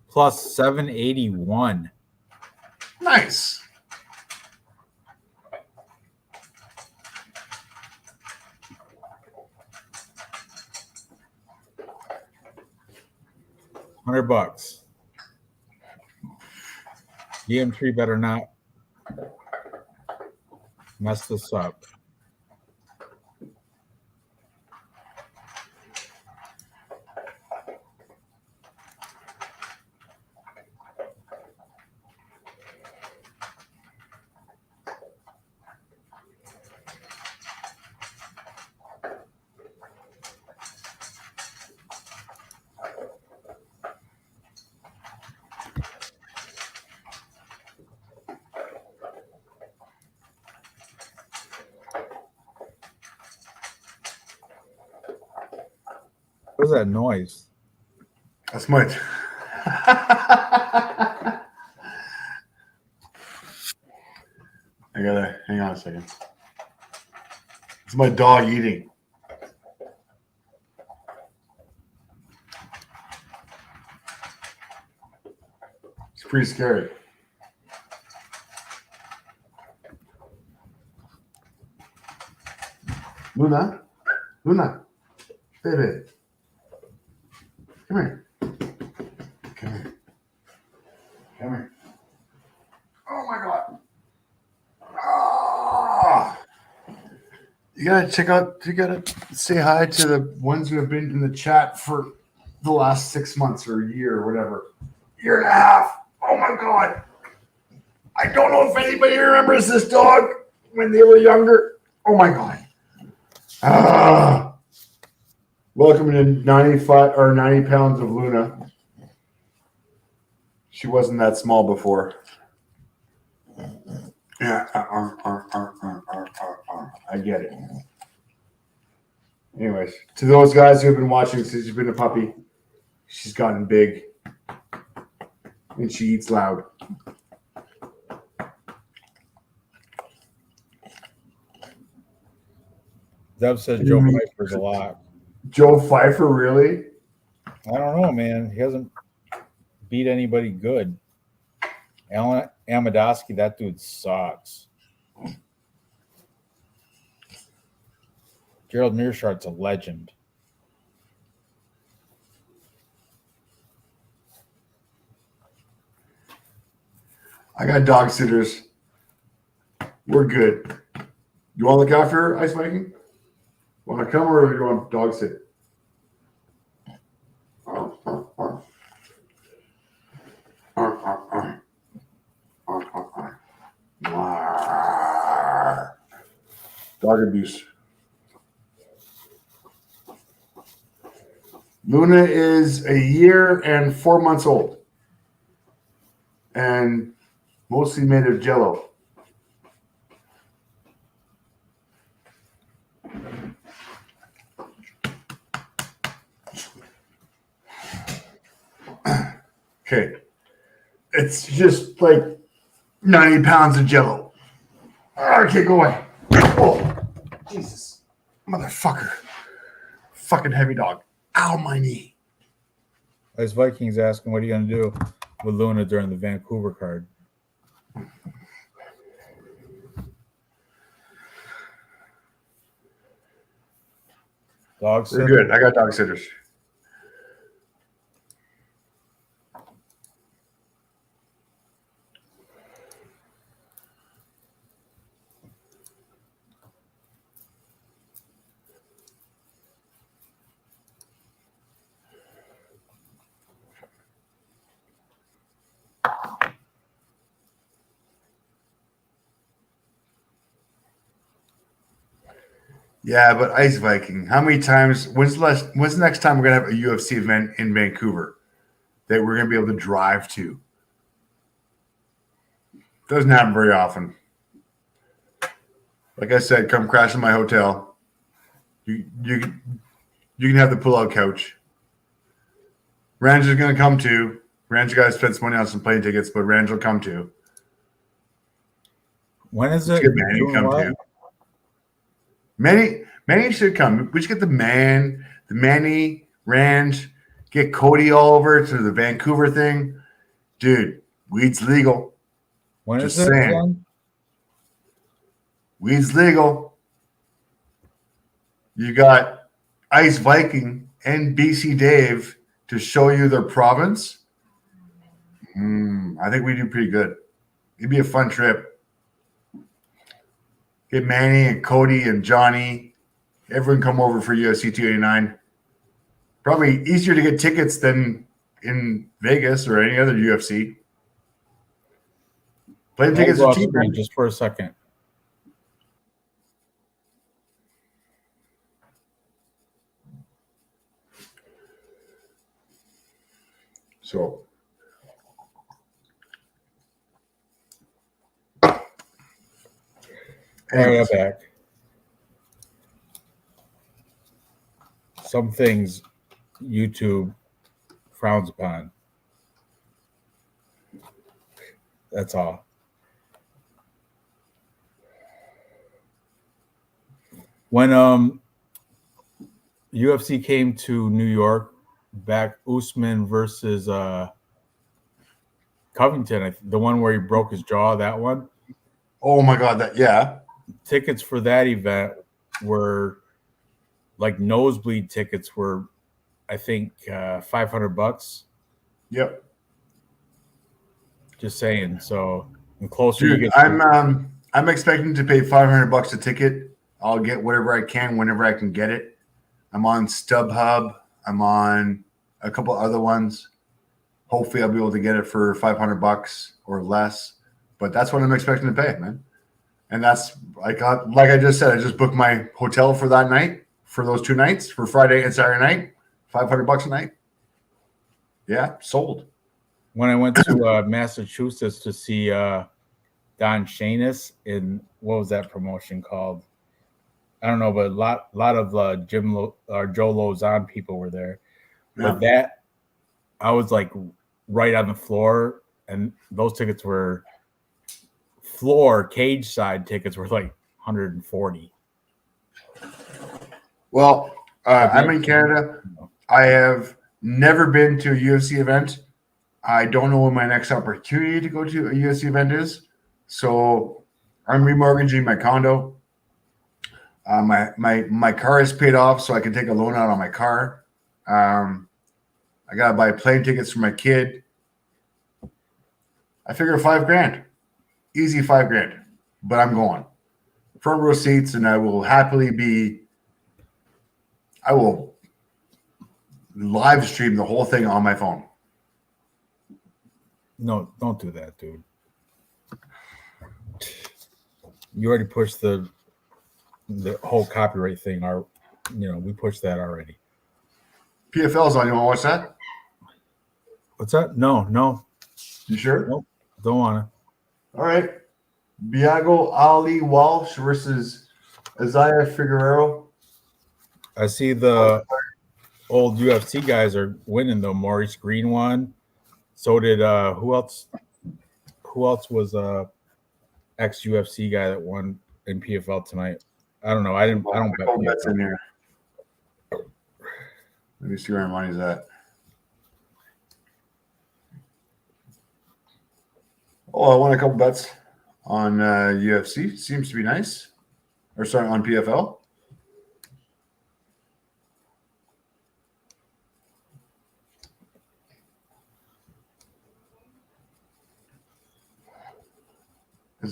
Plus 781. Nice. $100. EM3 better not mess this up. What was that noise? That's my. I gotta hang on a second. It's my dog eating. It's pretty scary. Luna, baby, come here. Oh my God. Ah. You gotta say hi to the ones who have been in the chat for the last 6 months or a year or whatever. Year and a half. Oh my God. I don't know if anybody remembers this dog when they were younger. Oh my God. Welcome to 95 or 90 pounds of Luna. She wasn't that small before. Yeah, I get it. Anyways, to those guys who have been watching since she's been a puppy, she's gotten big and she eats loud. Zev says Joe Pfeiffer's a lot. Joe Pfeiffer, really? I don't know, man. He hasn't beat anybody good. Alan Amidowski, that dude sucks. Gerald Mearshart's a legend. I got dog sitters. We're good. You want to look after her, Ice Viking? Want to come or you want dog sit? Dog abuse. Luna is a year and 4 months old and mostly made of jello. Okay. It's just like 90 pounds of jello. Okay, go away. Oh, Jesus. Motherfucker. Fucking heavy dog. Ow, my knee. Ice Vikings asking, what are you going to do with Luna during the Vancouver card? Dog sitter? We're good. I got dog sitters. Yeah, but Ice Viking, how many times? When's the next time we're gonna have a UFC event in Vancouver that we're gonna be able to drive to? Doesn't happen very often. Like I said, come crash in my hotel. You can have the pull-out couch. Ranj is going to come too. Ranj got to spend some money on some plane tickets, but Ranj will come too. When is Let's it? get Manny to come too. Manny should come. We should get the Manny, Ranj, get Cody all over to the Vancouver thing. Dude, weed's legal. When Just is it saying. again? Weed's legal. You got Ice Viking and BC Dave to show you their province. I think we do pretty good. It'd be a fun trip. Get Manny and Cody and Johnny. Everyone come over for UFC 289. Probably easier to get tickets than in Vegas or any other UFC. Plane tickets I'll go are off cheap. screen just for a second. So, All right, I'm anyways, back. Some things YouTube frowns upon. That's all. When UFC came to New York, back Usman versus Covington, the one where he broke his jaw, that one. oh my God, yeah. Tickets for that event were like nosebleed tickets were, I think, $500. Yep. Just saying. So, the closer Dude, you get, I'm expecting to pay $500 a ticket. I'll get whatever I can whenever I can get it. I'm on StubHub. I'm on a couple other ones. Hopefully, I'll be able to get it for $500 or less. But that's what I'm expecting to pay, man. And that's like I just said, I just booked my hotel for that night, for those 2 nights, for Friday and Saturday night, $500 a night. Yeah, sold. when I went to Massachusetts to see Don Shanis in, what was that promotion called? I don't know, but a lot of Joe Lozon people were there. Yeah. But that, I was like right on the floor, and those tickets were floor cage side tickets were like 140. Well, I'm in Canada. I have never been to a UFC event. I don't know when my next opportunity to go to a UFC event is. So I'm remortgaging my condo. My car is paid off, so I can take a loan out on my car. I gotta buy plane tickets for my kid. I figure $5,000, easy $5,000, but I'm going front row seats, and I will live stream the whole thing on my phone. No, don't do that, dude. You already pushed the whole copyright thing. We pushed that already. PFL's on. You want to watch that? What's that? No. You sure? Nope. Don't want to. All right. Biago Ali Walsh versus Isaiah Figueroa. I see the old UFC guys are winning though. Maurice Green won. So did who else? Who else was ex UFC guy that won in PFL tonight? I don't know. I don't bet Bets PFL. in here. Let me see where my money's at. Oh, I won a couple bets on UFC. Seems to be nice. Or sorry, on PFL.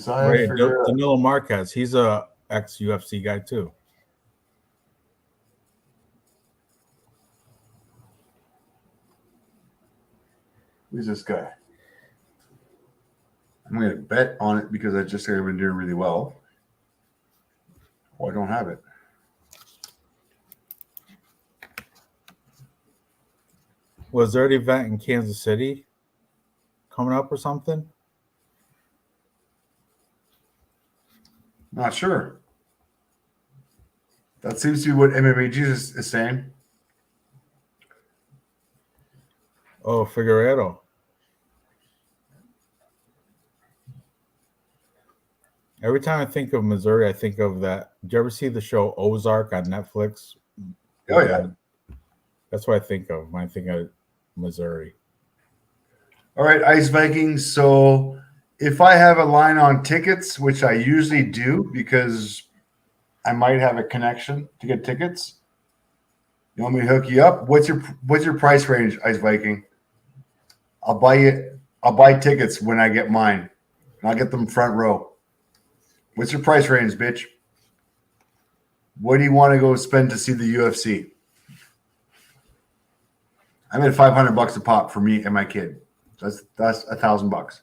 Right, Danilo Marquez. He's a ex UFC guy too. Who's this guy? I'm going to bet on it because I just think I've been doing really well. Oh, I don't have it. Was there an event in Kansas City coming up or something? Not sure. That seems to be what MMA Jesus is saying. Oh, Figueredo. Every time I think of Missouri, I think of that. Did you ever see the show Ozark on Netflix? Oh, yeah. That's what I think of when I think of Missouri. All right, Ice Vikings. So if I have a line on tickets, which I usually do because I might have a connection to get tickets, you want me to hook you up? What's your price range, Ice Viking? I'll buy tickets when I get mine. And I'll get them front row. What's your price range, bitch? What do you want to go spend to see the UFC? I'm at $500 a pop for me and my kid. That's $1,000.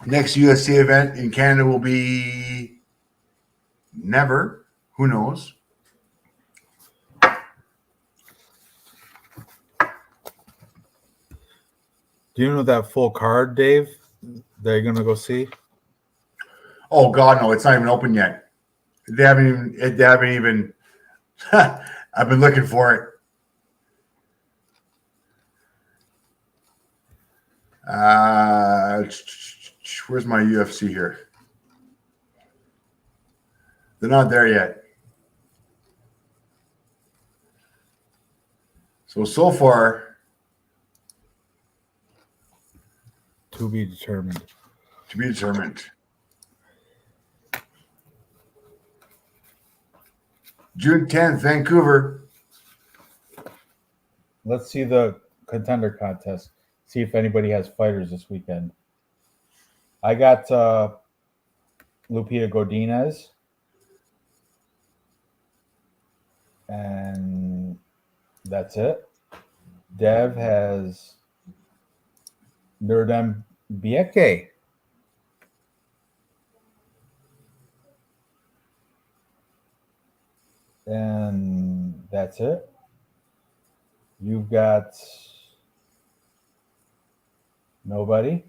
Next UFC event in Canada will be never. Who knows? Do you know that full card, Dave, that you're gonna go see? Oh God, no! It's not even open yet. They haven't even. I've been looking for it. Where's my UFC here? They're not there yet. So far, To be determined. to be determined. June 10th, Vancouver. Let's see the contender contest. See if anybody has fighters this weekend. I got Lupita Godinez. And that's it. Dev has Nurdem Bieke. And that's it. You've got nobody.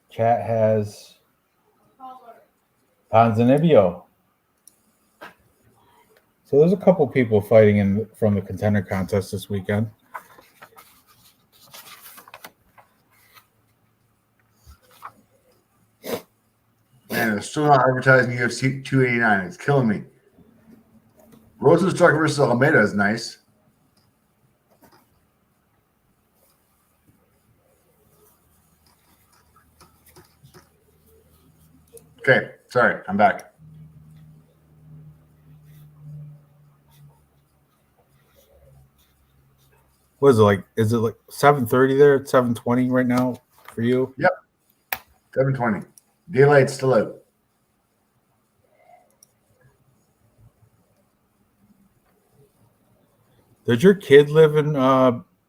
Chat has Ponzinibbio. So there's a couple people fighting from the contender contest this weekend. Man, it's still not advertising UFC 289. It's killing me. Rosenstruck versus Almeida is nice. Okay, sorry, I'm back. What is it like? Is it like 7:30 there? It's 7:20 right now for you? Yep, 7:20. Daylight's still out. Does your kid live in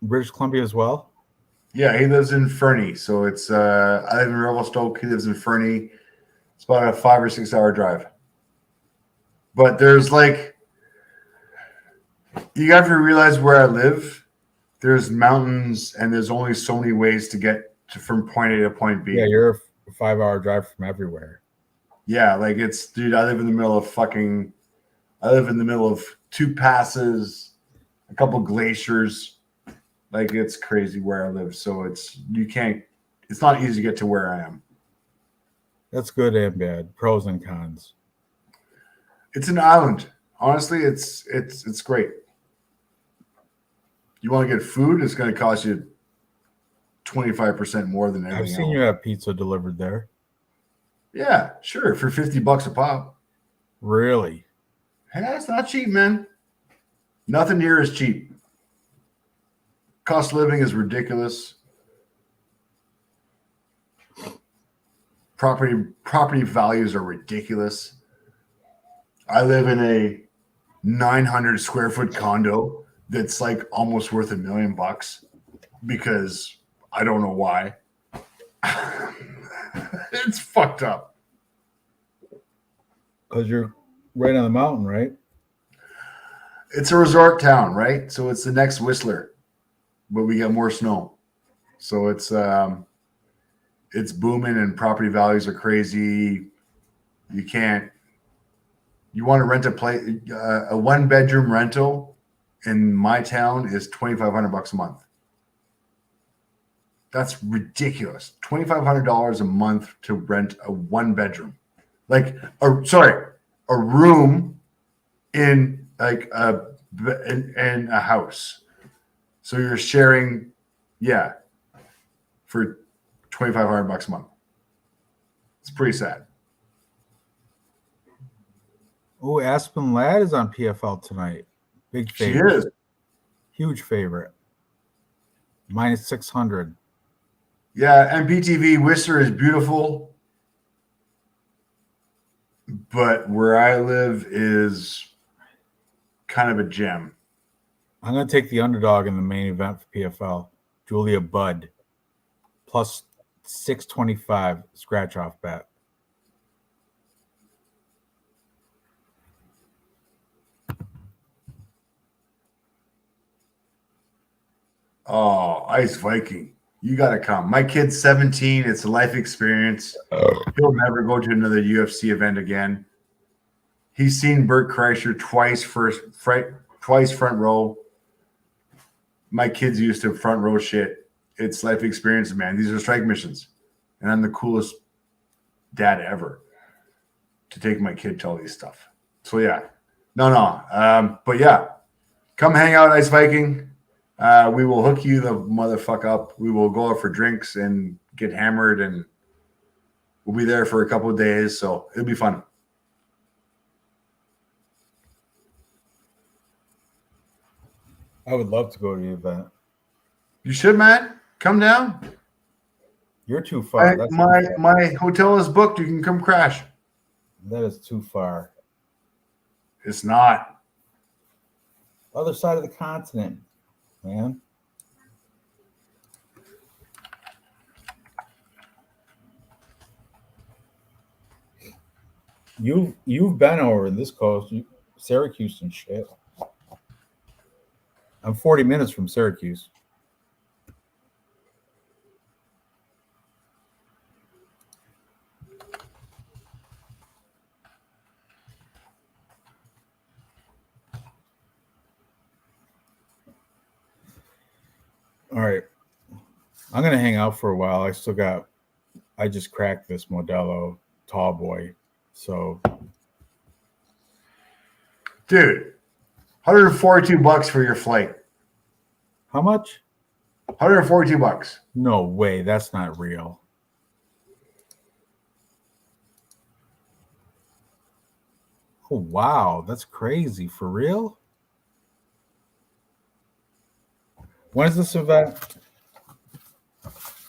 British Columbia as well? Yeah, he lives in Fernie. So it's I live in Revelstoke. He lives in Fernie. It's about a 5 or 6 hour drive. But there's like, you have to realize where I live. There's mountains and there's only so many ways to get from point A to point B. Yeah, you're a 5-hour drive from everywhere. Yeah, like dude, I live in the middle of 2 passes, a couple glaciers. Like, it's crazy where I live. So it's not easy to get to where I am. That's good and bad, pros and cons. It's an island. Honestly, it's great. You want to get food, it's going to cost you 25% more than everything I've seen you have pizza delivered there. Yeah, sure, for $50 a pop. Really? Hey, that's not cheap, man. Nothing here is cheap. Cost of living is ridiculous. Property values are ridiculous. I live in a 900 square foot condo that's like almost worth $1 million because I don't know why. It's fucked up. Because you're right on the mountain, right? It's a resort town, right? So it's the next Whistler, but we got more snow. So it's booming and property values are crazy. You want to rent a place, a 1-bedroom rental in my town is $2,500 a month. That's ridiculous. $2,500 a month to rent a 1-bedroom, a room in like in a house. So you're sharing, for $2,500 a month. It's pretty sad. Oh, Aspen Ladd is on PFL tonight. Big favorite. She is. Huge favorite. Minus 600. Yeah, and BTV Whistler is beautiful. But where I live is kind of a gem. I'm going to take the underdog in the main event for PFL. Julia Budd. Plus 625 scratch-off bet. Oh, Ice Viking. You got to come. My kid's 17. It's a life experience. He'll never go to another UFC event again. He's seen Bert Kreischer twice front row. My kids used to front row shit. It's life experience, man. These are strike missions. And I'm the coolest dad ever to take my kid to all these stuff. So, yeah. But, yeah. Come hang out, Ice Viking. We will hook you the motherfucker up. We will go out for drinks and get hammered, and we'll be there for a couple of days. So it'll be fun. I would love to go to the event. You should, man. Come down. You're too far. My hotel is booked. You can come crash. That is too far. It's not. Other side of the continent, man. You've been over this coast, Syracuse and shit. I'm 40 minutes from Syracuse. All right. I'm going to hang out for a while. I just cracked this Modelo tall boy. So. Dude, $142 for your flight. How much? $142. No way. That's not real. Oh, wow. That's crazy. For real? When's this event?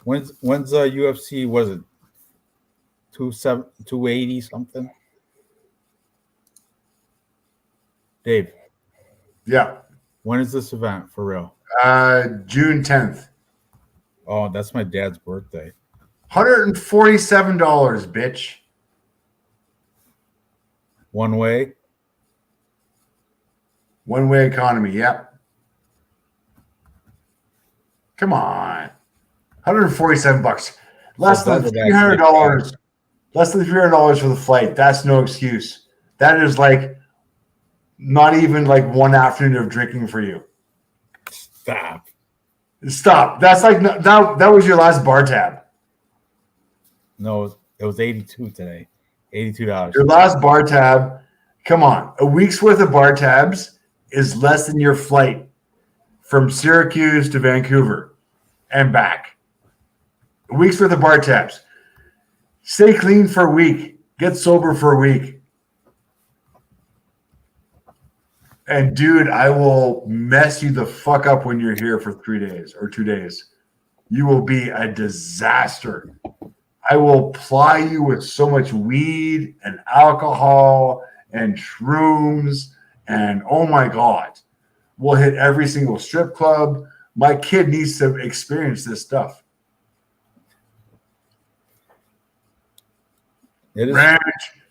When's UFC? Was it 280 something? Dave. Yeah. When is this event for real? June 10th. Oh, that's my dad's birthday. $147, bitch. One way? One-way economy, yep. Come on. $147. Less than $300. Less than $300 for the flight. That's no excuse. That is like not even like one afternoon of drinking for you. Stop. That's like that was your last bar tab. No, it was 82 today. $82. Your last bar tab. Come on. A week's worth of bar tabs is less than your flight from Syracuse to Vancouver and back. A week's worth of bar tabs. Stay clean for a week. Get sober for a week. And dude, I will mess you the fuck up when you're here for 3 days or 2 days. You will be a disaster. I will ply you with so much weed and alcohol and shrooms and oh my God. We'll hit every single strip club. My kid needs to experience this stuff. Ranch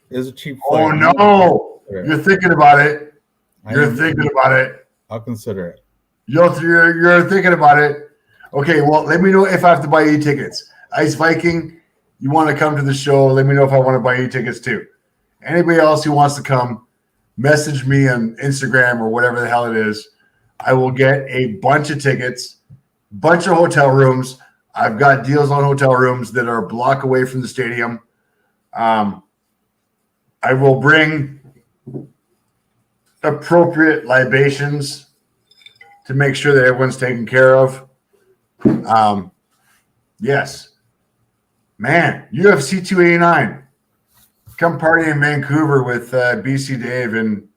is a cheap flight. Oh no. You're thinking about it. You're thinking about it. I'll consider it. You're thinking about it. Okay, well, let me know if I have to buy you tickets. Ice Viking, you want to come to the show? Let me know if I want to buy you tickets too. Anybody else who wants to come, message me on Instagram or whatever the hell it is. I will get a bunch of tickets, bunch of hotel rooms. I've got deals on hotel rooms that are a block away from the stadium. I will bring appropriate libations to make sure that everyone's taken care of. Yes. Man, UFC 289. Come party in Vancouver with BC Dave and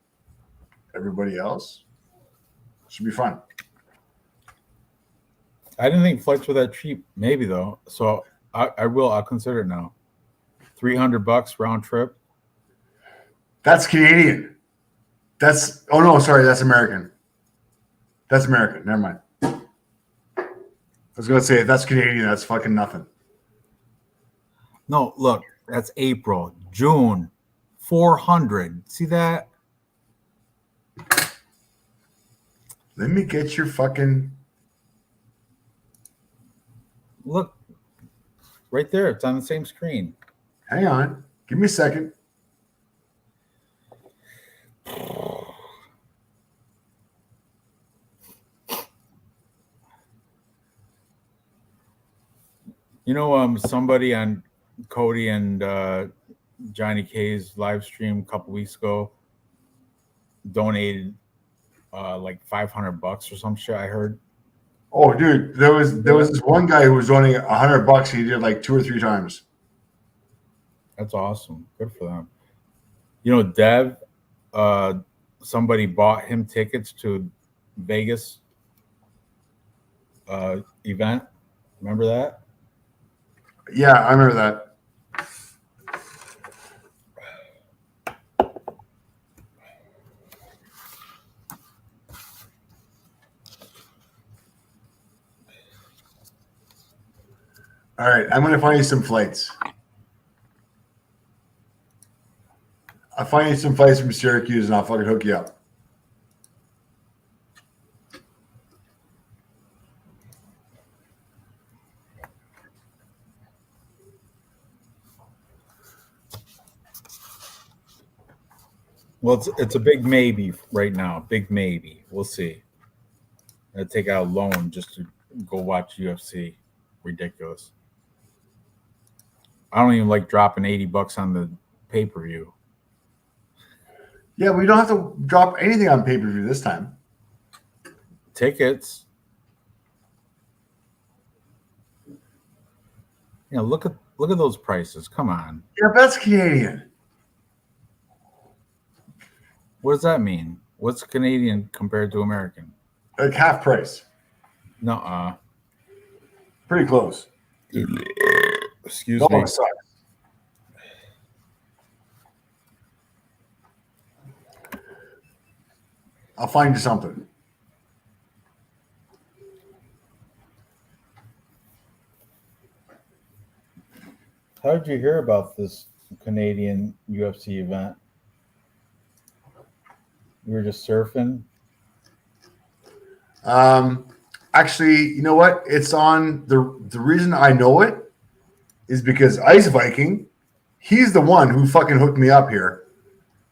everybody else. Should be fun. I didn't think flights were that cheap. Maybe though. So I'll consider it now. $300 round trip. That's Canadian. That's American. That's American. Never mind. I was gonna say if that's Canadian, that's fucking nothing. No, look, that's April, June, 400. See that? Let me get your fucking Look, right there. It's on the same screen. hang on. Give me a second. You know, somebody on Cody and Johnny K's live stream a couple weeks ago donated like $500 or some shit. I heard. Oh, dude, there was this one guy who was donating $100. He did like 2 or 3 times. That's awesome. Good for them. You know, Dev, somebody bought him tickets to Vegas event. Remember that? Yeah, I remember that. All right, I'm going to find you some flights. I'll find you some flights from Syracuse and I'll fucking hook you up. Well, it's a big maybe right now. Big maybe. We'll see. I'd take out a loan just to go watch UFC. Ridiculous. I don't even like dropping $80 on the pay-per-view. Yeah, we don't have to drop anything on pay-per-view this time. Tickets. You know, look at those prices. Come on. Yeah, that's Canadian. What does that mean? What's Canadian compared to American? Like half price. Nuh-uh. Pretty close. Excuse No, me. it sucks. I'll find you something. How did you hear about this Canadian UFC event? You were just surfing? Actually, you know what? It's on the reason I know it is because Ice Viking, he's the one who fucking hooked me up here.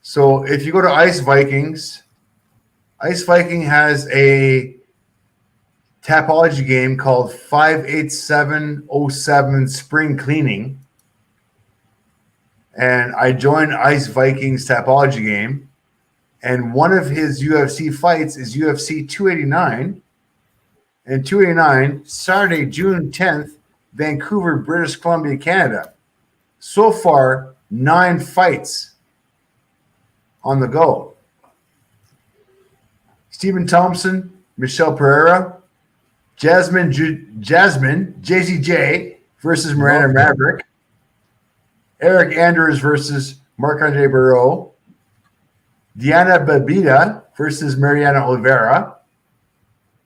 So if you go to Ice Vikings, Ice Viking has a Tapology game called 58707 Spring Cleaning. And I joined Ice Vikings Tapology game. And one of his UFC fights is UFC 289. And 289, Saturday, June 10th, Vancouver, British Columbia, Canada. So far, 9 fights on the go. Stephen Thompson, Michelle Pereira, Jasmine, JZJ versus Miranda Maverick, Eric Anders versus Marc-Andre Barreau, Diana Babida versus Mariana Oliveira,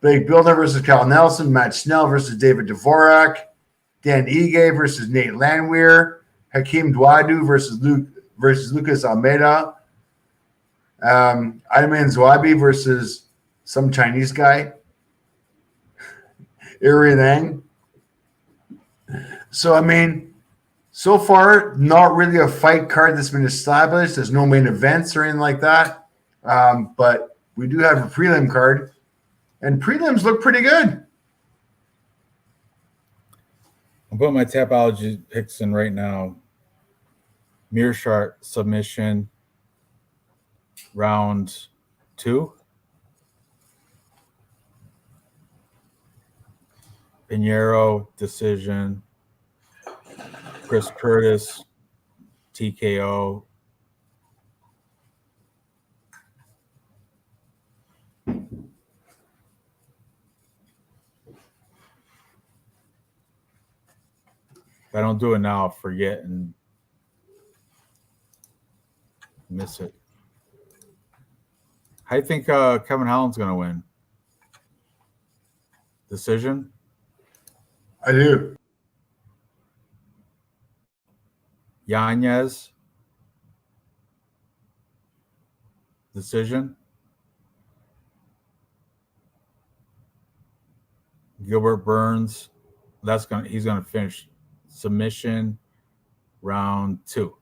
Blake Bilder versus Kyle Nelson, Matt Snell versus David Dvorak, Dan Ige versus Nate Landwehr, Hakeem Dwadu versus Lucas Almeida, Ayman Zouabi versus some Chinese guy, everything. So, I mean, so far, not really a fight card that's been established. There's no main events or anything like that. But we do have a prelim card, and prelims look pretty good. I'm putting my Tapology picks in right now. Mearshart submission, round 2. Pinheiro decision. Chris Curtis TKO. If I don't do it now, I'll forget and miss it. How do you think Kevin Holland's going to win? Decision? I do. Yanez? Decision? Gilbert Burns? He's going to finish submission, round 2.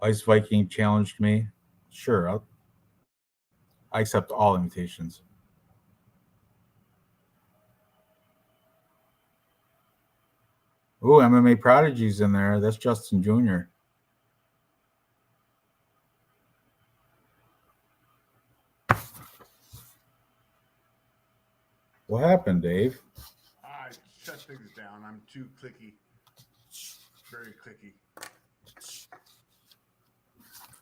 Ice Viking challenged me. Sure, I accept all invitations. Ooh, MMA Prodigy's in there. That's Justin Jr. What happened, Dave? I shut things down. I'm too clicky. Very clicky.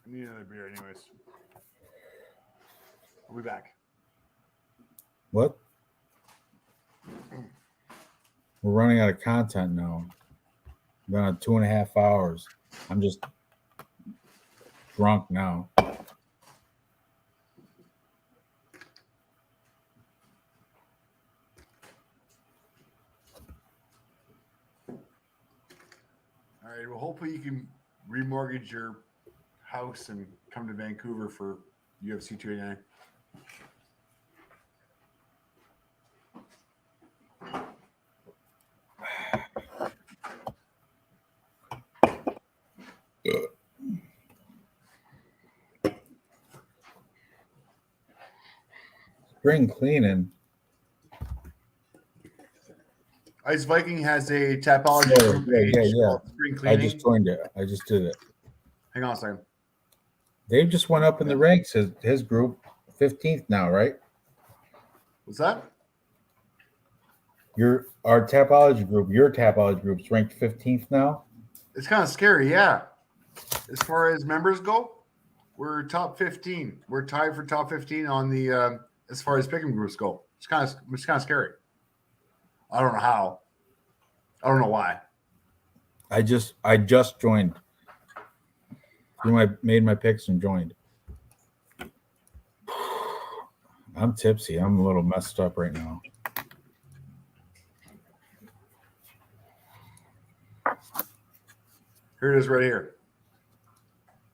I need another beer anyways. I'll be back. What? We're running out of content now. Been on 2.5 hours. I'm just drunk now. All right. Well, hopefully you can remortgage your house and come to Vancouver for UFC 289. Spring cleaning. Ice Viking has a Tapology page called Spring I Cleaning. just joined it. I just did it. Hang on a second. Dave just went up in the ranks. His group 15th now, right? What's that? Our Tapology group, your Tapology group's ranked 15th now. It's kind of scary, yeah. As far as members go, we're top 15. We're tied for top 15 on the as far as pick'em groups go. It's kind of scary. I don't know how. I don't know why. I just joined. Made my picks and joined. I'm tipsy. I'm a little messed up right now. Here it is right here.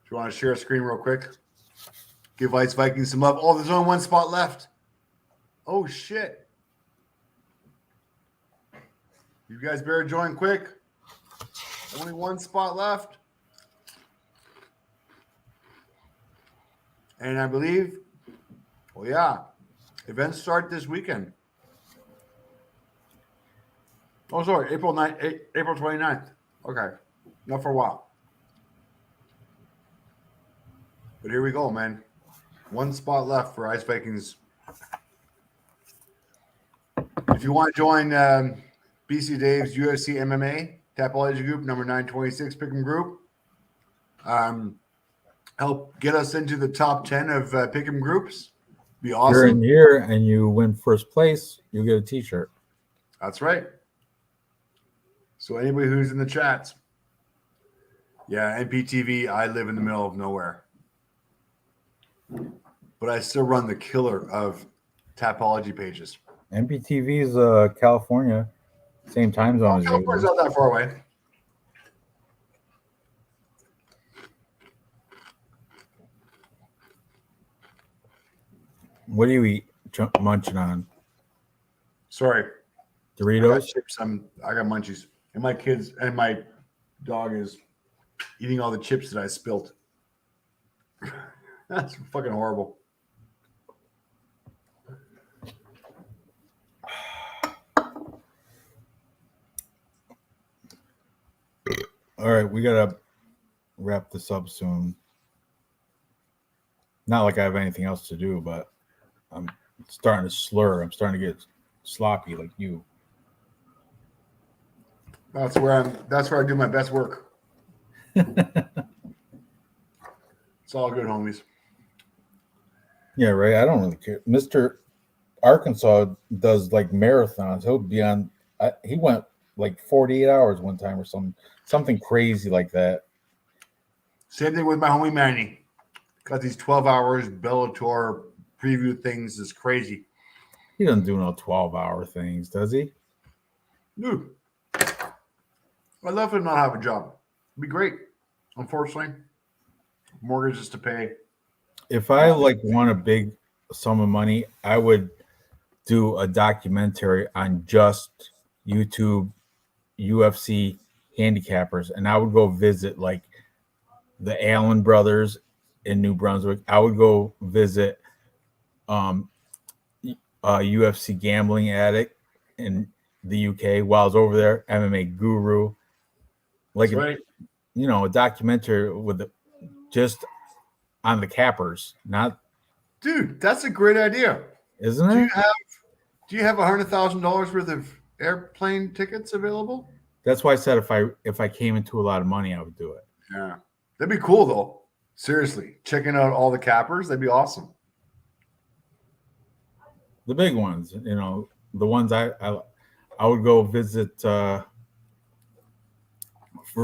If you want to share a screen real quick, give Ice Vikings some love. Oh, there's only one spot left. Oh, shit. You guys better join quick. Only one spot left. And I believe, well, yeah, events start this weekend. Oh, sorry, April 29th. Okay, not for a while. But here we go, man. One spot left for Ice Vikings. If you want to join BC Dave's UFC MMA Tapology group, number 926 Pick'em group, help get us into the top 10 of Pick'em groups. Be awesome. You're in here and you win first place, you get a t-shirt. That's right. So anybody who's in the chats, yeah, NPTV, I live in the middle of nowhere. But I still run the killer of Tapology pages. NPTV is California. Same time zone as you. California's not that far away. What do you eat? Munching on Sorry. I got Doritos. chips. I got munchies. And my kids and my dog is eating all the chips that I spilt. That's fucking horrible. All right, we gotta wrap this up soon. Not like I have anything else to do, but I'm starting to slur. I'm starting to get sloppy like you. That's where I do my best work. It's all good, homies. Yeah, right. I don't really care. Mr. Arkansas does like marathons. He'll be on. He went like 48 hours one time or something crazy like that. Same thing with my homie Manny. Got these 12 hours Bellator preview things is crazy. He doesn't do no 12-hour things, does he? Dude, I'd love to not have a job. It'd be great. Unfortunately, mortgages to pay. If I like won a big sum of money, I would do a documentary on just YouTube UFC handicappers, and I would go visit like the Allen brothers in New Brunswick. I would go visit a UFC gambling addict in the UK while I was over there, MMA guru. Like, That's right. a documentary with just on the cappers, not. Dude, that's a great idea. Isn't Do it? you have $100,000 worth of airplane tickets available? That's why I said if I came into a lot of money, I would do it. Yeah. That'd be cool though. Seriously. Checking out all the cappers, that'd be awesome. The big ones, the ones I would go visit. For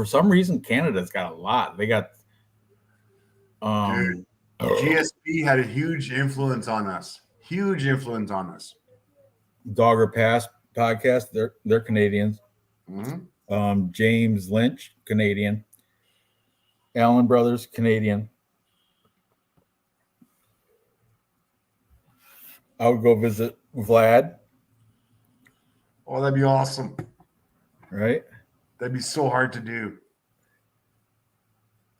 some reason, Canada's got a lot. They got. Dude, GSP had a huge influence on us. Huge influence on us. Dogger Pass podcast. They're Canadians. Mm-hmm. James Lynch, Canadian. Allen Brothers, Canadian. I would go visit Vlad. Oh, that'd be awesome. Right? That'd be so hard to do.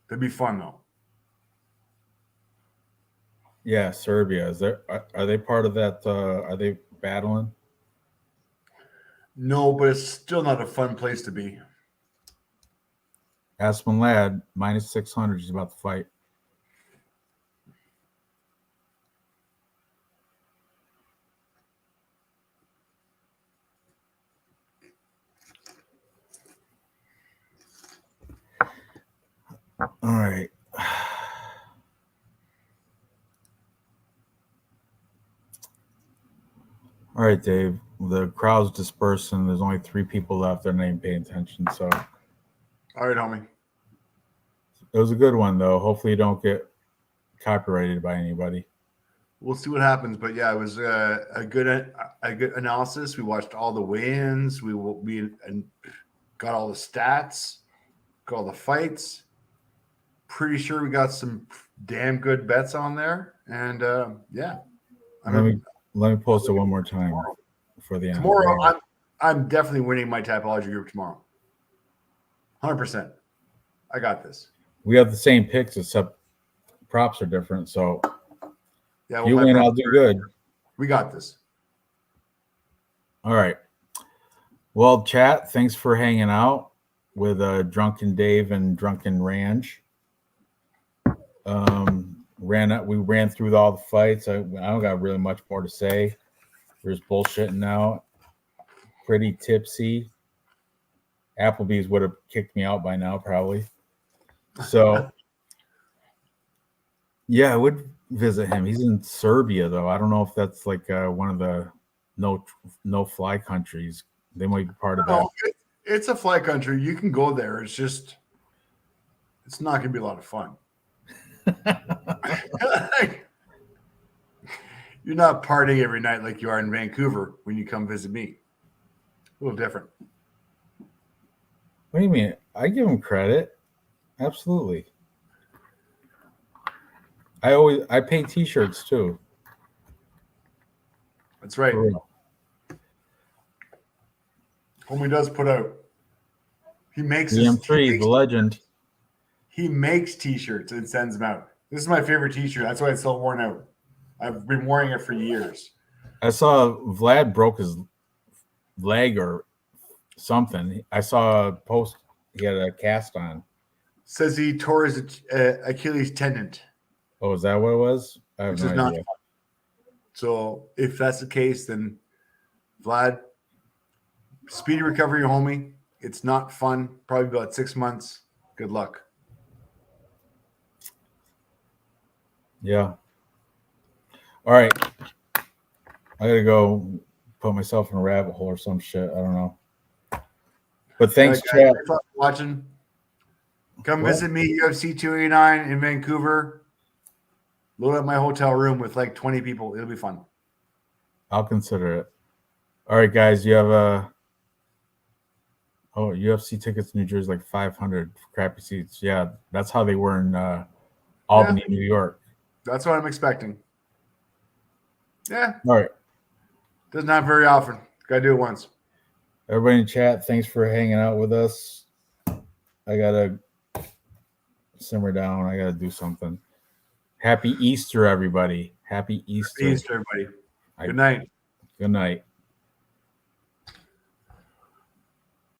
That'd be fun though. Yeah, Serbia. Are they part of that? Are they battling? No, but it's still not a fun place to be. Aspen Lad, minus 600. He's about to fight. All right. All right, Dave. The crowd's dispersing. There's only 3 people left. They're not even paying attention. So All right, homie. it was a good one, though. Hopefully, you don't get copyrighted by anybody. We'll see what happens, but yeah, it was a good analysis. We watched all the weigh-ins. We got all the stats, got all the fights. Pretty sure we got some damn good bets on there, and yeah. Let me post it one more time for the end. Tomorrow, I'm definitely winning my typology group tomorrow. 100%. I got this. We have the same picks, except props are different. So Yeah, you win, I'll do good. We got this. All right. Well, chat, thanks for hanging out with Drunken Dave and Drunken Ranj. We ran through all the fights. I don't got really much more to say. There's bullshitting now. Pretty tipsy. Applebee's would have kicked me out by now, probably. So, yeah, I would visit him. He's in Serbia, though. I don't know if that's like one of the no-fly countries. They might be part of that. No, it's a fly country. You can go there. It's not going to be a lot of fun. You're not partying every night like you are in Vancouver when you come visit me. A little different. What do you mean? I give him credit. Absolutely. I paint t-shirts too. That's right. For real. Homie does put out. He makes EM3, the legend. He makes t-shirts and sends them out. This is my favorite t-shirt. That's why it's so worn out. I've been wearing it for years. I saw Vlad broke his leg or something. I saw a post. He had a cast on. Says he tore his Achilles tendon. Oh, is that what it was? I have Which no is not idea. fun. So if that's the case, then Vlad, speedy recovery, homie. It's not fun. Probably about 6 months. Good luck. Yeah. All right. I gotta go put myself in a rabbit hole or some shit. I don't know. But thanks, All right, guys, chat. thanks for watching. Come What? visit me, UFC 289 in Vancouver. Load up my hotel room with like 20 people. It'll be fun. I'll consider it. All right, guys. You have a UFC tickets in New Jersey like 500 for crappy seats. Yeah, that's how they were in Albany, New York. That's what I'm expecting. Yeah. All right. Doesn't happen very often. Gotta do it once. Everybody in chat, thanks for hanging out with us. I gotta simmer down. I gotta do something. Happy Easter, everybody. Happy Easter. Happy Easter, everybody. Good night. Good night.